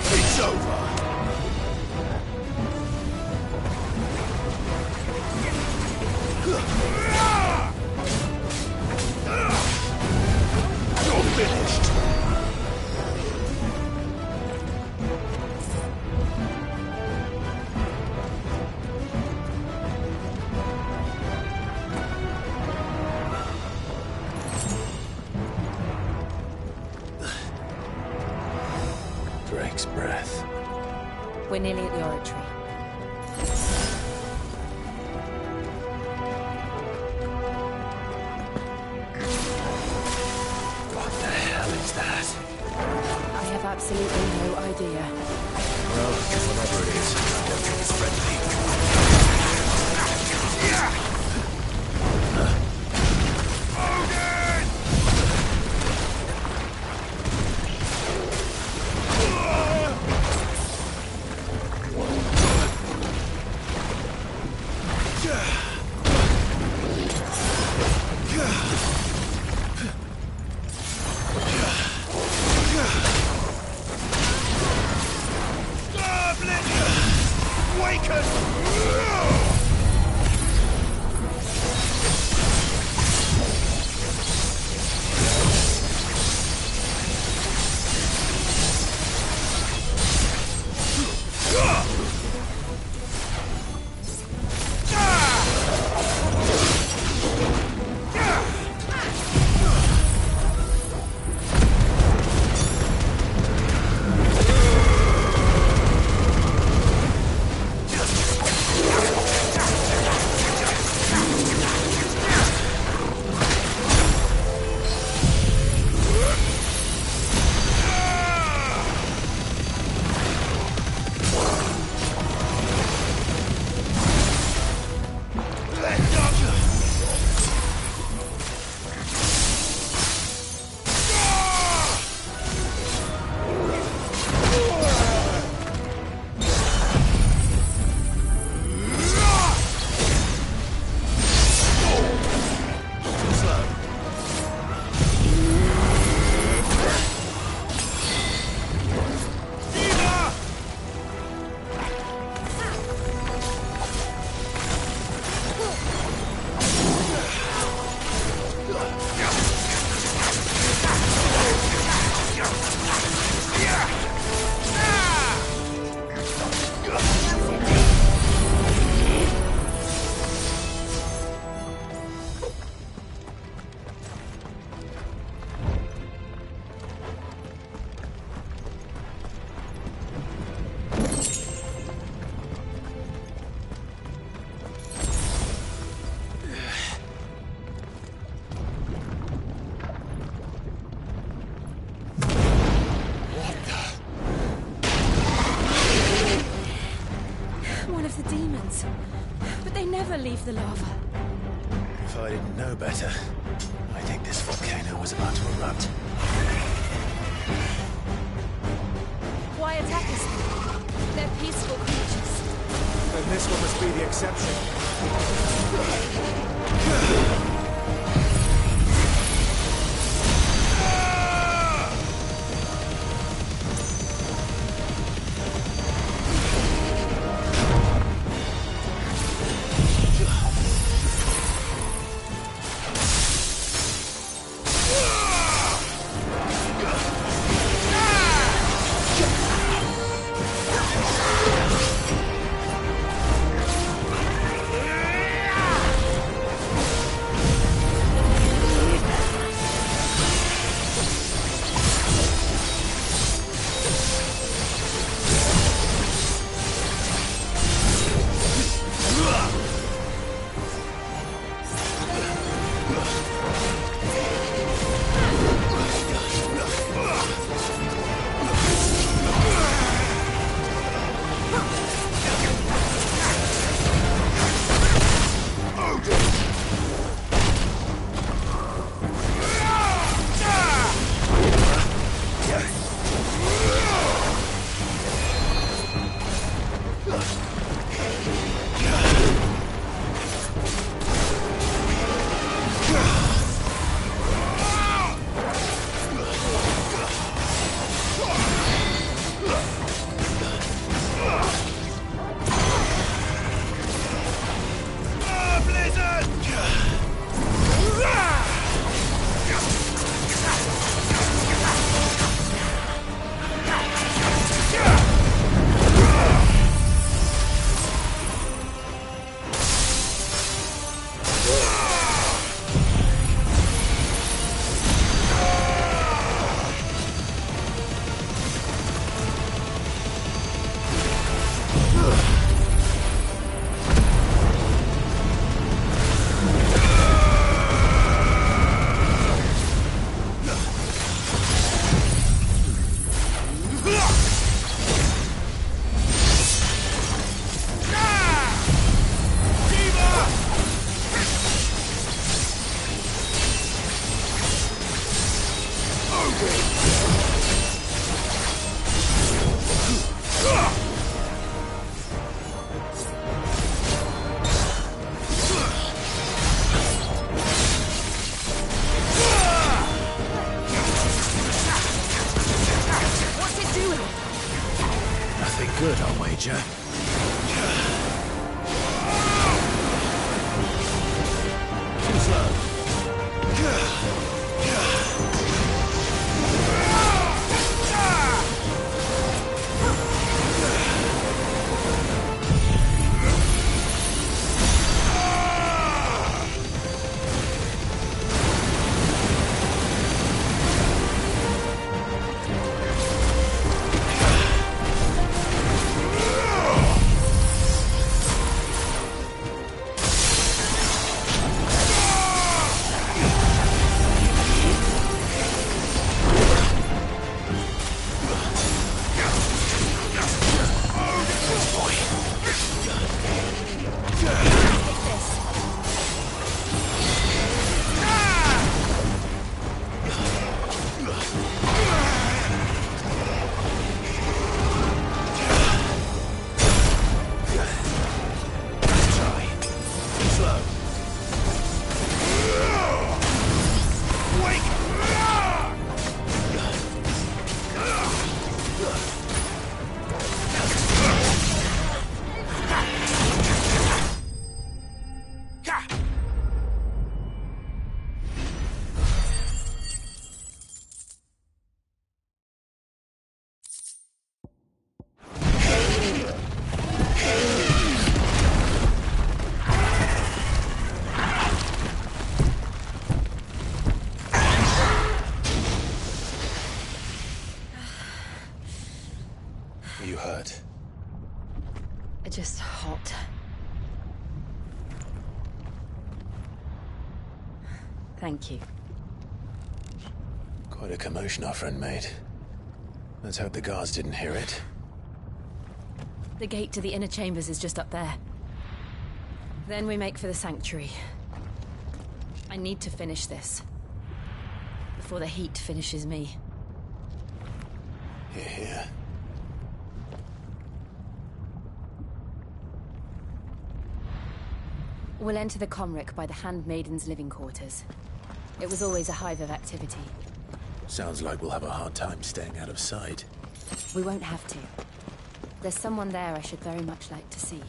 It's over. You're finished. Drake's breath. We're nearly at the oratory. What the hell is that? I have absolutely no idea. Well, whatever it is, I don't think it's friendly. Awaken! the lava. If I didn't know better, I think this volcano was about to erupt. Why attack us? They're peaceful creatures. Then this one must be the exception. Good, I'll wager. Too slow. You hurt? Just hot. Thank you. Quite a commotion our friend made. Let's hope the guards didn't hear it. The gate to the inner chambers is just up there. Then we make for the sanctuary. I need to finish this. Before the heat finishes me. Here. We'll enter the Comric by the Handmaiden's living quarters. It was always a hive of activity. Sounds like we'll have a hard time staying out of sight. We won't have to. There's someone there I should very much like to see.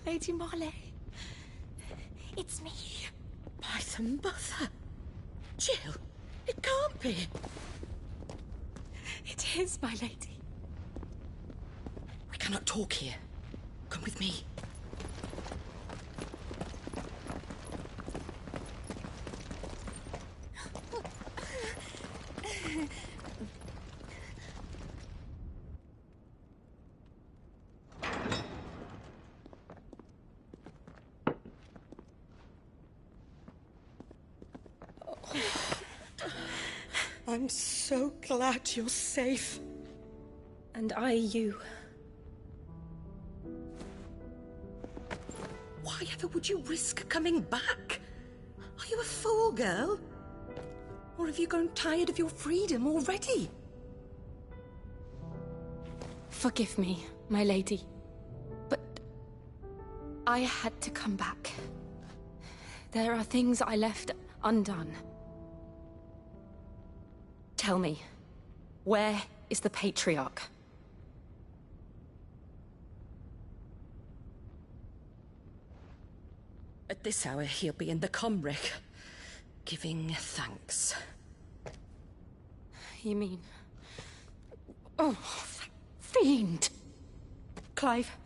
Lady Marley. It's me. By the mother. Jill, it can't be. It is, my lady. We cannot talk here. Come with me. I'm so glad you're safe. And I you. Why ever would you risk coming back? Are you a fool, girl? Or have you grown tired of your freedom already? Forgive me, my lady. But I had to come back. There are things I left undone. Tell me, where is the Patriarch? At this hour, he'll be in the Comric, giving thanks. You mean... Oh, fiend! Clive,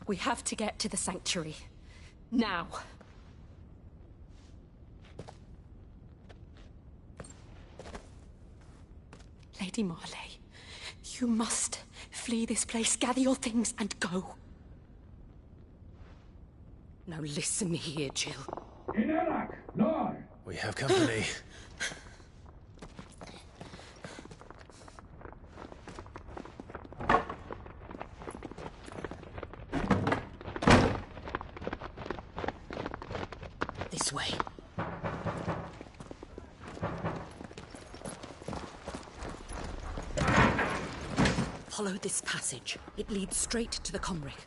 we have to get to the sanctuary. Now. Lady Marley, you must flee this place, gather your things, and go. Now listen here, Jill. We have company. This way. Follow this passage. It leads straight to the Comric.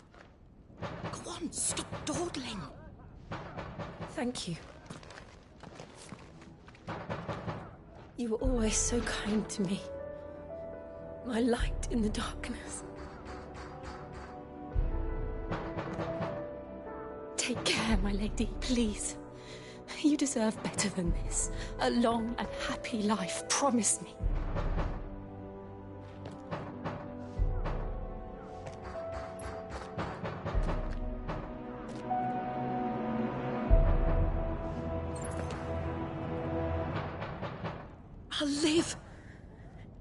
Go on, stop dawdling. Thank you. You were always so kind to me. My light in the darkness. Take care, my lady, please. You deserve better than this. A long and happy life, promise me. I'll live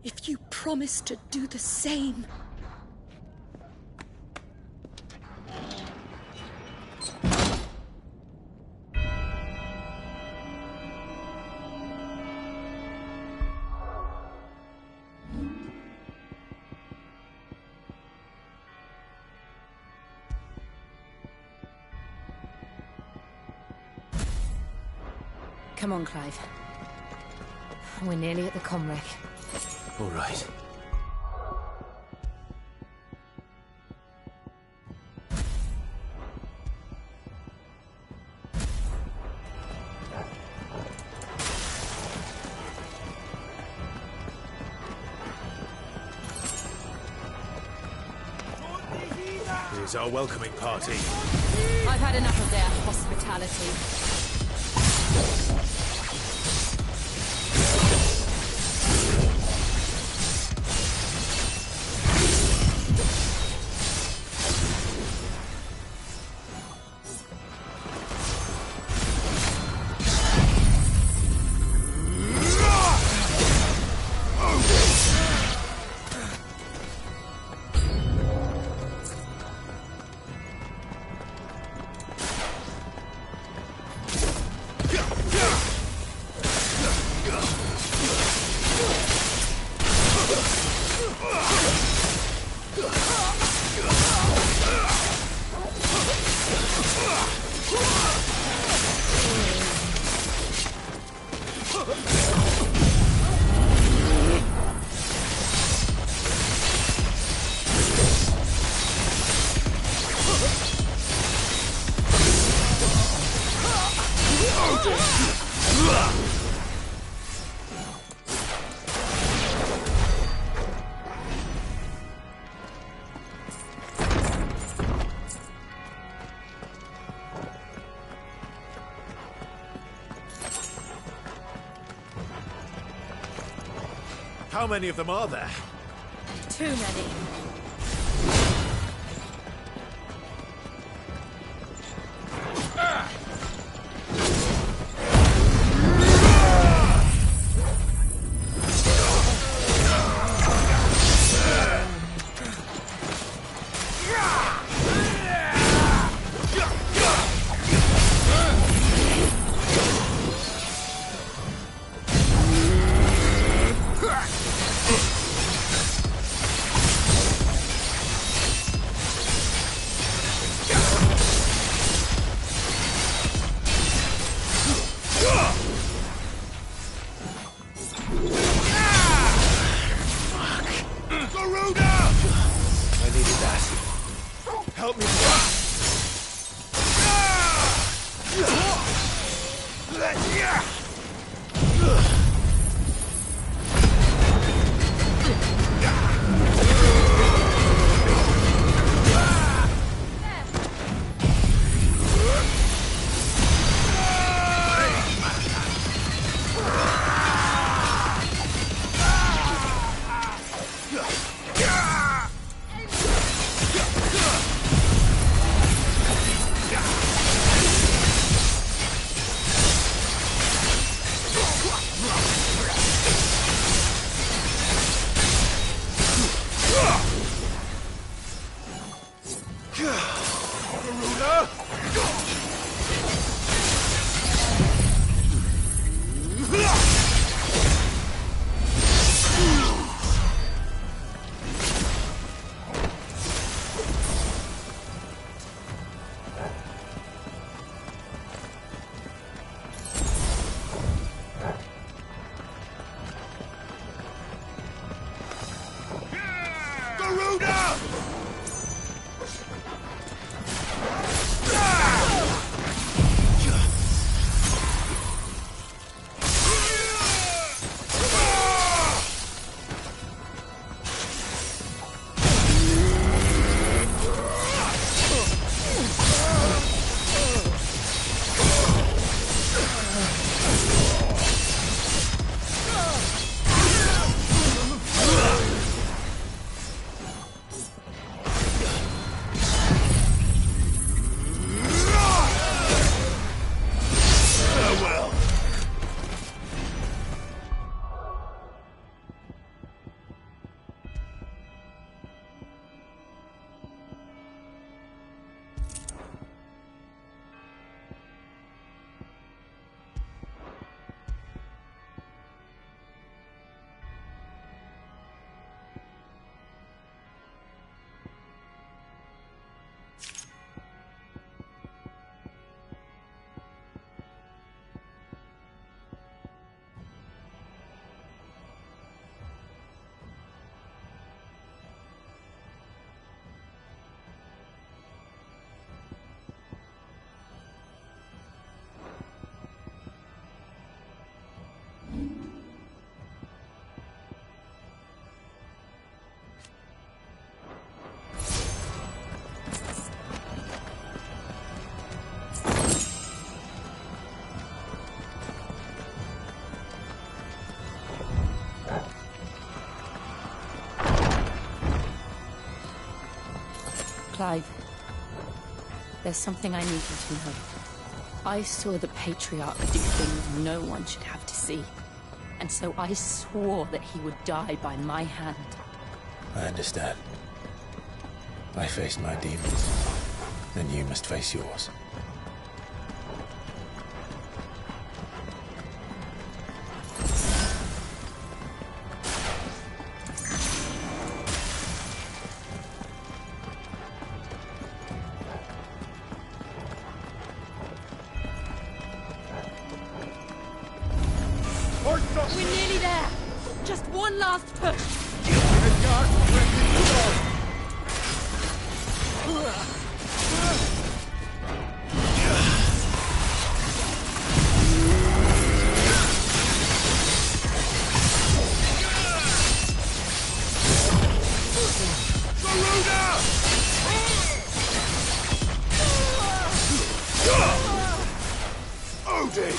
if you promise to do the same. Come on, Clive. We're nearly at the Comrec. All right. Here's our welcoming party. I've had enough of their hospitality. How many of them are there? Too many. Clive, there's something I need you to know. I saw the Patriarch do things no one should have to see. And so I swore that he would die by my hand. I understand. I faced my demons. Then you must face yours. We're nearly there. Just one last push. Odin!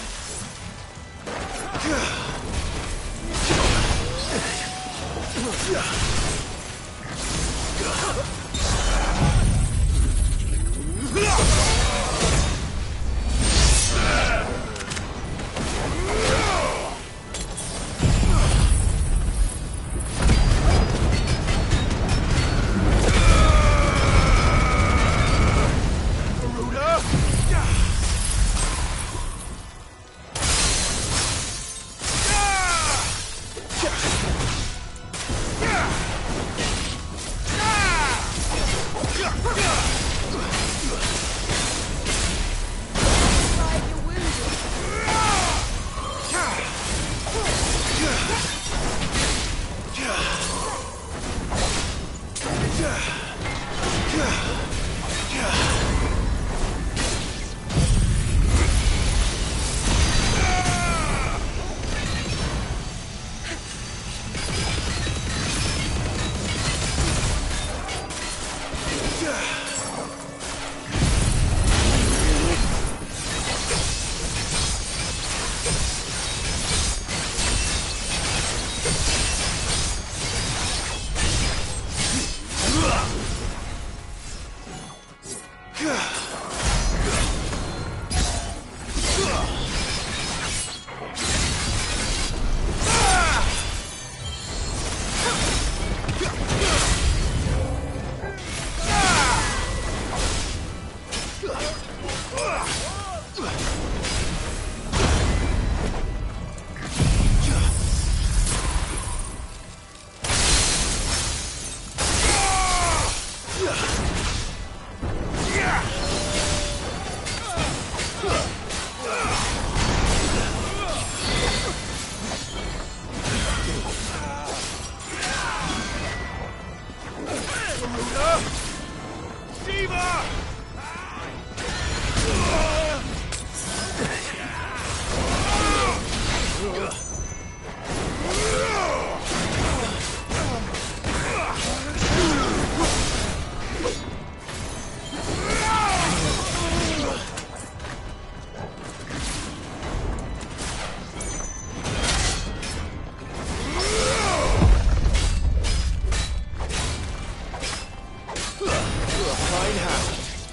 Fine hand.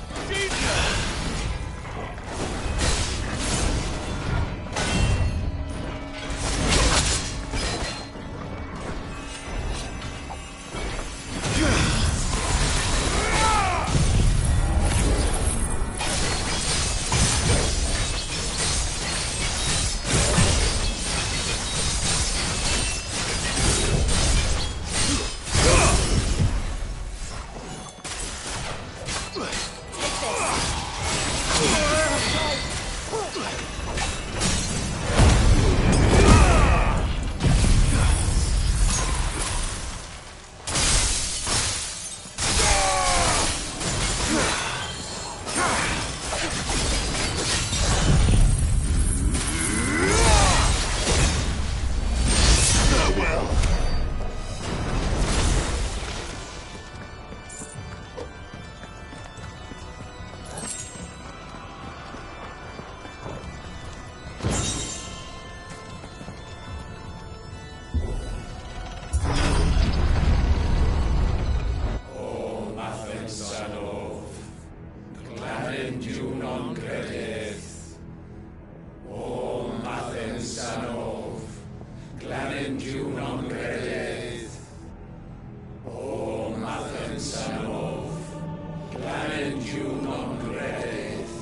Glanenju non gredith,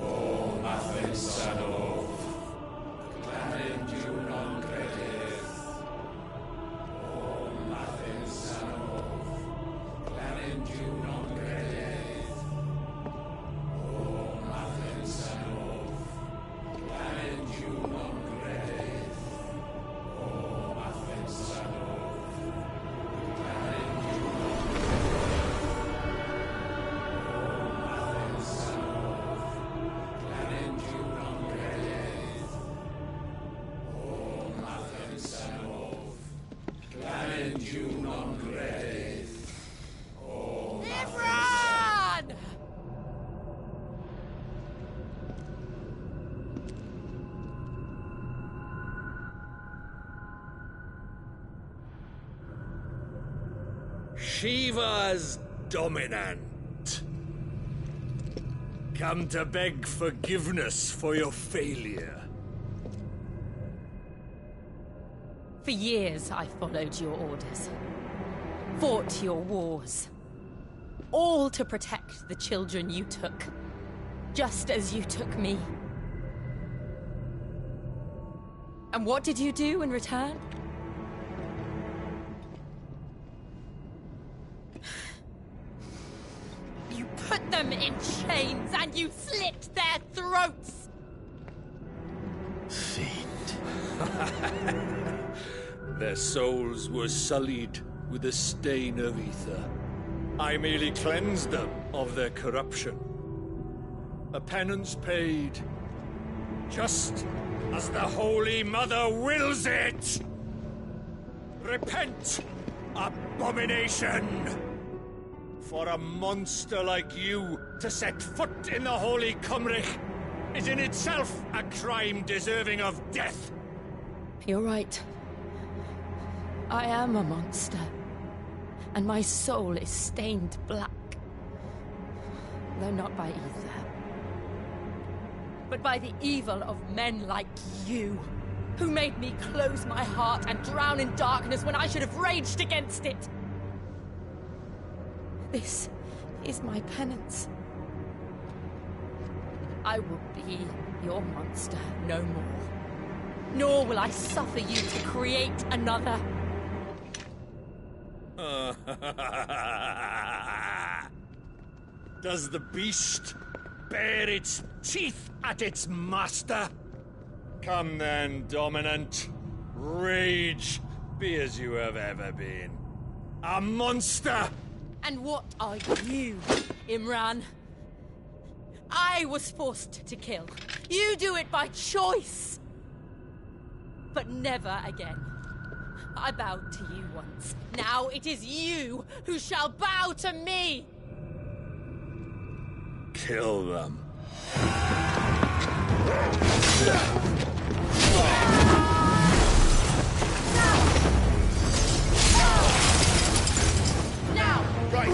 O Mathen Sanov. Glanenju non gredith, O Mathen Sanov. Glanenju non gredith, O Mathen Sanov. Glanenju non gredith, O Mathen Sanov. Imran! Shiva's dominant. Come to beg forgiveness for your failure. For years, I followed your orders. Fought your wars. All to protect the children you took. Just as you took me. And what did you do in return? You put them in chains and you slit their throats! Their souls were sullied with a stain of ether. I merely cleansed them of their corruption. A penance paid, just as the Holy Mother wills it! Repent, abomination! For a monster like you to set foot in the Holy Cymric is in itself a crime deserving of death. You're right. I am a monster. And my soul is stained black. Though not by ether. But by the evil of men like you, who made me close my heart and drown in darkness when I should have raged against it. This is my penance. I will be your monster no more. Nor will I suffer you to create another. Does the beast bare its teeth at its master? Come then, dominant. Rage, be as you have ever been. A monster! And what are you, Imran? I was forced to kill. You do it by choice. But never again. I bowed to you once. Now it is you who shall bow to me! Kill them. Now! Right!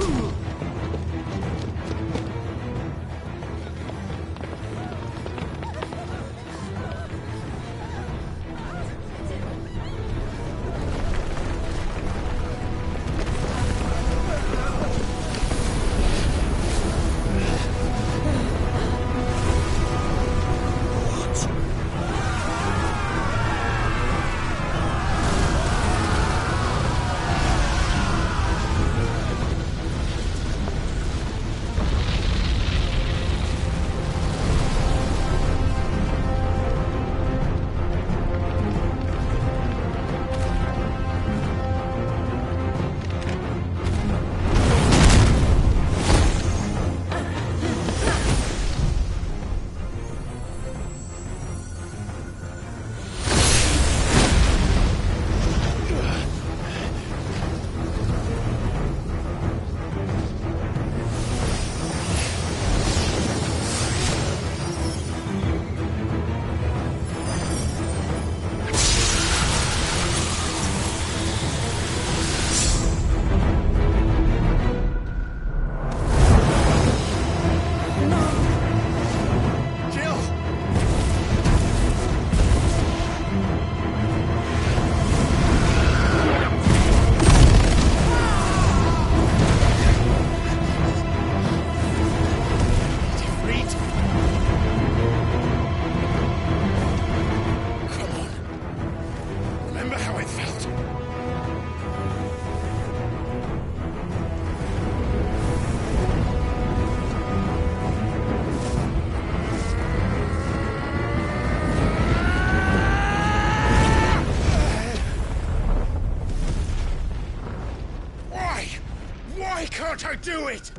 can't I do it?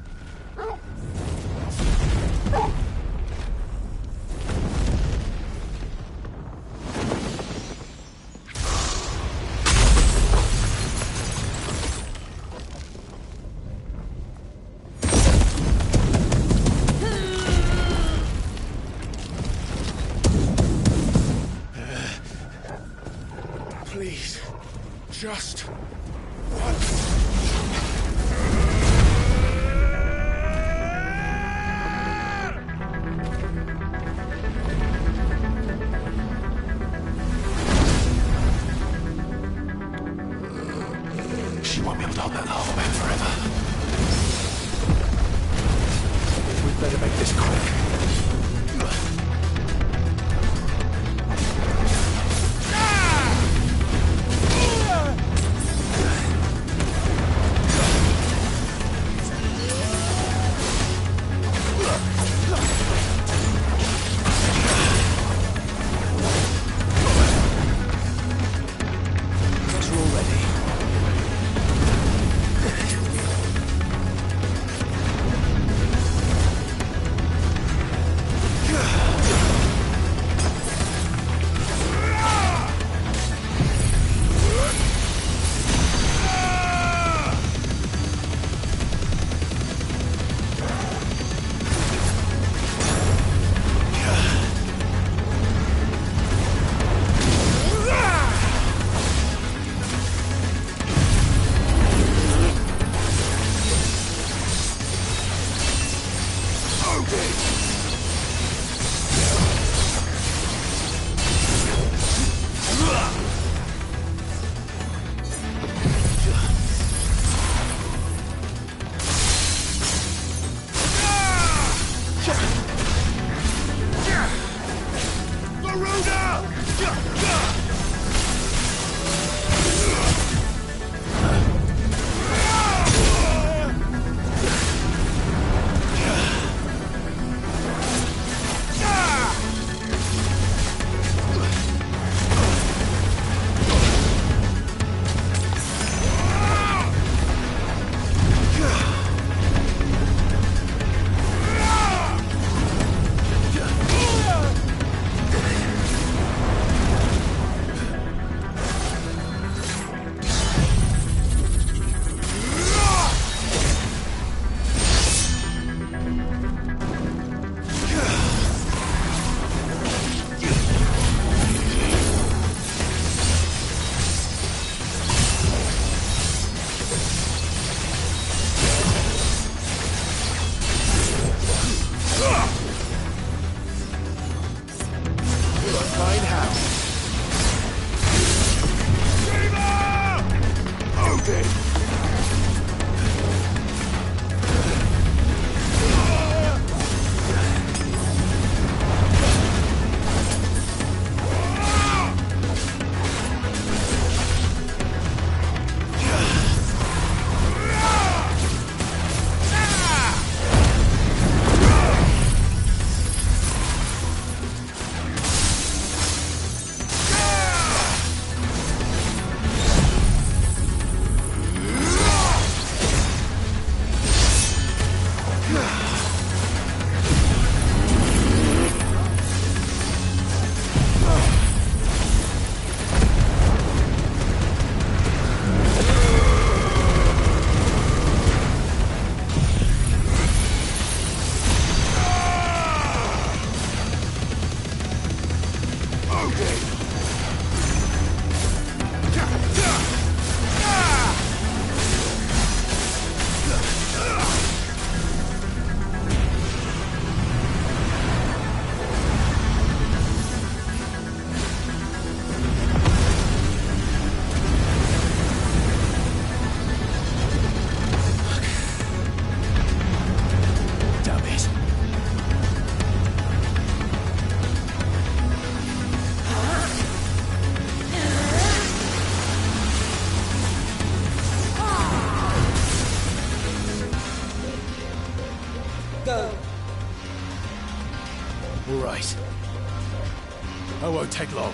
Please, just once. She won't be able to hold that lava back forever. We'd better make this quick. All right. I won't take long.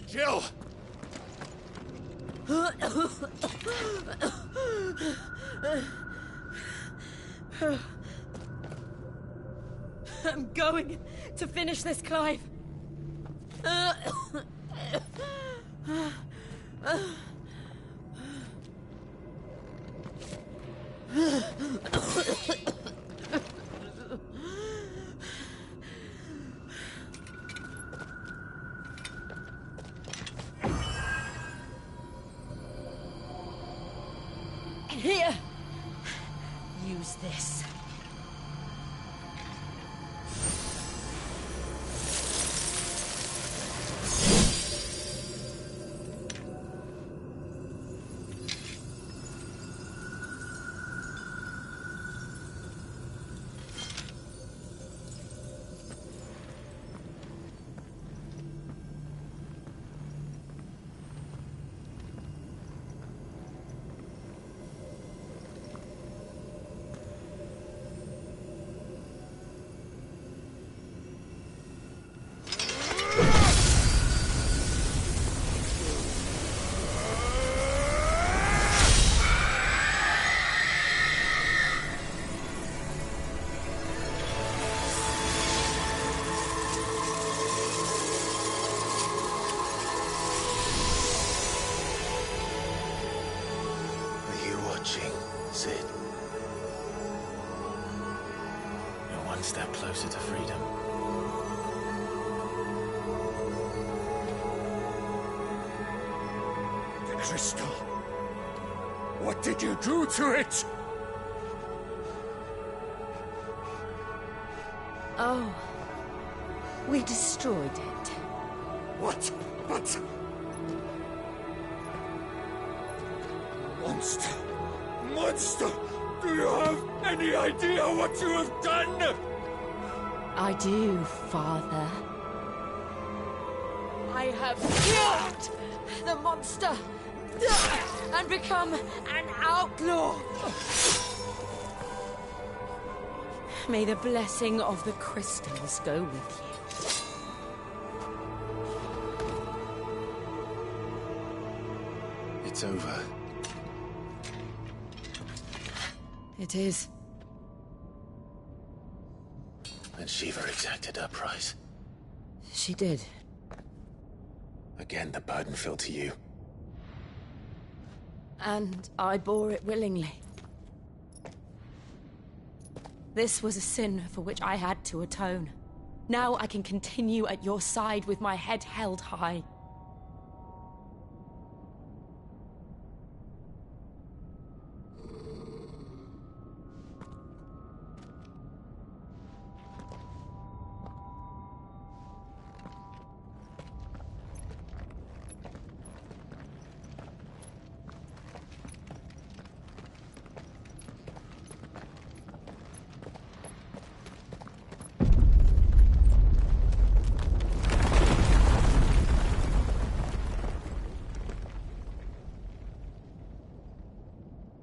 Jill! I'm going to finish this, Clive. Here! Use this. Cid. You're one step closer to freedom. The crystal. What did you do to it? Oh. We destroyed it. What? But... Monster! Monster! Do you have any idea what you have done? I do, Father. I have killed the monster and become an outlaw. May the blessing of the crystals go with you. It's over. It is. And Shiva exacted her price. She did. Again, the burden fell to you. And I bore it willingly. This was a sin for which I had to atone. Now I can continue at your side with my head held high.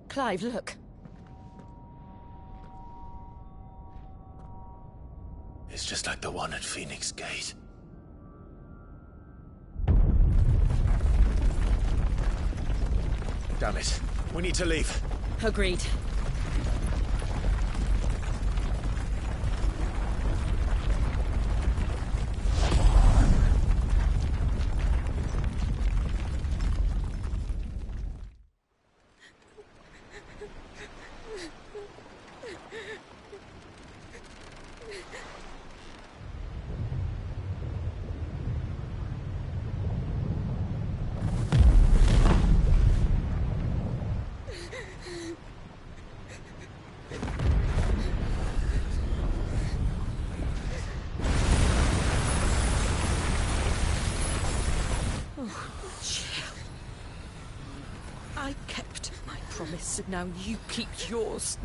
Clive, look. It's just like the one at Phoenix Gate. Damn it. We need to leave. Agreed. I kept my promise, and now you keep yours.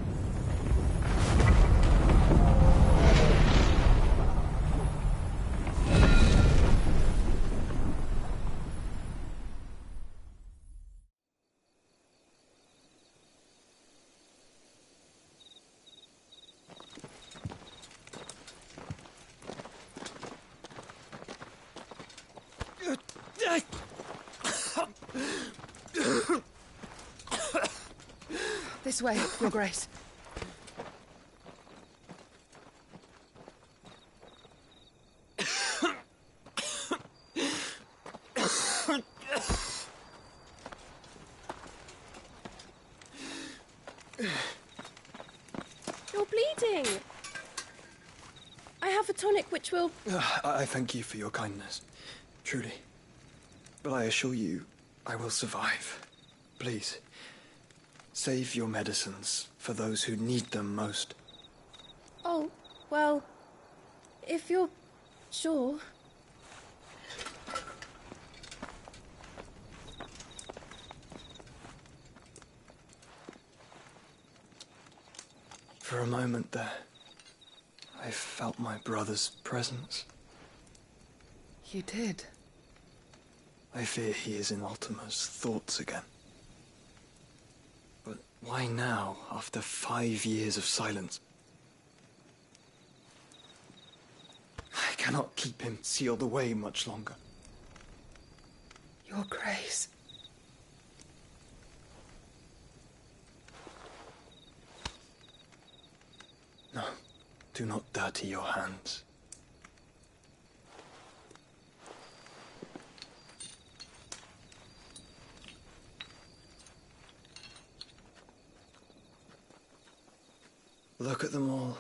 This way, Your Grace. which will... I thank you for your kindness, truly. But I assure you, I will survive. Please, save your medicines for those who need them most. Oh, well, if you're sure... For a moment there, I felt my brother's presence. You did? I fear he is in Ultima's thoughts again. But why now, after 5 years of silence? I cannot keep him sealed away much longer. Your Grace. No, do not dirty your hands. Look at them all.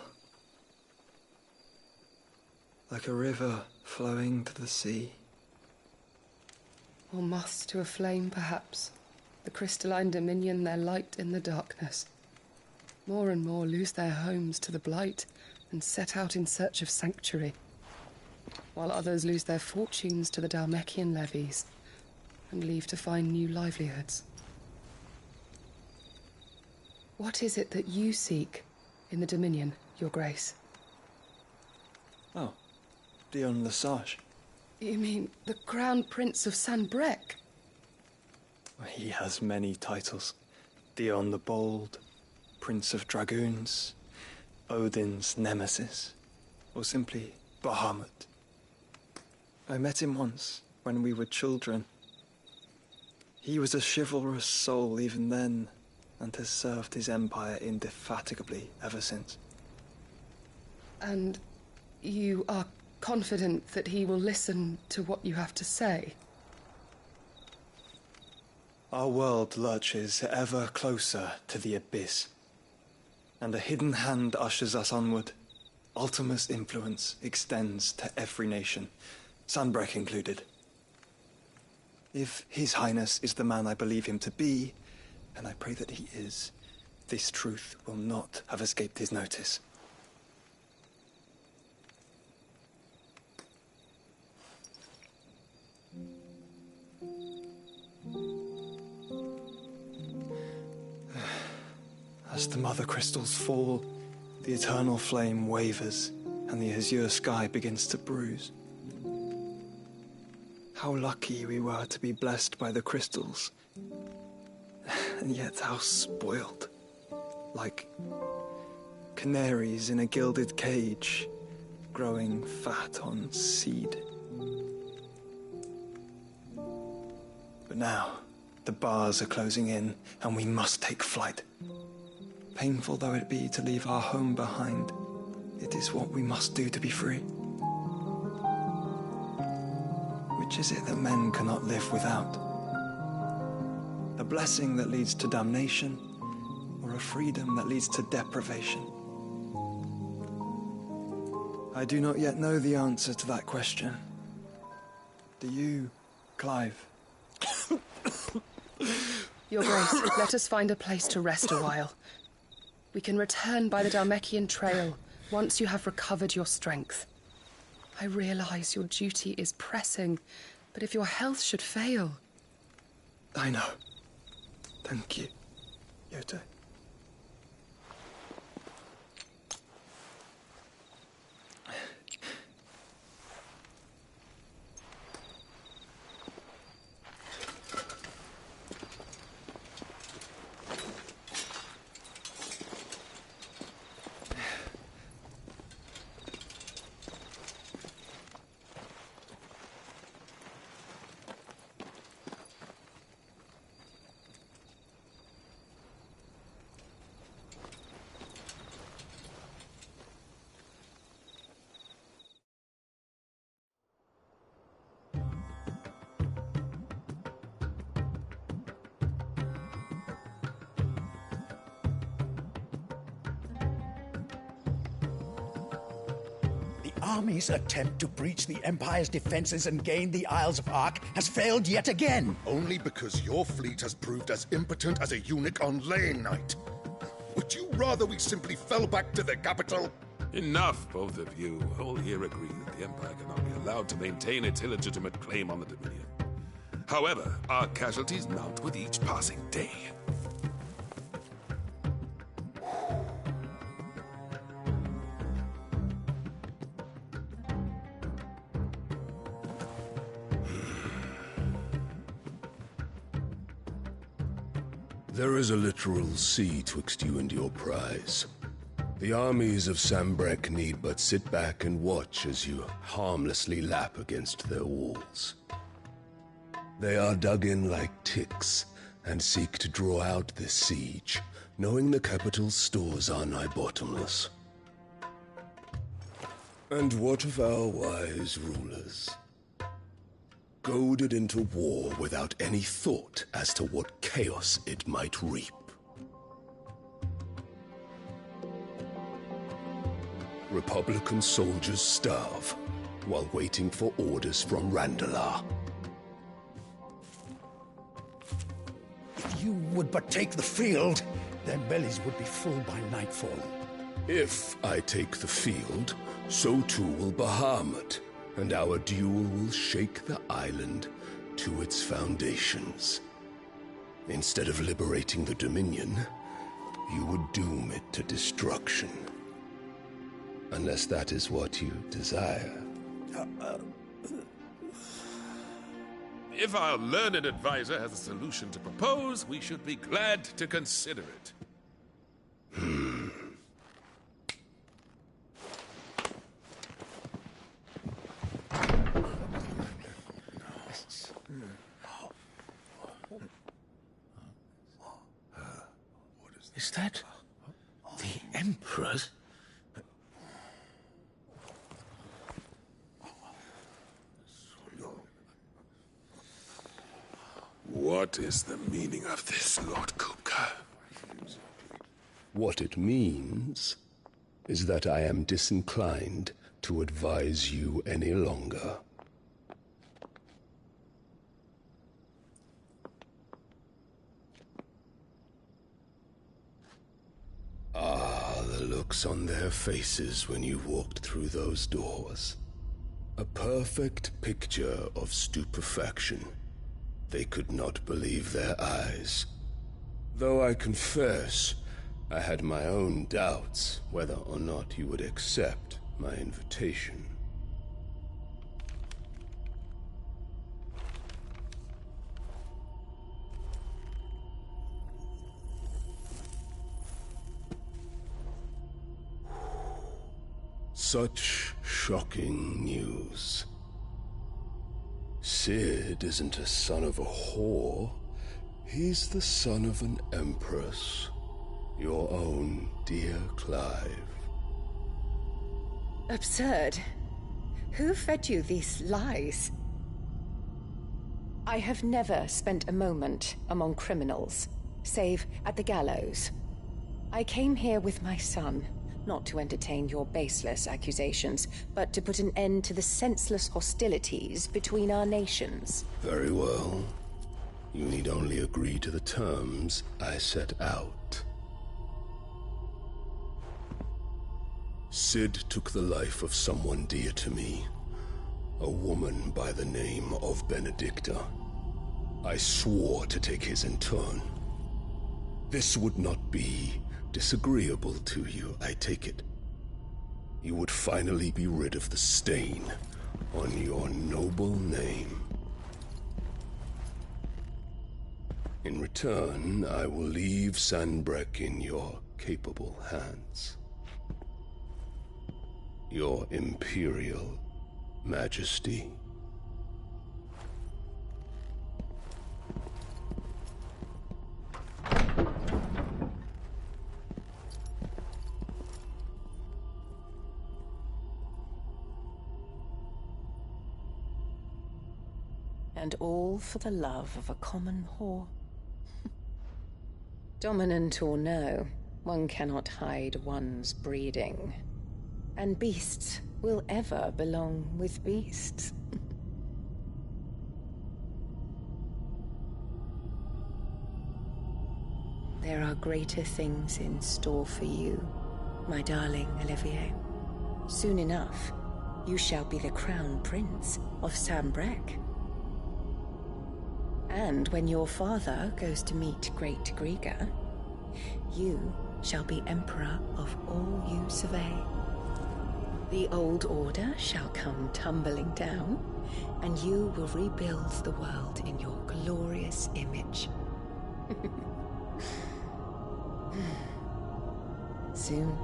Like a river flowing to the sea. Or moths to a flame, perhaps. The crystalline dominion, their light in the darkness. More and more lose their homes to the blight and set out in search of sanctuary, while others lose their fortunes to the Dhalmekian levies and leave to find new livelihoods. What is it that you seek in the Dominion, Your Grace? Oh, Dion Lesage. You mean the Crown Prince of Sanbreque? He has many titles. Dion the Bold, Prince of Dragoons, Odin's Nemesis, or simply Bahamut. I met him once, when we were children. He was a chivalrous soul even then, and has served his empire indefatigably ever since. And you are confident that he will listen to what you have to say? Our world lurches ever closer to the abyss, and a hidden hand ushers us onward. Ultima's influence extends to every nation, Sanbreque included. If His Highness is the man I believe him to be, and I pray that he is, this truth will not have escaped his notice. As the mother crystals fall, the eternal flame wavers, and the azure sky begins to bruise. How lucky we were to be blessed by the crystals, and yet how spoiled. Like canaries in a gilded cage, growing fat on seed. But now, the bars are closing in, and we must take flight. Painful though it be to leave our home behind, it is what we must do to be free. Which is it that men cannot live without? A blessing that leads to damnation, or a freedom that leads to deprivation? I do not yet know the answer to that question. Do you, Clive? Your Grace, let us find a place to rest a while. We can return by the Dhalmekian trail once you have recovered your strength. I realize your duty is pressing, but if your health should fail... I know. Thank you, Yote. army's attempt to breach the Empire's defenses and gain the Isles of Ark has failed yet again. Only because your fleet has proved as impotent as a eunuch on laying night. Would you rather we simply fell back to the capital? Enough, both of you. All here agree that the Empire cannot be allowed to maintain its illegitimate claim on the Dominion. However, our casualties mount with each passing day. There is a literal sea twixt you and your prize. The armies of Sanbreque need but sit back and watch as you harmlessly lap against their walls. They are dug in like ticks and seek to draw out this siege, knowing the capital's stores are nigh bottomless. And what of our wise rulers? Goaded into war without any thought as to what chaos it might reap. Republican soldiers starve while waiting for orders from Randalar. If you would but take the field, their bellies would be full by nightfall. If I take the field, so too will Bahamut, and our duel will shake the island to its foundations. Instead of liberating the Dominion, you would doom it to destruction. Unless that is what you desire. If our learned advisor has a solution to propose, we should be glad to consider it. Is that the Emperor's? What is the meaning of this, Lord Kupka? What it means is that I am disinclined to advise you any longer. Ah, the looks on their faces when you walked through those doors. A perfect picture of stupefaction. They could not believe their eyes. Though I confess, I had my own doubts whether or not you would accept my invitation. Such shocking news. Cid isn't a son of a whore. He's the son of an empress. Your own dear Clive. Absurd. Who fed you these lies? I have never spent a moment among criminals, save at the gallows. I came here with my son, not to entertain your baseless accusations, but to put an end to the senseless hostilities between our nations. Very well. You need only agree to the terms I set out. Cid took the life of someone dear to me, a woman by the name of Benedicta. I swore to take his in turn. This would not be disagreeable to you, I take it. You would finally be rid of the stain on your noble name. In return, I will leave Sanbreque in your capable hands. Your Imperial Majesty. And all for the love of a common whore. Dominant or no, one cannot hide one's breeding. And beasts will ever belong with beasts. There are greater things in store for you, my darling Olivier. Soon enough, you shall be the crown prince of Sambrec. And when your father goes to meet Great Griga, you shall be emperor of all you survey. The old order shall come tumbling down, and you will rebuild the world in your glorious image. Soon.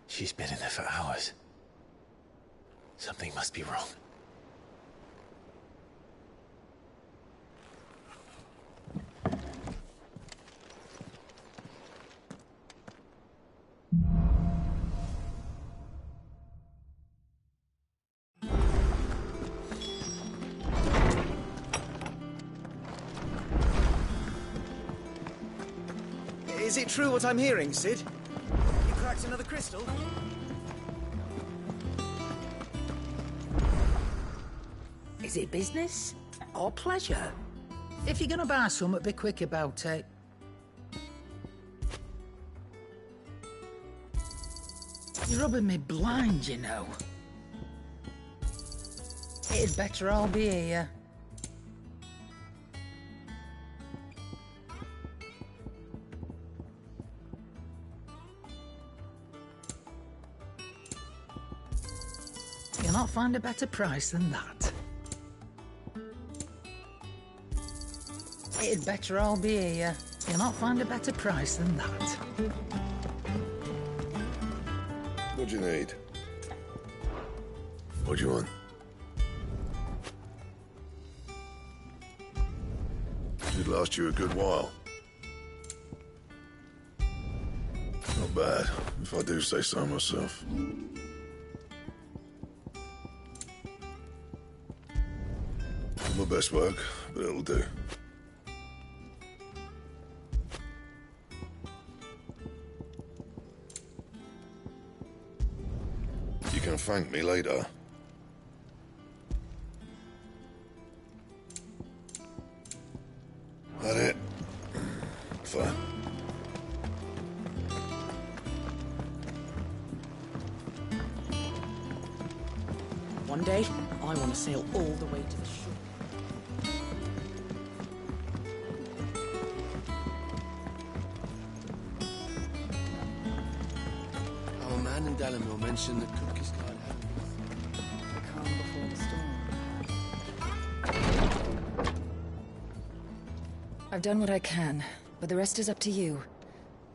She's been in there for hours. Something must be wrong. Is it true what I'm hearing, Cid? You cracked another crystal? Is it business or pleasure? If you're gonna buy something, be quick about it. You're rubbing me blind, you know. It'd better all be here. You'll not find a better price than that. It'd better all be here. You'll not find a better price than that. What do you need? What do you want? Should last you a good while. Not bad, if I do say so myself. Not my best work, but it'll do. You can thank me later. That it? Fine. One day, I want to sail all the way to the shore. Our man in Dalamil mentioned that Cookies can't have The calm before the storm. I've done what I can, but the rest is up to you.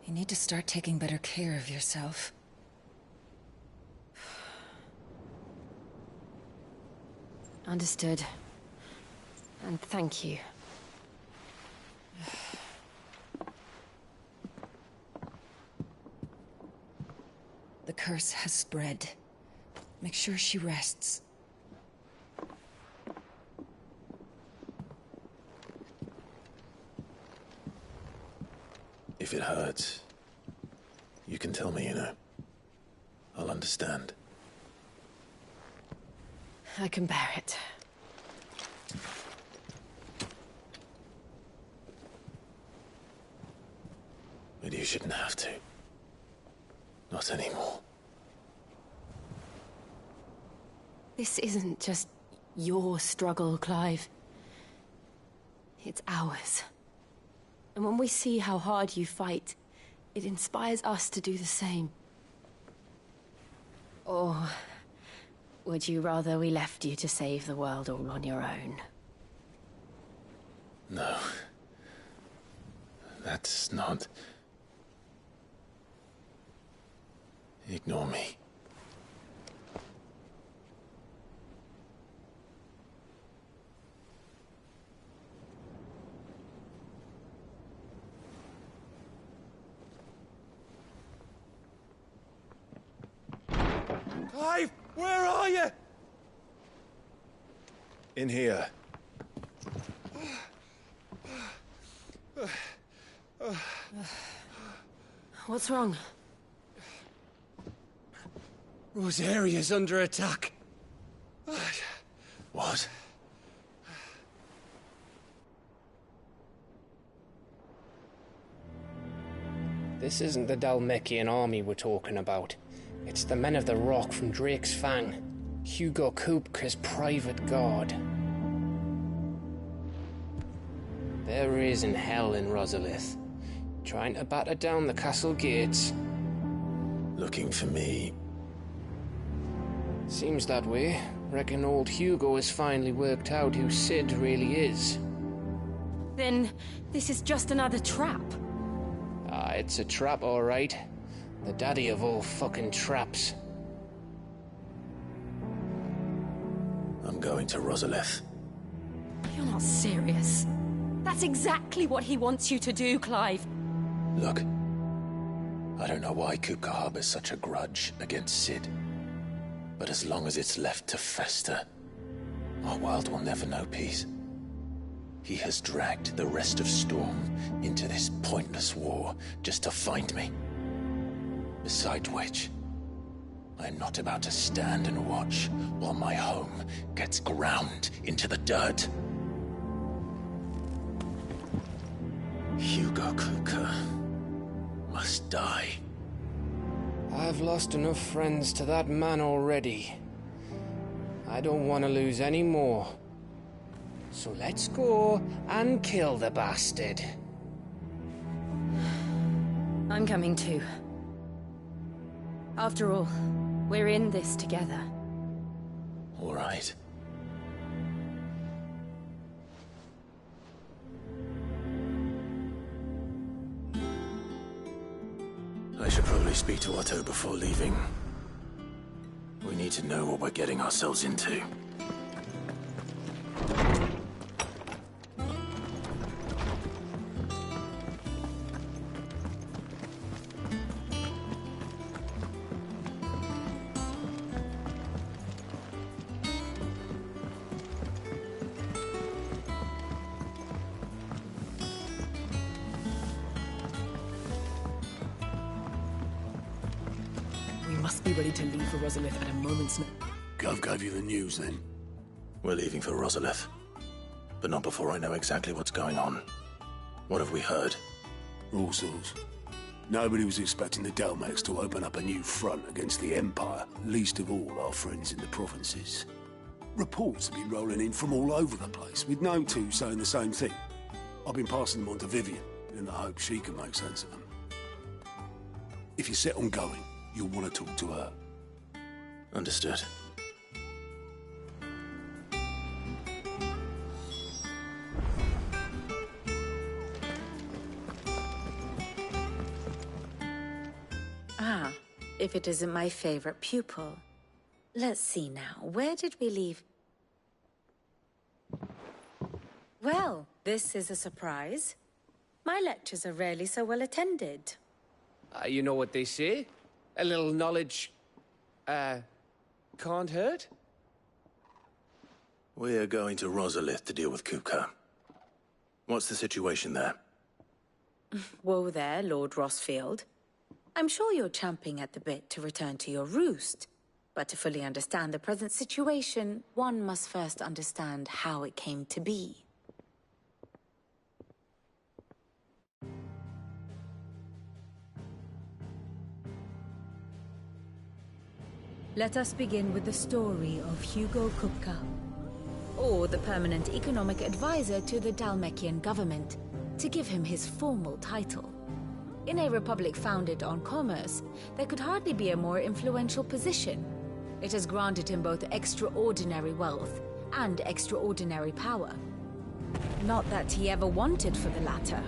You need to start taking better care of yourself. Understood. And thank you. The curse has spread. Make sure she rests. If it hurts, you can tell me, you know. I'll understand. I can bear it. But you shouldn't have to. Not anymore. This isn't just your struggle, Clive. It's ours. And when we see how hard you fight, it inspires us to do the same. Or would you rather we left you to save the world all on your own? No. That's not... Ignore me. Clive, where are you? In here. What's wrong? Rosaria's under attack. What? This isn't the Dhalmekian army we're talking about. It's the Men of the Rock from Drake's Fang. Hugo Kupka's private guard. There is in hell in Rosalith, trying to batter down the castle gates. Looking for me? Seems that way. Reckon old Hugo has finally worked out who Sid really is. Then this is just another trap. Ah, it's a trap, all right. The daddy of all fucking traps. I'm going to Rosalith. You're not serious. That's exactly what he wants you to do, Clive. Look, I don't know why Kupka harbors such a grudge against Sid. But as long as it's left to fester, our world will never know peace. He has dragged the rest of Storm into this pointless war just to find me. Besides which, I am not about to stand and watch while my home gets ground into the dirt. Hugo Kupka must die. I've lost enough friends to that man already. I don't want to lose any more. So let's go and kill the bastard. I'm coming too. After all, we're in this together. All right. I should probably speak to Otto before leaving. We need to know what we're getting ourselves into. Be ready to leave for Rosalith at a moment's notice. Gov gave you the news, then? We're leaving for Rosalith. But not before I know exactly what's going on. What have we heard? All sorts. Nobody was expecting the Dalmacs to open up a new front against the Empire, least of all our friends in the provinces. Reports have been rolling in from all over the place, with no two saying the same thing. I've been passing them on to Vivian, in the hope she can make sense of them. If you're set on going, you'll want to talk to her. Understood. Ah, if it isn't my favorite pupil. Let's see now, where did we leave? Well, this is a surprise. My lectures are rarely so well attended. You know what they say? A little knowledge, can't hurt? We're going to Rosalith to deal with Kupka. What's the situation there? Whoa there, Lord Rossfield. I'm sure you're champing at the bit to return to your roost. But to fully understand the present situation, one must first understand how it came to be. Let us begin with the story of Hugo Kupka, or the permanent economic advisor to the Dhalmekian government, to give him his formal title. In a republic founded on commerce, there could hardly be a more influential position. It has granted him both extraordinary wealth and extraordinary power. Not that he ever wanted for the latter.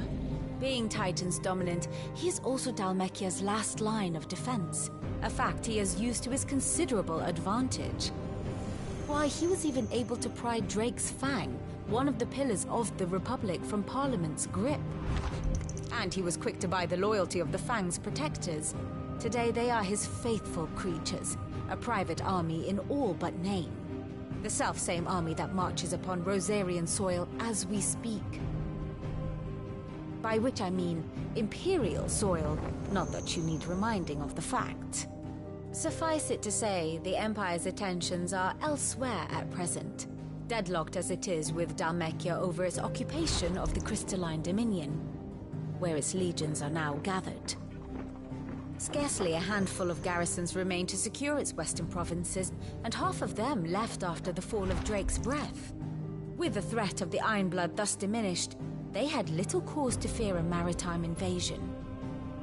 Being Titan's dominant, he is also Dhalmekia's last line of defense, a fact he has used to his considerable advantage. Why, he was even able to pry Drake's Fang, one of the pillars of the Republic, from Parliament's grip. And he was quick to buy the loyalty of the Fang's protectors. Today they are his faithful creatures, a private army in all but name. The self-same army that marches upon Rosarian soil as we speak. By which I mean Imperial soil, not that you need reminding of the fact. Suffice it to say, the Empire's attentions are elsewhere at present, deadlocked as it is with Dhalmekia over its occupation of the Crystalline Dominion, where its legions are now gathered. Scarcely a handful of garrisons remain to secure its western provinces, and half of them left after the fall of Drake's Breath. With the threat of the Ironblood thus diminished, they had little cause to fear a maritime invasion.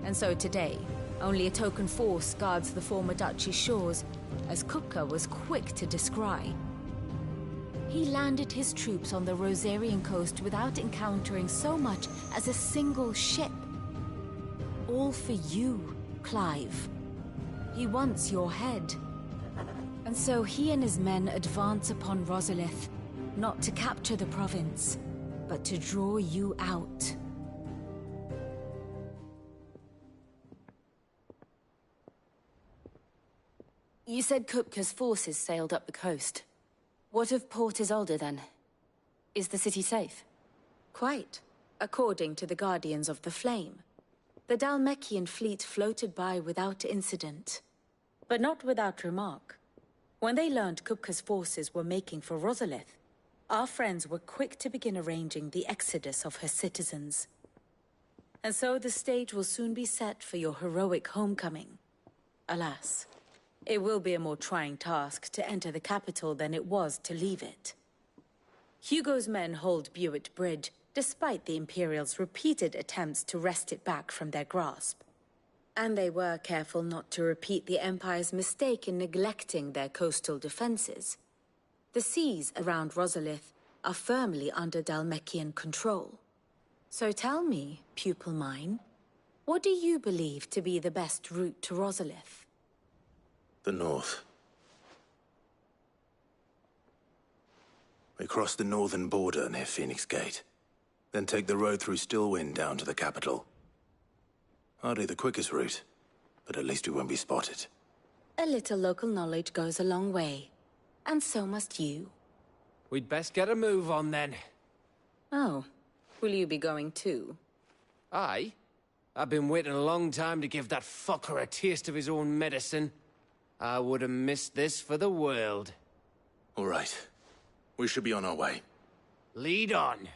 And so today, only a token force guards the former duchy's shores, as Kupka was quick to descry. He landed his troops on the Rosarian coast without encountering so much as a single ship. All for you, Clive. He wants your head. And so he and his men advance upon Rosalith, not to capture the province, but to draw you out. You said Kupka's forces sailed up the coast. What of Port Isolde, then? Is the city safe? Quite, according to the Guardians of the Flame. The Dhalmekian fleet floated by without incident, but not without remark. When they learned Kupka's forces were making for Rosalith, our friends were quick to begin arranging the exodus of her citizens. And so the stage will soon be set for your heroic homecoming. Alas, it will be a more trying task to enter the capital than it was to leave it. Hugo's men hold Buet Bridge, despite the Imperials' repeated attempts to wrest it back from their grasp. And they were careful not to repeat the Empire's mistake in neglecting their coastal defenses. The seas around Rosalith are firmly under Dhalmekian control. So tell me, pupil mine, what do you believe to be the best route to Rosalith? The north. We cross the northern border near Phoenix Gate. Then take the road through Stillwind down to the capital. Hardly the quickest route, but at least we won't be spotted. A little local knowledge goes a long way. And so must you. We'd best get a move on, then. Oh, will you be going too? Aye. I've been waiting a long time to give that fucker a taste of his own medicine. I would have missed this for the world. All right. We should be on our way. Lead on.